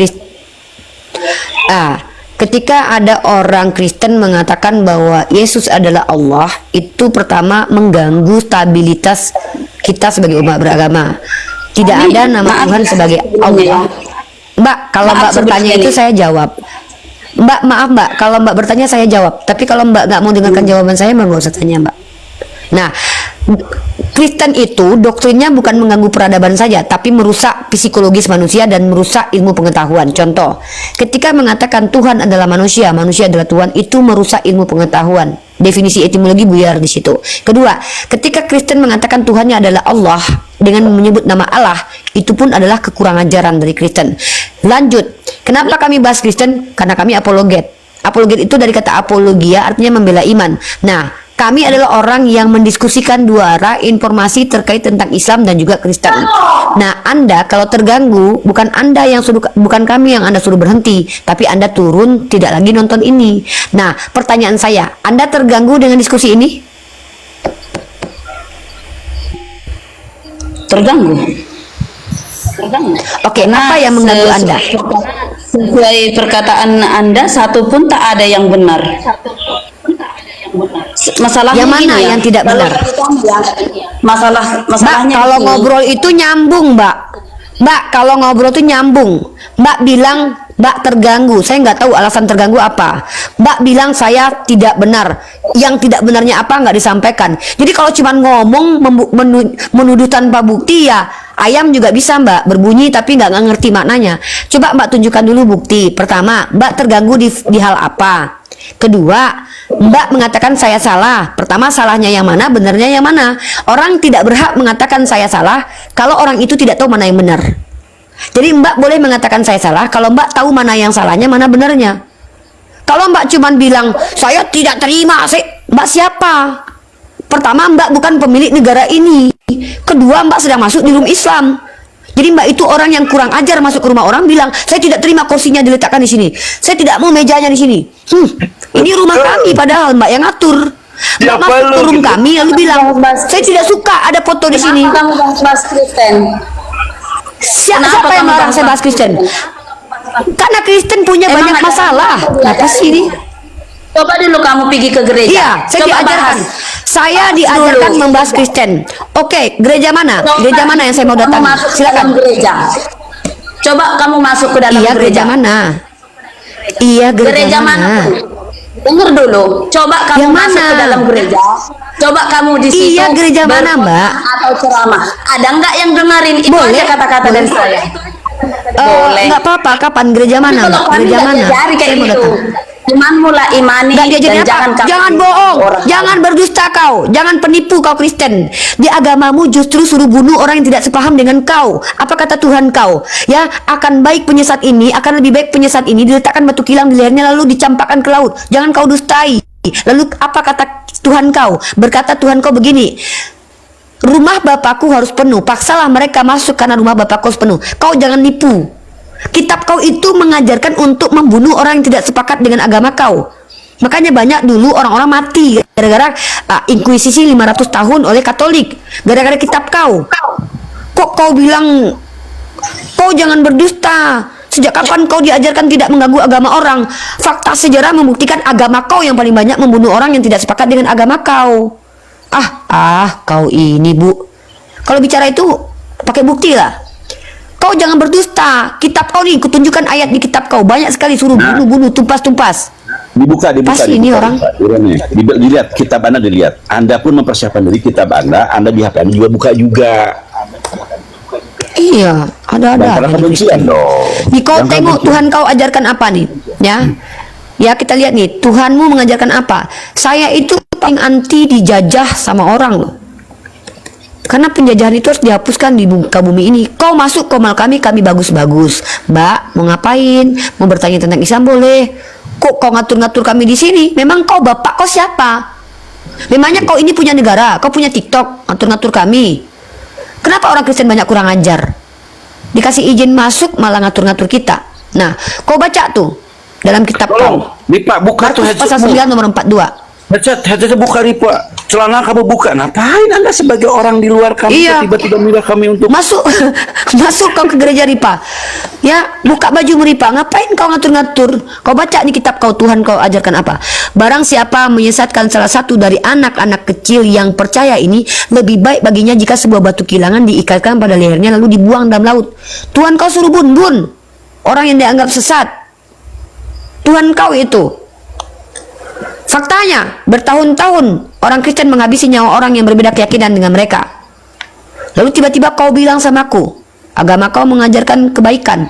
ketika ada orang Kristen mengatakan bahwa Yesus adalah Allah, itu pertama mengganggu stabilitas kita sebagai umat beragama. Tidak ada nama Tuhan sebagai Allah. Mbak, kalau Mbak bertanya itu saya jawab. Mbak, maaf Mbak, kalau Mbak bertanya saya jawab. Tapi kalau Mbak nggak mau dengarkan jawaban saya, Mbak nggak usah tanya Mbak. Nah, Kristen itu doktrinnya bukan mengganggu peradaban saja, tapi merusak psikologis manusia dan merusak ilmu pengetahuan. Contoh, ketika mengatakan Tuhan adalah manusia, manusia adalah Tuhan, itu merusak ilmu pengetahuan. Definisi etimologi buyar di situ. Kedua, ketika Kristen mengatakan Tuhannya adalah Allah dengan menyebut nama Allah, itu pun adalah kekurangan ajaran dari Kristen. Lanjut, kenapa kami bahas Kristen? Karena kami apologet. Apologet itu dari kata apologia, artinya membela iman. Nah, kami adalah orang yang mendiskusikan dua arah informasi terkait tentang Islam dan juga Kristen. Nah, Anda kalau terganggu, bukan kami yang Anda suruh berhenti, tapi Anda turun, tidak lagi nonton ini. Nah, pertanyaan saya, Anda terganggu dengan diskusi ini? Terganggu. Oke, apa yang mengganggu Anda? Sesuai perkataan Anda, satu pun tak ada yang benar. Masalahnya yang mana ya, yang tidak benar? Masalahnya Mbak, kalau ngobrol itu nyambung, Mbak. Mbak, kalau ngobrol itu nyambung. Mbak bilang Mbak terganggu. Saya nggak tahu alasan terganggu apa. Mbak bilang saya tidak benar. Yang tidak benarnya apa nggak disampaikan. Jadi kalau cuma ngomong menuduh tanpa bukti ya ayam juga bisa Mbak berbunyi tapi nggak ngerti maknanya. Coba Mbak tunjukkan dulu bukti. Pertama, Mbak terganggu di hal apa? Kedua, Mbak mengatakan saya salah. Pertama, salahnya yang mana, benarnya yang mana? Orang tidak berhak mengatakan saya salah kalau orang itu tidak tahu mana yang benar. Jadi Mbak boleh mengatakan saya salah kalau Mbak tahu mana yang salahnya, mana benarnya. Kalau Mbak cuman bilang saya tidak terima, Mbak siapa? Pertama, Mbak bukan pemilik negara ini. Kedua, Mbak sedang masuk di room Islam. Jadi Mbak itu orang yang kurang ajar masuk ke rumah orang bilang saya tidak terima kursinya diletakkan di sini. Saya tidak mau mejanya di sini. Ini rumah kami padahal Mbak yang ngatur. Mbak masuk ke room kami lalu bilang saya tidak suka ada foto di sini. Kamu bahas Kristen. Siapa yang melarang saya bahas Kristen? Karena Kristen punya banyak masalah. Kenapa sih ini? Coba dulu kamu pergi ke gereja. Iya, saya diajarkan. Saya diajarkan membahas Kristen. Oke, gereja mana? Gereja mana yang saya mau datangi? Silakan. Gereja. Coba kamu masuk ke dalam gereja mana? Iya, gereja mana? Dengar dulu. Coba kamu masuk ke dalam gereja. Coba kamu di situ. Iya, gereja mana, Mbak? Atau ceramah. Ada nggak yang dengerin itu aja kata-kata dari saya? boleh. Nggak apa-apa. Kapan? Gereja mana? Kalau Mbak? kami Gereja nggak mana? diajari kayak Saya mau gitu. datang. Cuman mulai imani Nggak diajarin dan apa? jangan Jangan bohong, jangan berdusta kau, jangan penipu kau Kristen. Di agamamu justru suruh bunuh orang yang tidak sepaham dengan kau. Apa kata Tuhan kau? Ya, akan baik penyesat ini, akan lebih baik penyesat ini diletakkan batu kilang di lehernya lalu dicampakkan ke laut. Jangan kau dustai. Lalu apa kata Tuhan kau? Berkata Tuhan kau begini, rumah Bapakku harus penuh, paksalah mereka masuk karena rumah Bapakku harus penuh. Kau jangan nipu. Kitab kau itu mengajarkan untuk membunuh orang yang tidak sepakat dengan agama kau. Makanya banyak dulu orang-orang mati gara-gara inkuisisi 500 tahun oleh Katolik, gara-gara kitab kau. Kok kau bilang kau jangan berdusta? Sejak kapan kau diajarkan tidak mengganggu agama orang? Fakta sejarah membuktikan agama kau yang paling banyak membunuh orang yang tidak sepakat dengan agama kau. Kau ini, Bu. Kalau bicara itu pakai bukti lah. Kau jangan berdusta. Kitab kau nih, kutunjukkan ayat di kitab kau. Banyak sekali suruh bunuh-bunuh, tumpas-tumpas. Dibuka, Pasti ini orang. Dilihat, kitab Anda dilihat. Anda pun mempersiapkan diri kitab Anda di HP Anda juga buka juga. Iya, ada-ada. Karena kebencian dong. Nih kau tengok Tuhan kau ajarkan apa nih, ya? Ya kita lihat nih, Tuhanmu mengajarkan apa? Saya itu paling anti dijajah sama orang loh. Karena penjajahan itu harus dihapuskan di muka bumi ini. Kau masuk komal kami bagus-bagus. Mbak, mau ngapain? Mau bertanya tentang Islam boleh. Kok kau ngatur-ngatur kami di sini? Memang kau bapak kau siapa? Memangnya kau ini punya negara? Kau punya TikTok? Ngatur-ngatur kami? Kenapa orang Kristen banyak kurang ajar? Dikasih izin masuk malah ngatur-ngatur kita. Nah, kau baca tuh dalam kitab kau. Nih Pak, buka tuh Pasal 9 nomor 42. Headset buka nih Pak. Celana kamu buka. Ngapain Anda sebagai orang di luar kami Iya. tiba-tiba minta kami untuk Masuk kau ke gereja Ripa. Ya, buka baju Ripa. Ngapain kau ngatur-ngatur? Kau baca nih kitab kau, Tuhan kau ajarkan apa? Barang siapa menyesatkan salah satu dari anak-anak kecil yang percaya ini, lebih baik baginya jika sebuah batu kilangan diikatkan pada lehernya lalu dibuang dalam laut. Tuhan kau suruh bun orang yang dianggap sesat. Tuhan kau itu. Faktanya, bertahun-tahun orang Kristen menghabisi nyawa orang yang berbeda keyakinan dengan mereka. Lalu tiba-tiba kau bilang sama aku, agama kau mengajarkan kebaikan.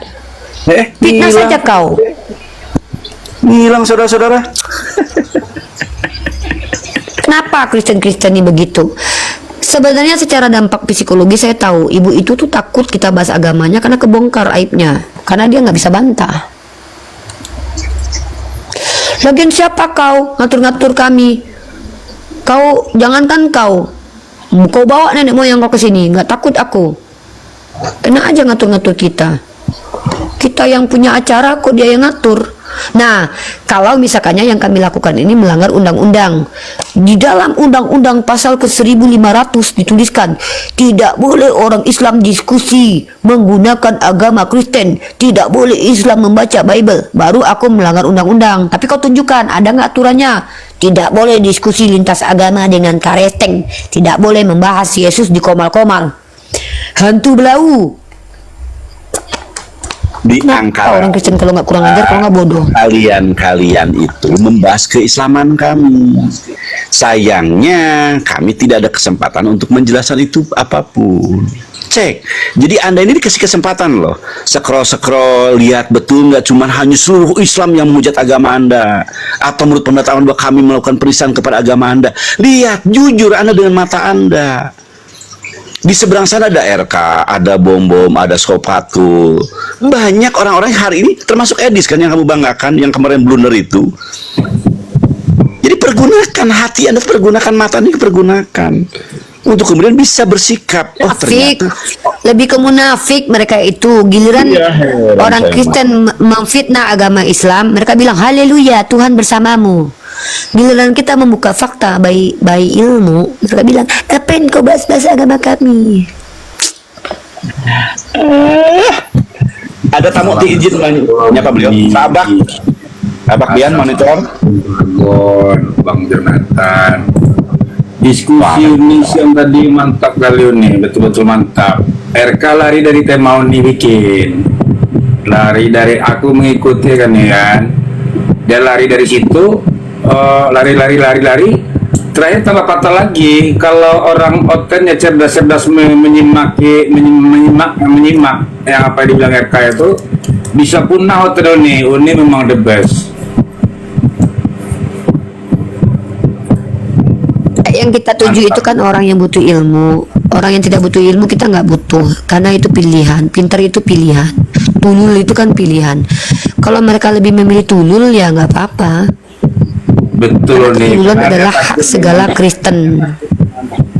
Fitnah saja kau. Hilang saudara-saudara. Kenapa Kristen-Kristen ini begitu? Sebenarnya secara dampak psikologi saya tahu ibu itu tuh takut kita bahas agamanya karena kebongkar aibnya. Karena dia nggak bisa bantah. Lagian siapa kau ngatur-ngatur kami? Kau jangankan kau bawa nenek moyang kau ke sini, nggak takut aku. Enak aja ngatur-ngatur kita. Kita yang punya acara kok dia yang ngatur. Nah, kalau misalkannya yang kami lakukan ini melanggar undang-undang, di dalam undang-undang pasal ke-1500 dituliskan tidak boleh orang Islam diskusi menggunakan agama Kristen, tidak boleh Islam membaca Bible. Baru aku melanggar undang-undang. Tapi kau tunjukkan ada nggak aturannya? Tidak boleh diskusi lintas agama dengan kareteng, tidak boleh membahas Yesus di komal-komal. Hantu belau. Di Nah, angka orang Kristen kalau nggak kurang ajar, kalau nggak bodoh. kalian itu membahas keislaman kami. Sayangnya kami tidak ada kesempatan untuk menjelaskan itu apapun. Cek. Jadi Anda ini dikasih kesempatan loh. Scroll lihat betul nggak cuma hanya seluruh Islam yang menghujat agama Anda atau menurut pengetahuan bahwa kami melakukan penistaan kepada agama Anda. Lihat jujur Anda dengan mata Anda. Di seberang sana ada RK, ada bom-bom, ada Skopatul. Banyak orang-orang hari ini, termasuk Edis kan yang kamu banggakan, yang kemarin blunder itu. Jadi pergunakan hati Anda, pergunakan mata Anda, pergunakan untuk kemudian bisa bersikap. Oh Munafik, ternyata lebih ke munafik mereka itu. Giliran orang Kristen memfitnah agama Islam, mereka bilang haleluya Tuhan bersamamu. Giliran kita membuka fakta bayi ilmu, mereka bilang ngapain kau bahas-bahas agama kami? ada tamu diizin nyapa beliau. Abak Bian monitor. Bang Jonathan. Diskusi ini yang tadi mantap kali ini, betul-betul mantap. RK lari dari tema ini bikin. Lari dari aku mengikuti kan ya kan. Dia lari dari situ, lari. terakhir tambah patah lagi, kalau orang oten ya cerdas-cerdas menyimak yang apa yang dibilang RK itu bisa punah oten Uni memang the best. Yang kita tuju itu kan orang yang butuh ilmu. Orang yang tidak butuh ilmu kita nggak butuh, karena itu pilihan. Pintar itu pilihan, tulul itu kan pilihan. Kalau mereka lebih memilih tulul ya nggak apa-apa. Betul nih. Ketululan adalah hak segala Kristen.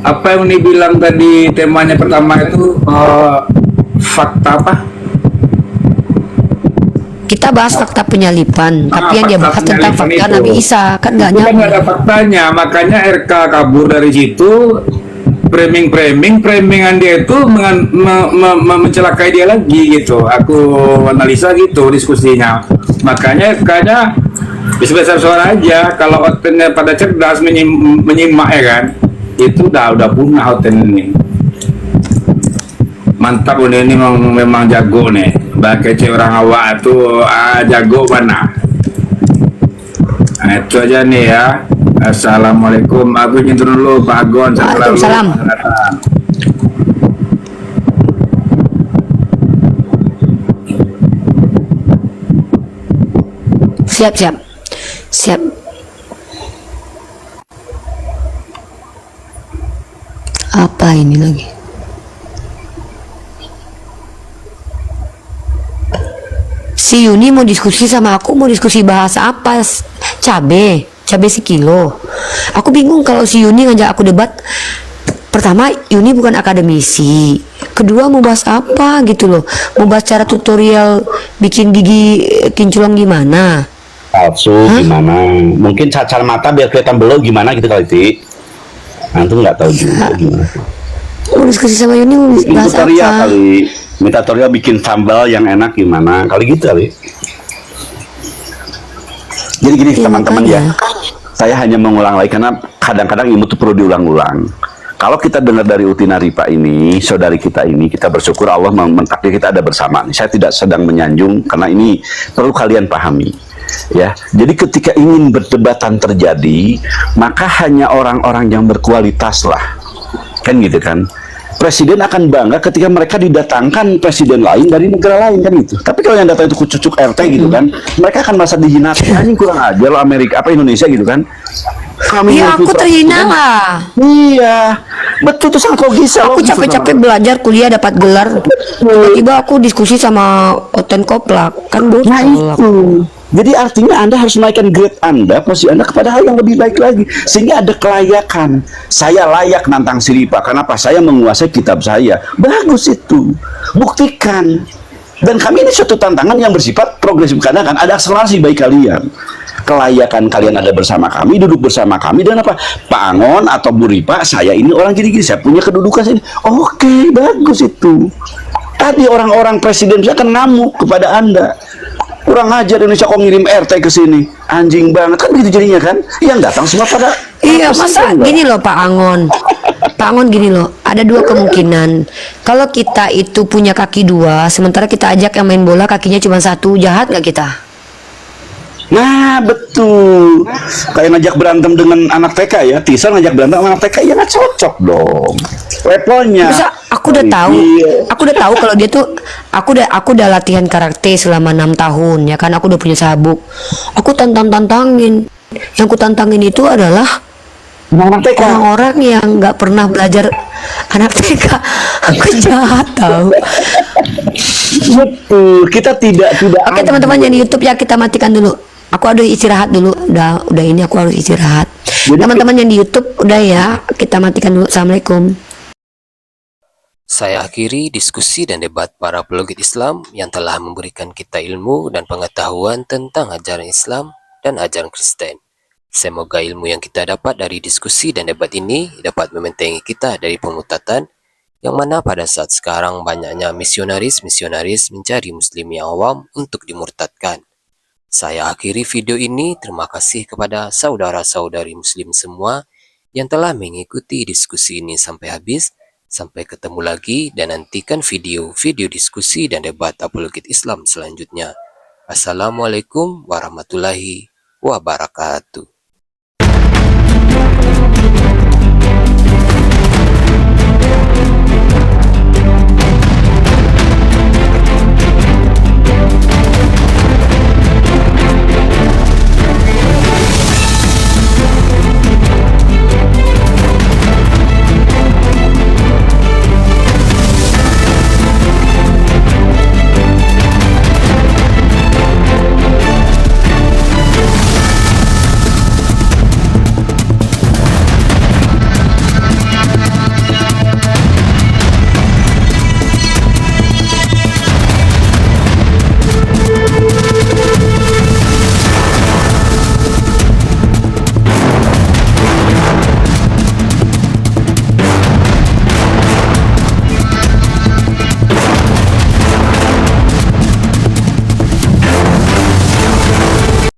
Apa yang Uni bilang tadi, temanya pertama itu fakta apa? Kita bahas fakta penyalipan, tapi yang dia fakta bahas tentang fakta penyalipan itu. Nabi Isa kan nggak Itu kan nyambung. nggak ada faktanya, makanya RK kabur dari situ. Framingan dia itu mencelakai dia lagi gitu. Aku analisa gitu diskusinya. Makanya RK-nya besar suara aja. Kalau otennya pada cerdas menyimak ya kan, itu udah punah oten ini. Mantap ini memang jago nih. Bagai orang awak tuh jago mana. Nah, itu aja nih ya. Assalamualaikum. Aku izin dulu Pak Agon. Waalaikumsalam. Siap. Apa ini lagi? Si Yuni mau diskusi sama aku, mau diskusi bahasa apa? Cabe sekilo. Aku bingung kalau si Yuni ngajak aku debat. Pertama, Yuni bukan akademisi. Kedua, mau bahas apa gitu loh. Mau bahas cara tutorial bikin gigi kinclong gimana? Palsu gimana? Mungkin cacar mata biar kelihatan belok gimana gitu kali, Ti. Antum nggak tahu juga gimana. Mau diskusi sama Yuni, mau Bikin bahas tutorial apa? kali. Minta tutorial bikin sambal yang enak gimana? Kali gitu kali. Jadi gini Ya, teman-teman ya. makanya. Saya hanya mengulang lagi karena kadang-kadang ilmu itu perlu diulang-ulang. Kalau kita dengar dari Utina Ripa ini, saudari kita ini, kita bersyukur Allah mentakdir kita ada bersama. Saya tidak sedang menyanjung karena ini perlu kalian pahami. Ya, jadi ketika ingin berdebatan terjadi, maka hanya orang-orang yang berkualitas lah, kan gitu kan. Presiden akan bangga ketika mereka didatangkan presiden lain dari negara lain kan gitu. Tapi kalau yang datang itu kucucuk RT gitu kan, mereka akan merasa dihinakan. Anjing kurang ajar lo Amerika apa Indonesia gitu kan. Kami Ya aku terhina lah. Iya, betul tuh sangat logis. Aku capek-capek belajar kuliah dapat gelar. Tiba-tiba aku diskusi sama Oten Koplak, kan Nah botol. itu. Jadi artinya Anda harus menaikkan grade Anda, posisi Anda kepada hal yang lebih baik lagi. Sehingga ada kelayakan. Saya layak nantang si Ripa. Kenapa? Saya menguasai kitab saya. Bagus itu. Buktikan. Dan kami ini suatu tantangan yang bersifat progresif. Karena kan ada akselerasi bagi kalian. Kelayakan kalian ada bersama kami, duduk bersama kami. Dan apa? Pak Angon atau Bu Ripa, saya ini orang gini-gini. Saya punya kedudukan sini. Oke, bagus itu. Tadi orang-orang presiden bisa akan ngamuk kepada Anda. Kurang ajar Indonesia kok ngirim RT ke sini. Anjing banget kan begitu jadinya kan. Yang datang semua pada Iya, masa gini loh Pak Angon. Pak Angon gini loh, ada dua kemungkinan. Kalau kita itu punya kaki dua, sementara kita ajak yang main bola kakinya cuma satu, jahat nggak kita? Nah betul. Kayak ngajak berantem dengan anak TK ya. Tisa ngajak berantem sama anak TK ya nggak cocok dong. Levelnya. Bisa, aku udah tahu. Iya. Aku udah tahu kalau dia tuh aku udah latihan karate selama 6 tahun ya kan, aku udah punya sabuk. Aku tantangin. Yang ku tantangin itu adalah Anak TK. orang-orang yang nggak pernah belajar anak TK. Aku jahat tahu. Betul. Kita tidak Oke adil. teman-teman yang di YouTube ya, kita matikan dulu. Aku harus istirahat dulu. Udah ini aku harus istirahat. Jadi- Teman-teman yang di YouTube udah ya, kita matikan dulu. Assalamualaikum. Saya akhiri diskusi dan debat para apologet Islam yang telah memberikan kita ilmu dan pengetahuan tentang ajaran Islam dan ajaran Kristen. Semoga ilmu yang kita dapat dari diskusi dan debat ini dapat membentengi kita dari pemutatan, yang mana pada saat sekarang banyaknya misionaris mencari muslim yang awam untuk dimurtadkan. Saya akhiri video ini. Terima kasih kepada saudara-saudari muslim semua yang telah mengikuti diskusi ini sampai habis. Sampai ketemu lagi dan nantikan video-video diskusi dan debat apologet Islam selanjutnya. Assalamualaikum warahmatullahi wabarakatuh.